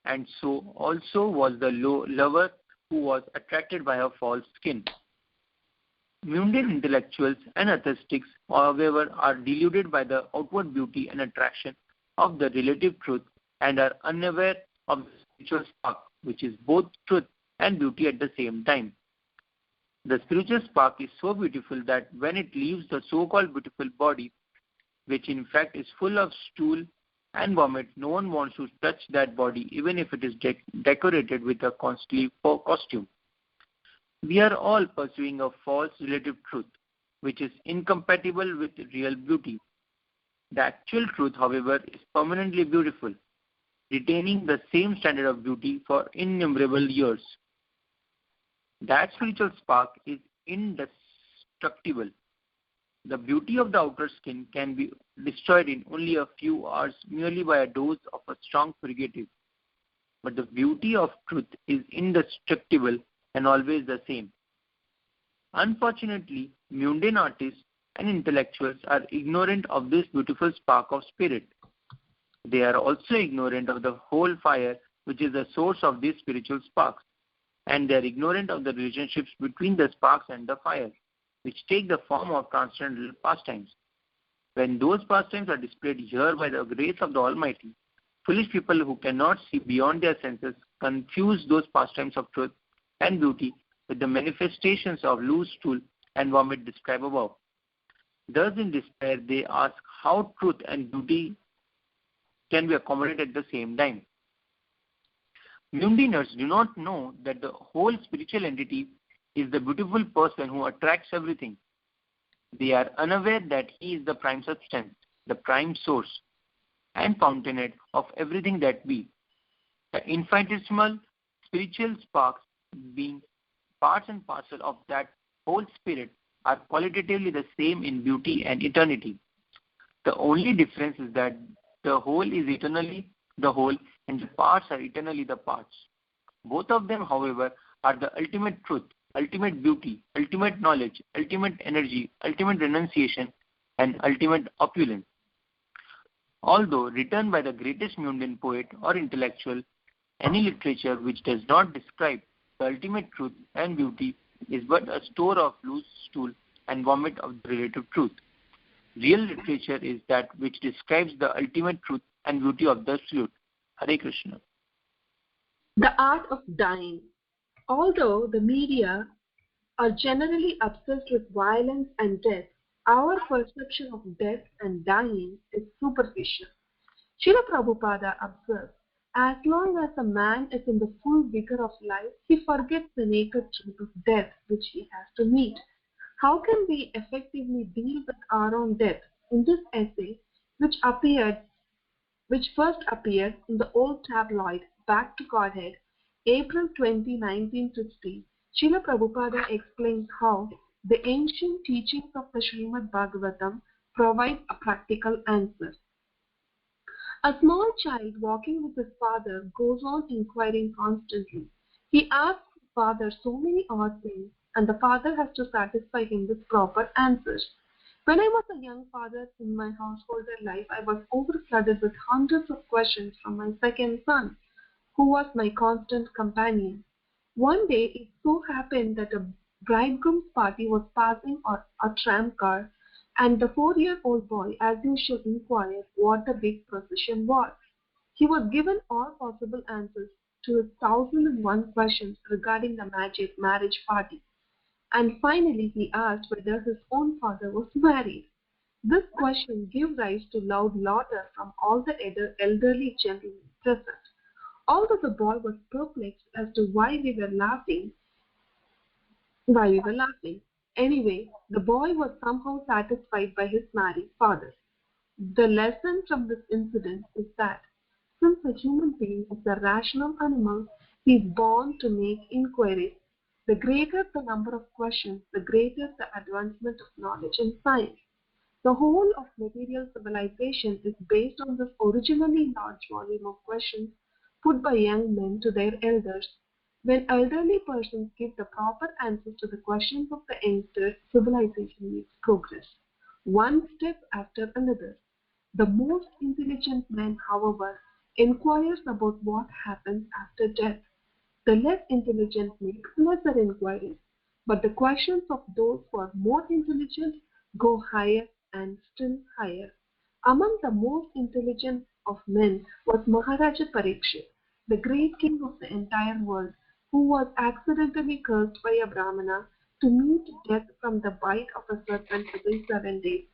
and so also was the lover who was attracted by her false skin. Mundane intellectuals and atheistics, however, are deluded by the outward beauty and attraction of the relative truth and are unaware of the spiritual spark, which is both truth and beauty at the same time. The spiritual spark is so beautiful that when it leaves the so-called beautiful body, which in fact is full of stool and vomit, no one wants to touch that body even if it is decorated with a costly costume. We are all pursuing a false relative truth, which is incompatible with real beauty. The actual truth, however, is permanently beautiful, retaining the same standard of beauty for innumerable years. That spiritual spark is indestructible. The beauty of the outer skin can be destroyed in only a few hours merely by a dose of a strong purgative. But the beauty of truth is indestructible and always the same. Unfortunately, mundane artists and intellectuals are ignorant of this beautiful spark of spirit. They are also ignorant of the whole fire which is the source of these spiritual sparks, and they are ignorant of the relationships between the sparks and the fire, which take the form of transcendental pastimes. When those pastimes are displayed here by the grace of the Almighty, foolish people who cannot see beyond their senses confuse those pastimes of truth and beauty with the manifestations of loose stool and vomit described above. Thus in despair they ask how truth and beauty can be accommodated at the same time. Mundiners do not know that the whole spiritual entity is the beautiful person who attracts everything. They are unaware that he is the prime substance, the prime source, and fountainhead of everything that be. The infinitesimal spiritual sparks, being parts and parcel of that whole spirit, are qualitatively the same in beauty and eternity. The only difference is that the whole is eternally the whole and the parts are eternally the parts. Both of them, however, are the ultimate truth, ultimate beauty, ultimate knowledge, ultimate energy, ultimate renunciation, and ultimate opulence. Although written by the greatest mundane poet or intellectual, any literature which does not describe the ultimate truth and beauty is but a store of loose stool and vomit of the relative truth. Real literature is that which describes the ultimate truth and beauty of the absolute. Hare Krishna.
The art of dying. Although the media are generally obsessed with violence and death, our perception of death and dying is superficial. Srila Prabhupada observes, as long as a man is in the full vigor of life, he forgets the naked truth of death which he has to meet. How can we effectively deal with our own death? In this essay, which first appeared in the old tabloid Back to Godhead, April 20, 1950, Srila Prabhupada explains how the ancient teachings of the Srimad Bhagavatam provide a practical answer. A small child walking with his father goes on inquiring constantly. He asks his father so many odd things, and the father has to satisfy him with proper answers. When I was a young father in my householder life, I was overflooded with hundreds of questions from my second son, who was my constant companion. One day, it so happened that a bridegroom's party was passing a tram car, and the 4-year-old boy, as usual, inquired what the big procession was. He was given all possible answers to his 1,001 questions regarding the marriage party, and finally he asked whether his own father was married. This question gave rise to loud laughter from all the elderly gentlemen present. Although the boy was perplexed as to why we were laughing. Anyway, the boy was somehow satisfied by his married father. The lesson from this incident is that since a human being is a rational animal, he is born to make inquiries. The greater the number of questions, the greater the advancement of knowledge and science. The whole of material civilization is based on this originally large volume of questions put by young men to their elders. When elderly persons give the proper answers to the questions of the youngsters, civilization makes progress, one step after another. The most intelligent man, however, inquires about what happens after death. The less intelligent make lesser inquiries, but the questions of those who are more intelligent go higher and still higher. Among the most intelligent of men was Maharaja Parikshit, the great king of the entire world, who was accidentally cursed by a Brahmana to meet death from the bite of a serpent within 7 days.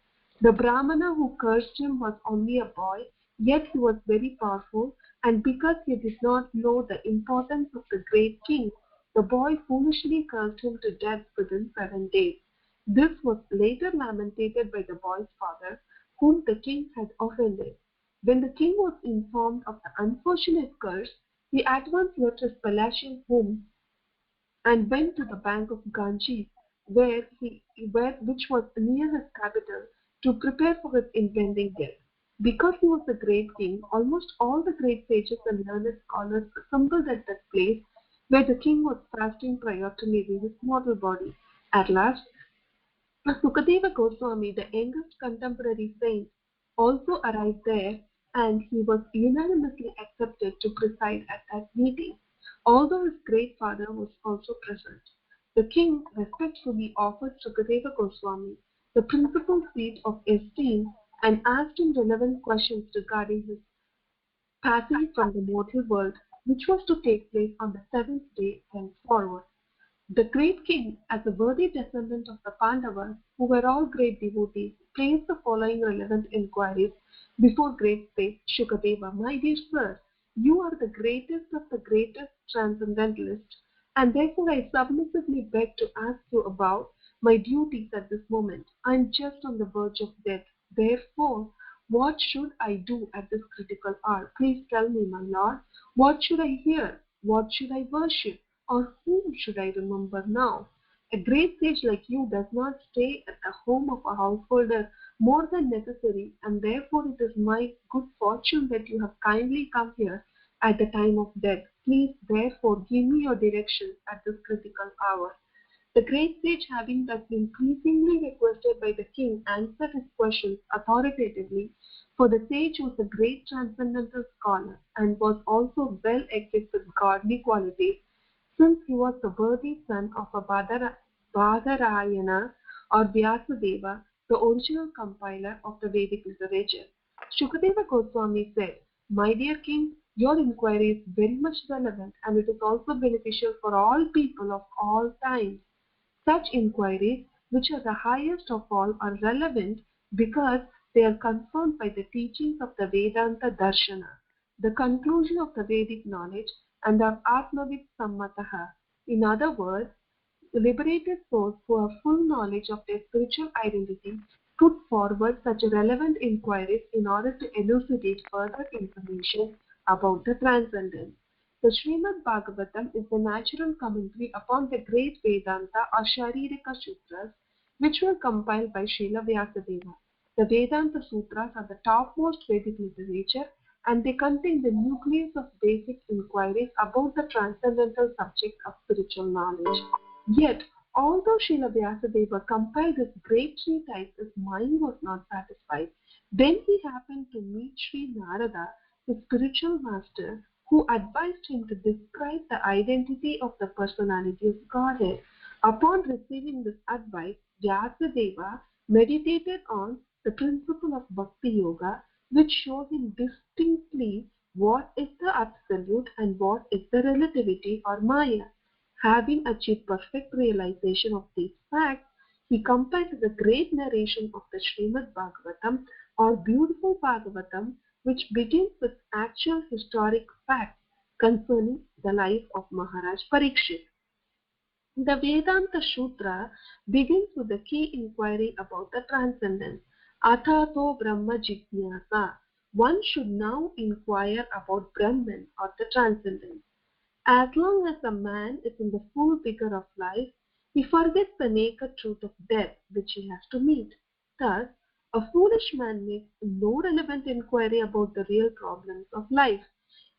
The Brahmana who cursed him was only a boy, yet he was very powerful, and because he did not know the importance of the great king, the boy foolishly cursed him to death within 7 days. This was later lamented by the boy's father, whom the king had offended. When the king was informed of the unfortunate curse, he at once left his palatial home and went to the bank of Ganges, which was near his capital, to prepare for his impending death. Because he was a great king, almost all the great sages and learned scholars assembled at that place where the king was fasting prior to leaving his mortal body. At last, Sukadeva Goswami, the youngest contemporary saint, also arrived there, and he was unanimously accepted to preside at that meeting, although his great father was also present. The king respectfully offered Sukadeva Goswami the principal seat of esteem and asked him relevant questions regarding his passing from the mortal world, which was to take place on the seventh day henceforward. The great king, as a worthy descendant of the Pandavas, who were all great devotees, placed the following relevant inquiries before great sage Shukadeva. My dear sir, you are the greatest of the greatest transcendentalists, and therefore I submissively beg to ask you about my duties at this moment. I am just on the verge of death. Therefore, what should I do at this critical hour? Please tell me, my lord. What should I hear? What should I worship? Or whom should I remember now? A great sage like you does not stay at the home of a householder more than necessary, and therefore it is my good fortune that you have kindly come here at the time of death. Please therefore give me your directions at this critical hour. The great sage, having thus been pleasingly requested by the king, answered his questions authoritatively, for the sage was a great transcendental scholar and was also well equipped with godly qualities, since he was the worthy son of a Badarayana or Vyasadeva, the original compiler of the Vedic literature. Shukadeva Goswami said, My dear king, your inquiry is very much relevant, and it is also beneficial for all people of all times. Such inquiries, which are the highest of all, are relevant because they are confirmed by the teachings of the Vedanta Darshana, the conclusion of the Vedic knowledge, and of Atmavid Sammataha. In other words, liberated souls who have full knowledge of their spiritual identity put forward such relevant inquiries in order to elucidate further information about the transcendent. The Srimad Bhagavatam is the natural commentary upon the great Vedanta or Sharirika Sutras, which were compiled by Srila Vyasadeva. The Vedanta Sutras are the topmost Vedic literature, and they contain the nucleus of basic inquiries about the transcendental subject of spiritual knowledge. Yet, although Srila Vyasadeva compiled this great treatise, his mind was not satisfied. Then he happened to meet Sri Narada, his spiritual master, who advised him to describe the identity of the personality of Godhead. Upon receiving this advice, Vyasadeva meditated on the principle of Bhakti Yoga, which shows him distinctly what is the absolute and what is the relativity or Maya. Having achieved perfect realization of these facts, he compiled the great narration of the Srimad Bhagavatam or beautiful Bhagavatam, which begins with actual historic facts concerning the life of Maharaj Parikshit. The Vedanta Sutra begins with the key inquiry about the transcendence. Athato Brahma Jijnasa. One should now inquire about Brahman or the transcendence. As long as a man is in the full vigor of life, he forgets the naked truth of death which he has to meet. Thus, a foolish man makes no relevant inquiry about the real problems of life.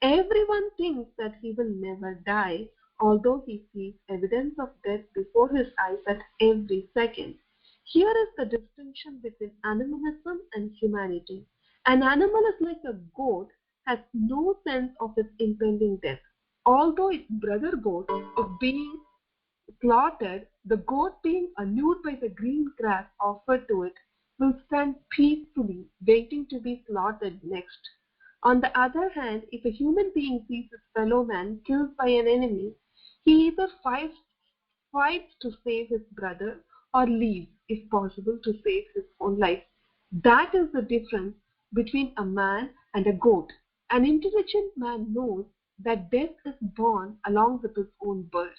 Everyone thinks that he will never die, although he sees evidence of death before his eyes at every second. Here is the distinction between animalism and humanity. An animal is like a goat, has no sense of its impending death. Although its brother goat of being slaughtered, the goat being allured by the green grass offered to it will stand peacefully waiting to be slaughtered next. On the other hand, if a human being sees his fellow man killed by an enemy, he either fights to save his brother or leaves, if possible, to save his own life. That is the difference between a man and a goat. An intelligent man knows that death is born along with his own birth.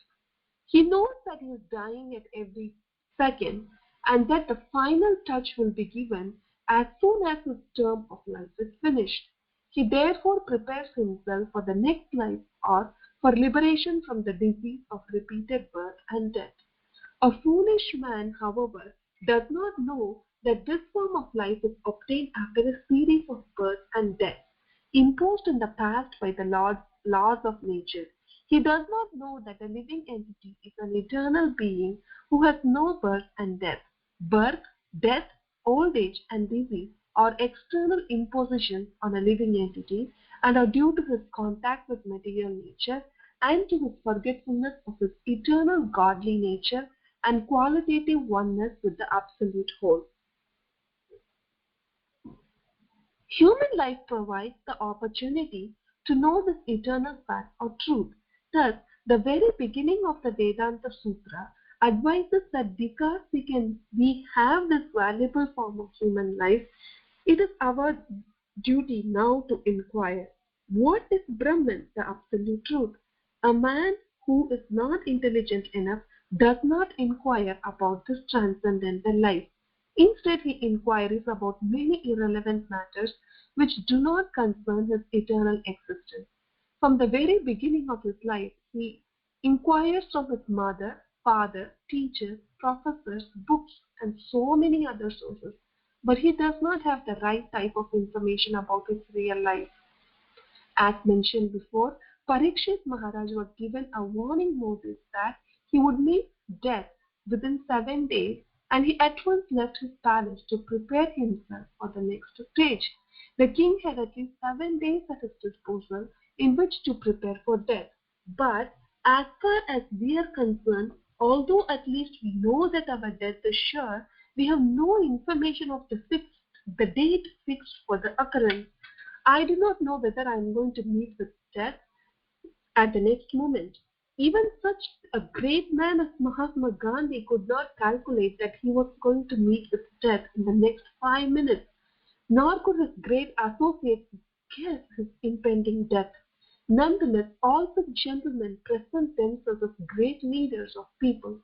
He knows that he is dying at every second and that the final touch will be given as soon as his term of life is finished. He therefore prepares himself for the next life or for liberation from the disease of repeated birth and death. A foolish man, however, does not know that this form of life is obtained after a series of birth and death, imposed in the past by the laws of nature. He does not know that a living entity is an eternal being who has no birth and death. Birth, death, old age, and disease are external impositions on a living entity and are due to his contact with material nature and to his forgetfulness of his eternal godly nature and qualitative oneness with the absolute whole. Human life provides the opportunity to know this eternal fact or truth. Thus, the very beginning of the Vedanta Sutra advises that because we have this valuable form of human life, it is our duty now to inquire. What is Brahman, the absolute truth? A man who is not intelligent enough does not inquire about this transcendental life. Instead, he inquires about many irrelevant matters which do not concern his eternal existence. From the very beginning of his life, he inquires from his mother, father, teachers, professors, books, and so many other sources. But he does not have the right type of information about his real life. As mentioned before, Parikshit Maharaj was given a warning notice that he would meet death within 7 days, and he at once left his palace to prepare himself for the next stage. The king had at least 7 days at his disposal in which to prepare for death. But as far as we are concerned, although at least we know that our death is sure, we have no information of the date fixed for the occurrence. I do not know whether I am going to meet with death at the next moment. Even such a great man as Mahatma Gandhi could not calculate that he was going to meet with death in the next 5 minutes, nor could his great associates guess his impending death. Nonetheless, all such gentlemen present themselves as great leaders of people.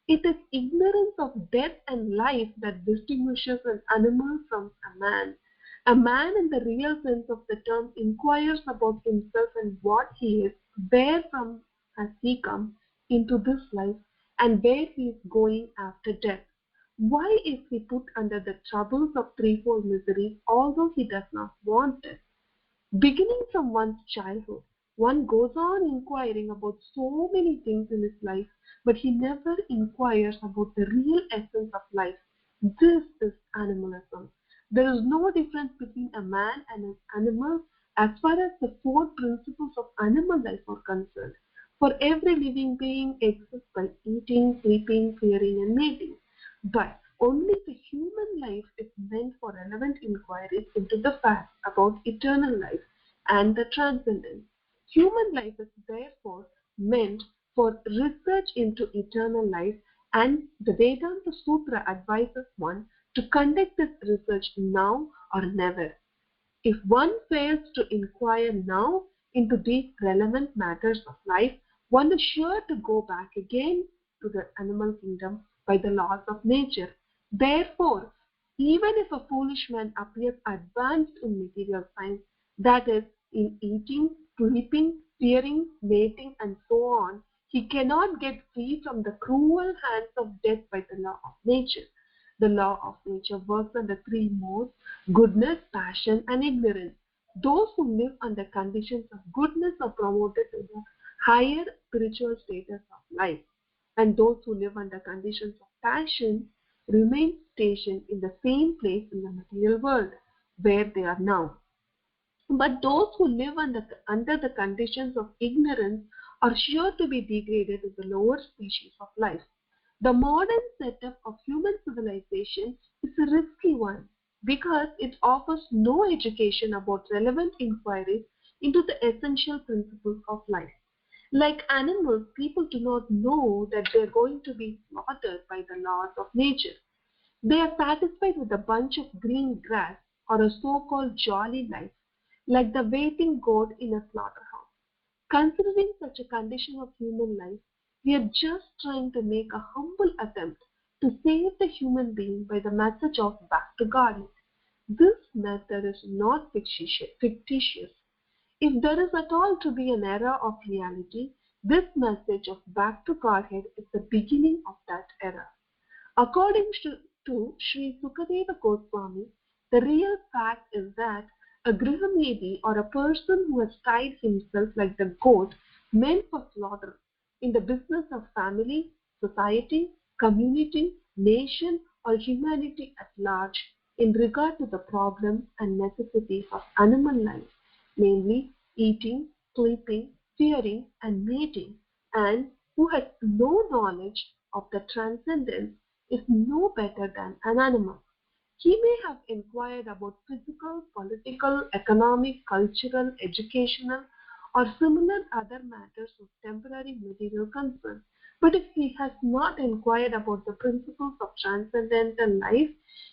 It is ignorance of death and life that distinguishes an animal from a man. A man in the real sense of the term inquires about himself and what he is, wherefrom has he come into this life, and where he is going after death. Why is he put under the troubles of threefold miseries, although he does not want it? Beginning from one's childhood, one goes on inquiring about so many things in his life, but he never inquires about the real essence of life. This is animalism. There is no difference between a man and an animal as far as the 4 principles of animal life are concerned. For every living being exists by eating, sleeping, fearing, and mating. But only the human life is meant for relevant inquiries into the facts about eternal life and the transcendence. Human life is therefore meant for research into eternal life, and the Vedanta Sutra advises one to conduct this research now or never. If one fails to inquire now into these relevant matters of life, one is sure to go back again to the animal kingdom by the laws of nature. Therefore, even if a foolish man appears advanced in material science, that is, in eating, sleeping, fearing, mating, and so on, he cannot get free from the cruel hands of death by the law of nature. The law of nature works on the 3 modes: goodness, passion, and ignorance. Those who live under conditions of goodness are promoted to the higher spiritual status of life, and those who live under conditions of passion remain stationed in the same place in the material world where they are now. But those who live under the conditions of ignorance are sure to be degraded to the lower species of life. The modern setup of human civilization is a risky one because it offers no education about relevant inquiries into the essential principles of life. Like animals, people do not know that they are going to be slaughtered by the laws of nature. They are satisfied with a bunch of green grass or a so-called jolly life, like the waiting goat in a slaughterhouse. Considering such a condition of human life, we are just trying to make a humble attempt to save the human being by the message of back to Godhead. This method is not fictitious. If there is at all to be an era of reality, this message of back to Godhead is the beginning of that era. According to Sri Sukadeva Goswami, the real fact is that a Grihamedi, or a person who has tied himself like the goat, meant for slaughter in the business of family, society, community, nation, or humanity at large in regard to the problems and necessities of animal life, namely eating, sleeping, fearing, and mating, and who has no knowledge of the transcendence is no better than an animal. He may have inquired about physical, political, economic, cultural, educational, or similar other matters of temporary material concern. But if he has not inquired about the principles of transcendental life,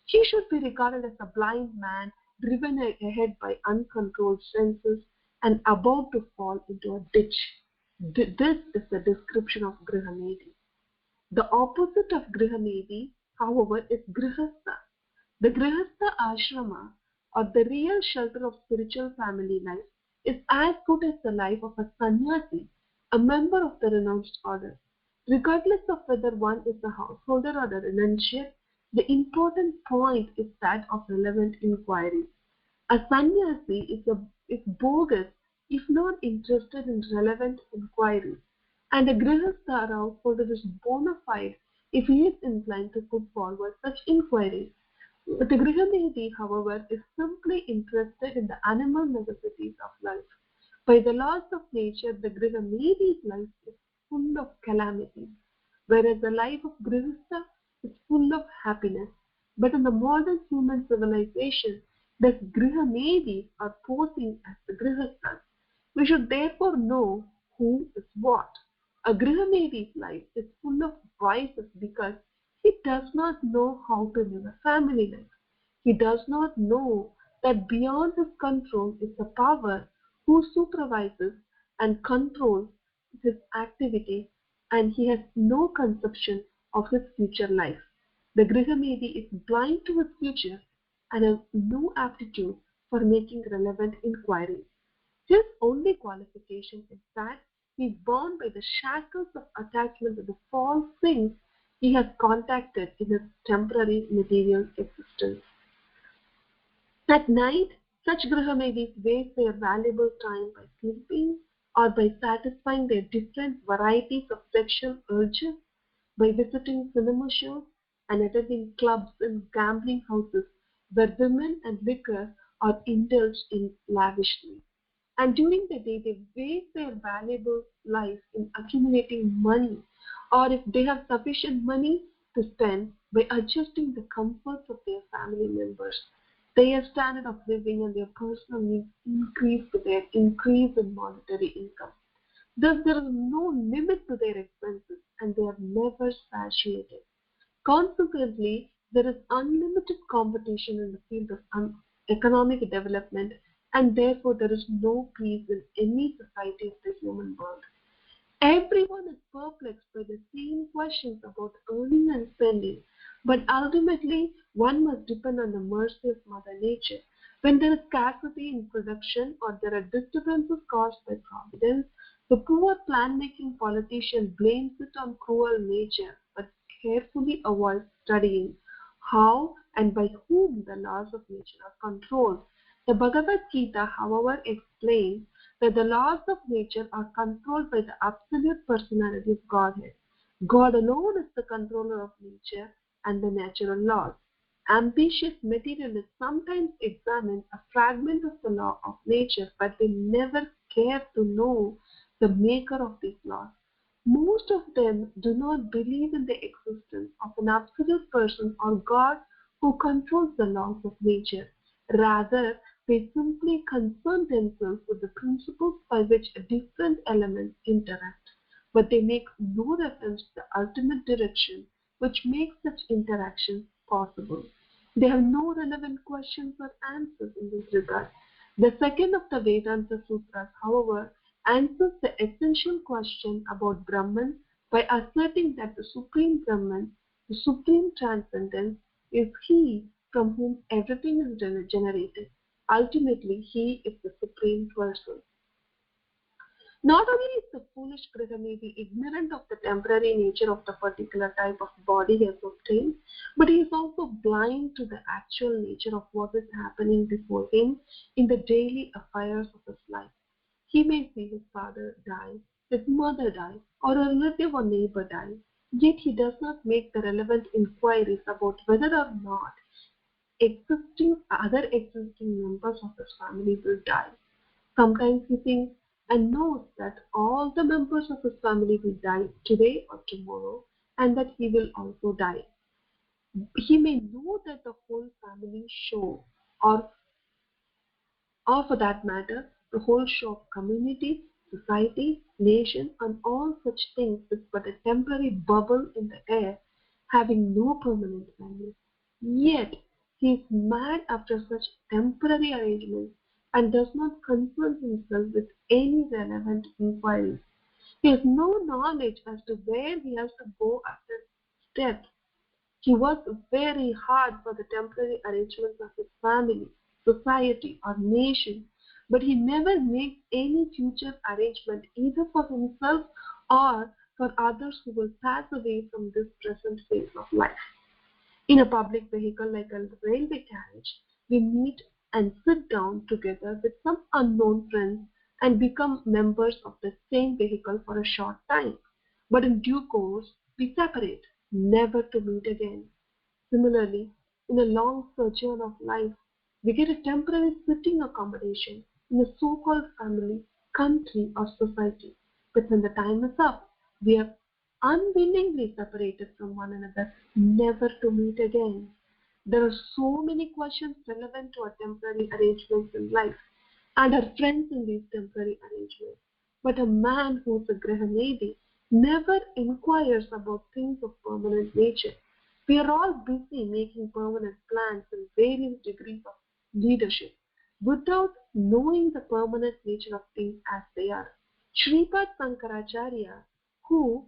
he should be regarded as a blind man driven ahead by uncontrolled senses and about to fall into a ditch. This is the description of Grihamedi. The opposite of Grihamedi, however, is Grihastha. The Grihastha ashrama, or the real shelter of spiritual family life, is as good as the life of a sannyasi, a member of the renounced order. Regardless of whether one is a householder or a renunciate, the important point is that of relevant inquiry. A sannyasi is bogus if not interested in relevant inquiry, and a grihastha or householder is bona fide if he is inclined to put forward such inquiries. The Grihamedi, however, is simply interested in the animal necessities of life. By the laws of nature, the Grihamedi's life is full of calamities, whereas the life of Grihastha is full of happiness. But in the modern human civilization, the Grihamedis are posing as the Grihasthas. We should therefore know who is what. A Grihamedi's life is full of vices because he does not know how to live a family life. He does not know that beyond his control is the power who supervises and controls his activity, and he has no conception of his future life. The Grihamedi is blind to his future and has no aptitude for making relevant inquiries. His only qualification is that he is bound by the shackles of attachment to the false things he has contacted in his temporary material existence. At night, such Grihamedis waste their valuable time by sleeping or by satisfying their different varieties of sexual urges, by visiting cinema shows and attending clubs and gambling houses where women and liquor are indulged in lavishly. And during the day, they waste their valuable life in accumulating money, or if they have sufficient money to spend, by adjusting the comforts of their family members. Their standard of living and their personal needs increase with their increase in monetary income. Thus, there is no limit to their expenses and they are never satiated. Consequently, there is unlimited competition in the field of economic development, and therefore there is no peace in any society of the human world. Everyone is perplexed by the same questions about earning and spending, but ultimately one must depend on the mercy of Mother Nature. When there is scarcity in production or there are disturbances caused by providence, the poor plan-making politician blames it on cruel nature, but carefully avoids studying how and by whom the laws of nature are controlled. The Bhagavad Gita, however, explains that the laws of nature are controlled by the absolute personality of Godhead. God alone is the controller of nature and the natural laws. Ambitious materialists sometimes examine a fragment of the law of nature, but they never care to know the maker of these laws. Most of them do not believe in the existence of an absolute person or God who controls the laws of nature. Rather, they simply concern themselves with the principles by which different elements interact, but they make no reference to the ultimate direction which makes such interaction possible. They have no relevant questions or answers in this regard. The second of the Vedanta Sutras, however, answers the essential question about Brahman by asserting that the Supreme Brahman, the Supreme Transcendence, is He from whom everything is generated. Ultimately, He is the Supreme Person. Not only is the foolish Grihamedi ignorant of the temporary nature of the particular type of body he has obtained, but he is also blind to the actual nature of what is happening before him in the daily affairs of his life. He may see his father die, his mother dies, or a relative or neighbor dies, yet he does not make the relevant inquiries about whether or not other existing members of his family will die. Sometimes he thinks and knows that all the members of his family will die today or tomorrow, and that he will also die. He may know that the whole family show, or for that matter, the whole show of community, society, nation, and all such things is but a temporary bubble in the air, having no permanent value. Yet he is mad after such temporary arrangements and does not concern himself with any relevant inquiries. He has no knowledge as to where he has to go after steps. He works very hard for the temporary arrangements of his family, society, or nation, but he never makes any future arrangement either for himself or for others who will pass away from this present phase of life. In a public vehicle like a railway carriage, we meet and sit down together with some unknown friends and become members of the same vehicle for a short time. But in due course, we separate, never to meet again. Similarly, in a long sojourn of life, we get a temporary sitting accommodation in a so-called family, country, or society. But when the time is up, we are unwillingly separated from one another, never to meet again. There are so many questions relevant to our temporary arrangements in life and our friends in these temporary arrangements. But a man who is a Grahanedi never inquires about things of permanent nature. We are all busy making permanent plans in various degrees of leadership without knowing the permanent nature of things as they are. Sripad Sankaracharya, who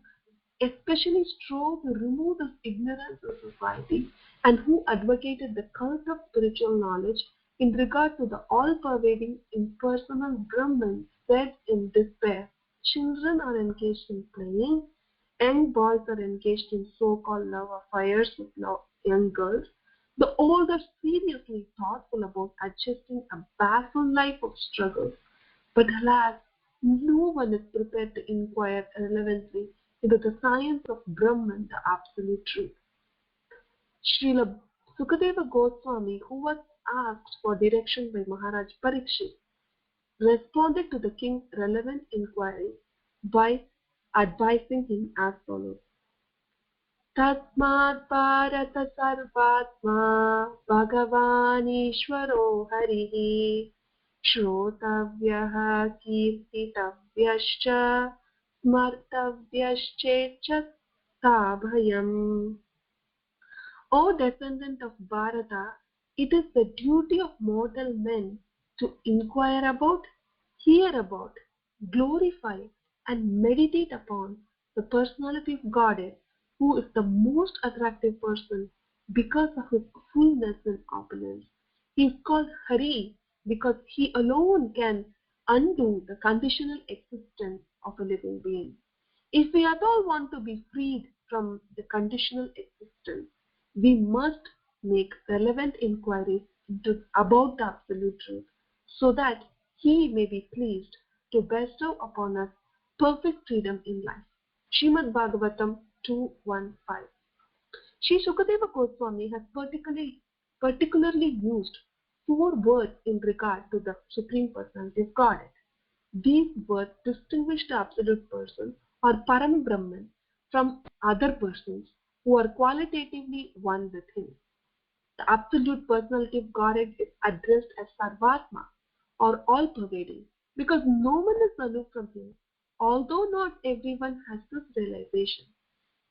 especially strove to remove this ignorance of society and who advocated the cult of spiritual knowledge in regard to the all-pervading impersonal Brahman, said in despair, children are engaged in playing, young boys are engaged in so-called love affairs with young girls, the old are seriously thoughtful about adjusting a baffled life of struggles. But alas, no one is prepared to inquire relevantly into the science of Brahman, the absolute truth. Srila Sukadeva Goswami, who was asked for direction by Maharaj Parikshit, responded to the king's relevant inquiry by advising him as follows. Tasmat Bharata Sarvatma Bhagavan Ishvaro Harihi Shrotavyah Kirtitavyascha Smartavyascha Sabhayam. O descendant of Bharata, it is the duty of mortal men to inquire about, hear about, glorify, and meditate upon the personality of Godhead, who is the most attractive person because of his fullness and opulence. He is called Hari because he alone can undo the conditional existence of a living being. If we at all want to be freed from the conditional existence, we must make relevant inquiries about the absolute truth, so that he may be pleased to bestow upon us perfect freedom in life. Srimad Bhagavatam 2.1.5. Sri Sukadeva Goswami has particularly used 4 words in regard to the Supreme Personality of Godhead. These words distinguish the absolute person or Param Brahman from other persons who are qualitatively one with him. The absolute personality of Godhead is addressed as Sarvatma, or all-pervading, because no one is aloof from him, although not everyone has this realization.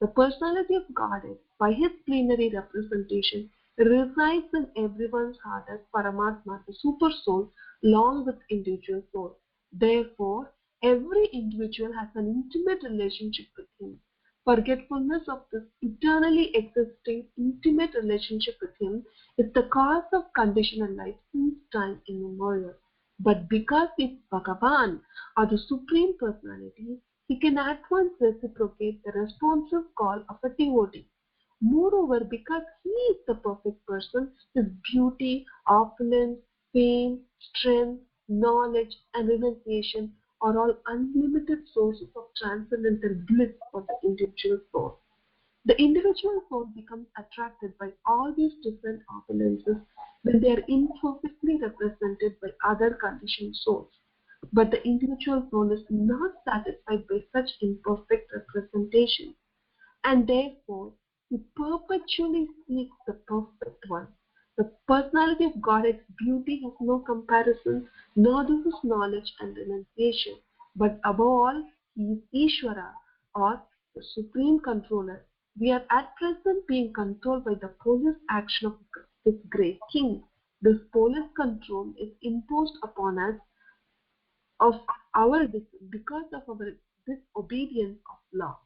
The personality of Godhead, by his plenary representation, resides in everyone's heart as Paramatma, the super soul, along with individual soul. Therefore, every individual has an intimate relationship with him. Forgetfulness of this eternally existing intimate relationship with him is the cause of conditional life since time immemorial. But because he is Bhagavan, or the Supreme Personality, he can at once reciprocate the responsive call of a devotee. Moreover, because he is the perfect person, his beauty, opulence, fame, strength, knowledge, and renunciation are all unlimited sources of transcendental bliss for the individual soul. The individual soul becomes attracted by all these different opulences when they are imperfectly represented by other conditioned souls. But the individual soul is not satisfied by such imperfect representation, and therefore he perpetually seeks the perfect one. The personality of Godhead's beauty has no comparison, nor does his knowledge and renunciation. But above all, he is Ishvara, or the supreme controller. We are at present being controlled by the police action of this great king. This police control is imposed upon us because of our disobedience of law.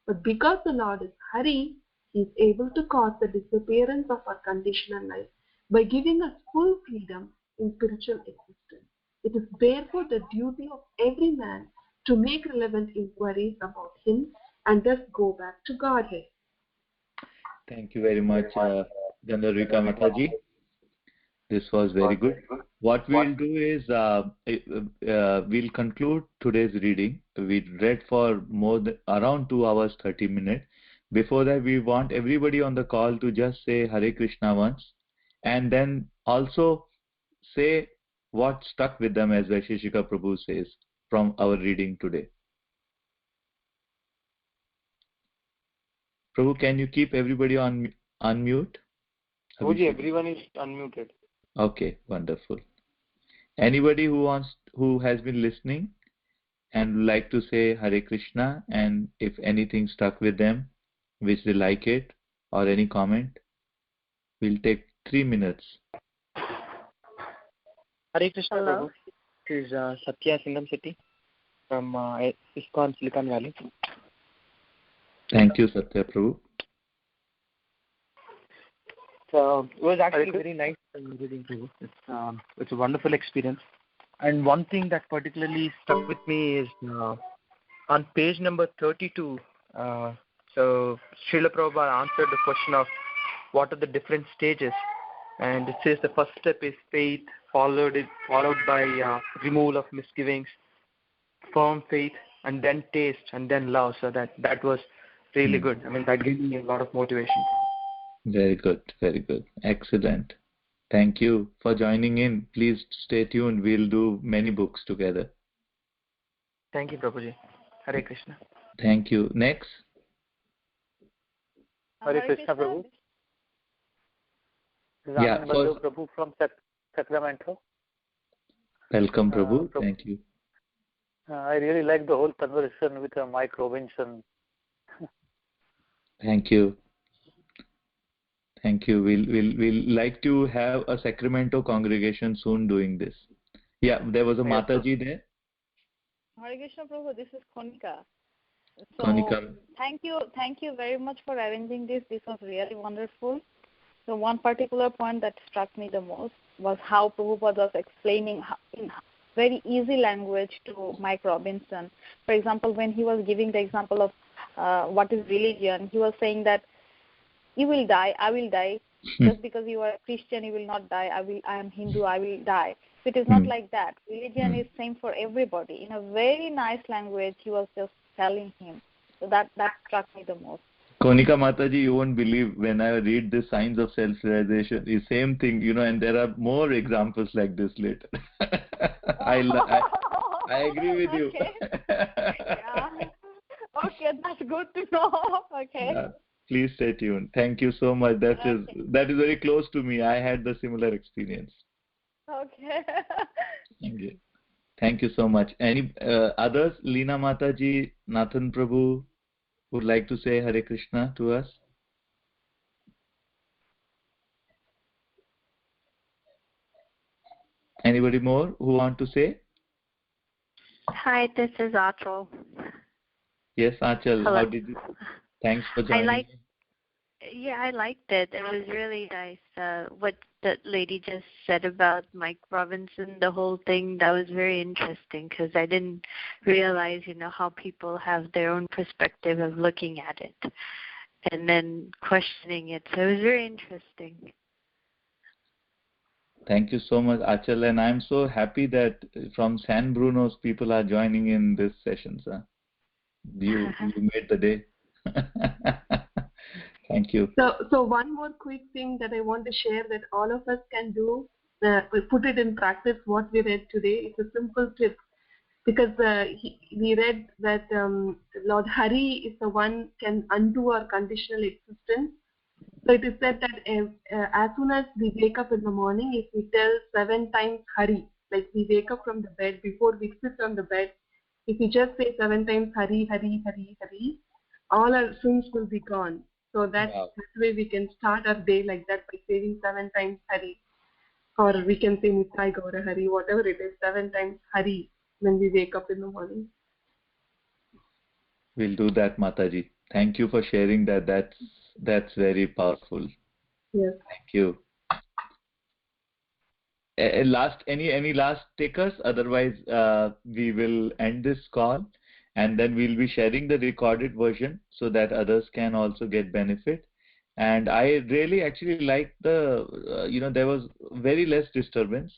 But because the Lord is Hari, he is able to cause the disappearance of our conditional life by giving us full freedom in spiritual existence. It is therefore the duty of every man to make relevant inquiries about him and thus go back to Godhead.
Thank you very much, Gandharvika Mataji. This was very good. What we'll do is we'll conclude today's reading. We read for around 2 hours 30 minutes. Before that, we want everybody on the call to just say Hare Krishna once, and then also say what stuck with them, as Vaisheshika Prabhu says, from our reading today. Prabhu, can you keep everybody on unmute?
Prabhuji, everyone is unmuted.
Okay, wonderful. Anybody who has been listening and would like to say Hare Krishna, and if anything stuck with them, which they like it, or any comment, we'll take 3 minutes.
Hare Krishna, Prabhu. This is Satya Singham City from ISKCON Silicon Valley.
Thank you, Satya Prabhu.
So it was actually very nice reading, Prabhu. It's a wonderful experience. And one thing that particularly stuck with me is on page number 32. So Srila Prabhupada answered the question of what are the different stages, and it says the first step is faith, followed by removal of misgivings, firm faith, and then taste, and then love. So that was really good. I mean, that gave me a lot of motivation.
Very good, very good. Excellent. Thank you for joining in. Please stay tuned. We'll do many books together.
Thank you, Prabhuji. Hare Krishna.
Thank you. Next.
Hare Krishna, Prabhu.
Yeah,
Anand Prabhu from Sacramento.
Welcome, Prabhu.
Prabhu.
Thank you.
I really like the whole conversation with Mike Robinson.
Thank you. Thank you. We'll like to have a Sacramento congregation soon doing this. Yeah, there was a Mataji there.
Hare Krishna, Prabhu. This is Konika. So,
Konika.
Thank you very much for arranging this. This was really wonderful. So one particular point that struck me the most was how Prabhupada was explaining in very easy language to Mike Robinson. For example, when he was giving the example of what is religion, he was saying that you will die, I will die. Just because you are a Christian, you will not die. I am Hindu, I will die. So it is not like that. Religion is same for everybody. In a very nice language, he was just telling him. So that struck me the most.
Konika Mataji, you won't believe when I read the signs of self-realization, the same thing, and there are more examples like this later. I agree with you.
Okay. Yeah. Okay, that's good to know. Okay.
Yeah. Please stay tuned. Thank you so much. That is very close to me. I had the similar experience.
Okay.
Thank you. Thank you so much. Any others? Leena Mataji, Nathan Prabhu would like to say Hare Krishna to us? Anybody more who want to say?
Hi, this is Achal.
Yes, Achal.
Hello.
How did you? Thanks for joining.
I liked it. It was really nice. What that lady just said about Mike Robinson, the whole thing, that was very interesting because I didn't realize, how people have their own perspective of looking at it and then questioning it. So it was very interesting.
Thank you so much, Achal, and I'm so happy that from San Bruno's people are joining in this session, sir. You made the day. Thank you.
So one more quick thing that I want to share that all of us can do, we put it in practice what we read today. It's a simple tip because we read that Lord Hari is the one can undo our conditional existence. So it is said that as soon as we wake up in the morning, if we tell 7 times Hari, like we wake up from the bed, before we sit on the bed, if we just say 7 times Hari, Hari, Hari, Hari, all our sins will be gone. So that way we can start our day like that by saying 7 times Hari. Or we can say Nithai Gaura Hari, whatever it is, 7 times Hari when we wake up in the morning.
We'll do that, Mataji. Thank you for sharing that. That's very powerful.
Yes.
Thank you. Any last takers? Otherwise, we will end this call, and then we'll be sharing the recorded version so that others can also get benefit. And I really actually liked there was very less disturbance,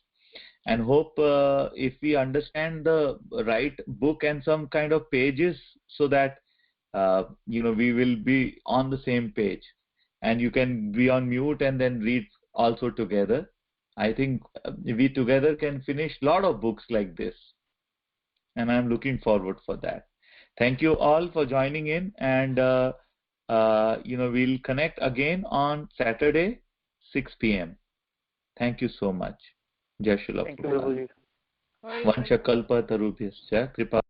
and hope if we understand the right book and some kind of pages, so that we will be on the same page, and you can be on mute and then read also together. I think we together can finish a lot of books like this, and I'm looking forward for that. Thank you all for joining in, and we'll connect again on Saturday, 6 p.m. Thank you so much. Jai Shri Prabhupada.
Thank you, Prabhuji.
Vancha kalpa tarubhyascha kripa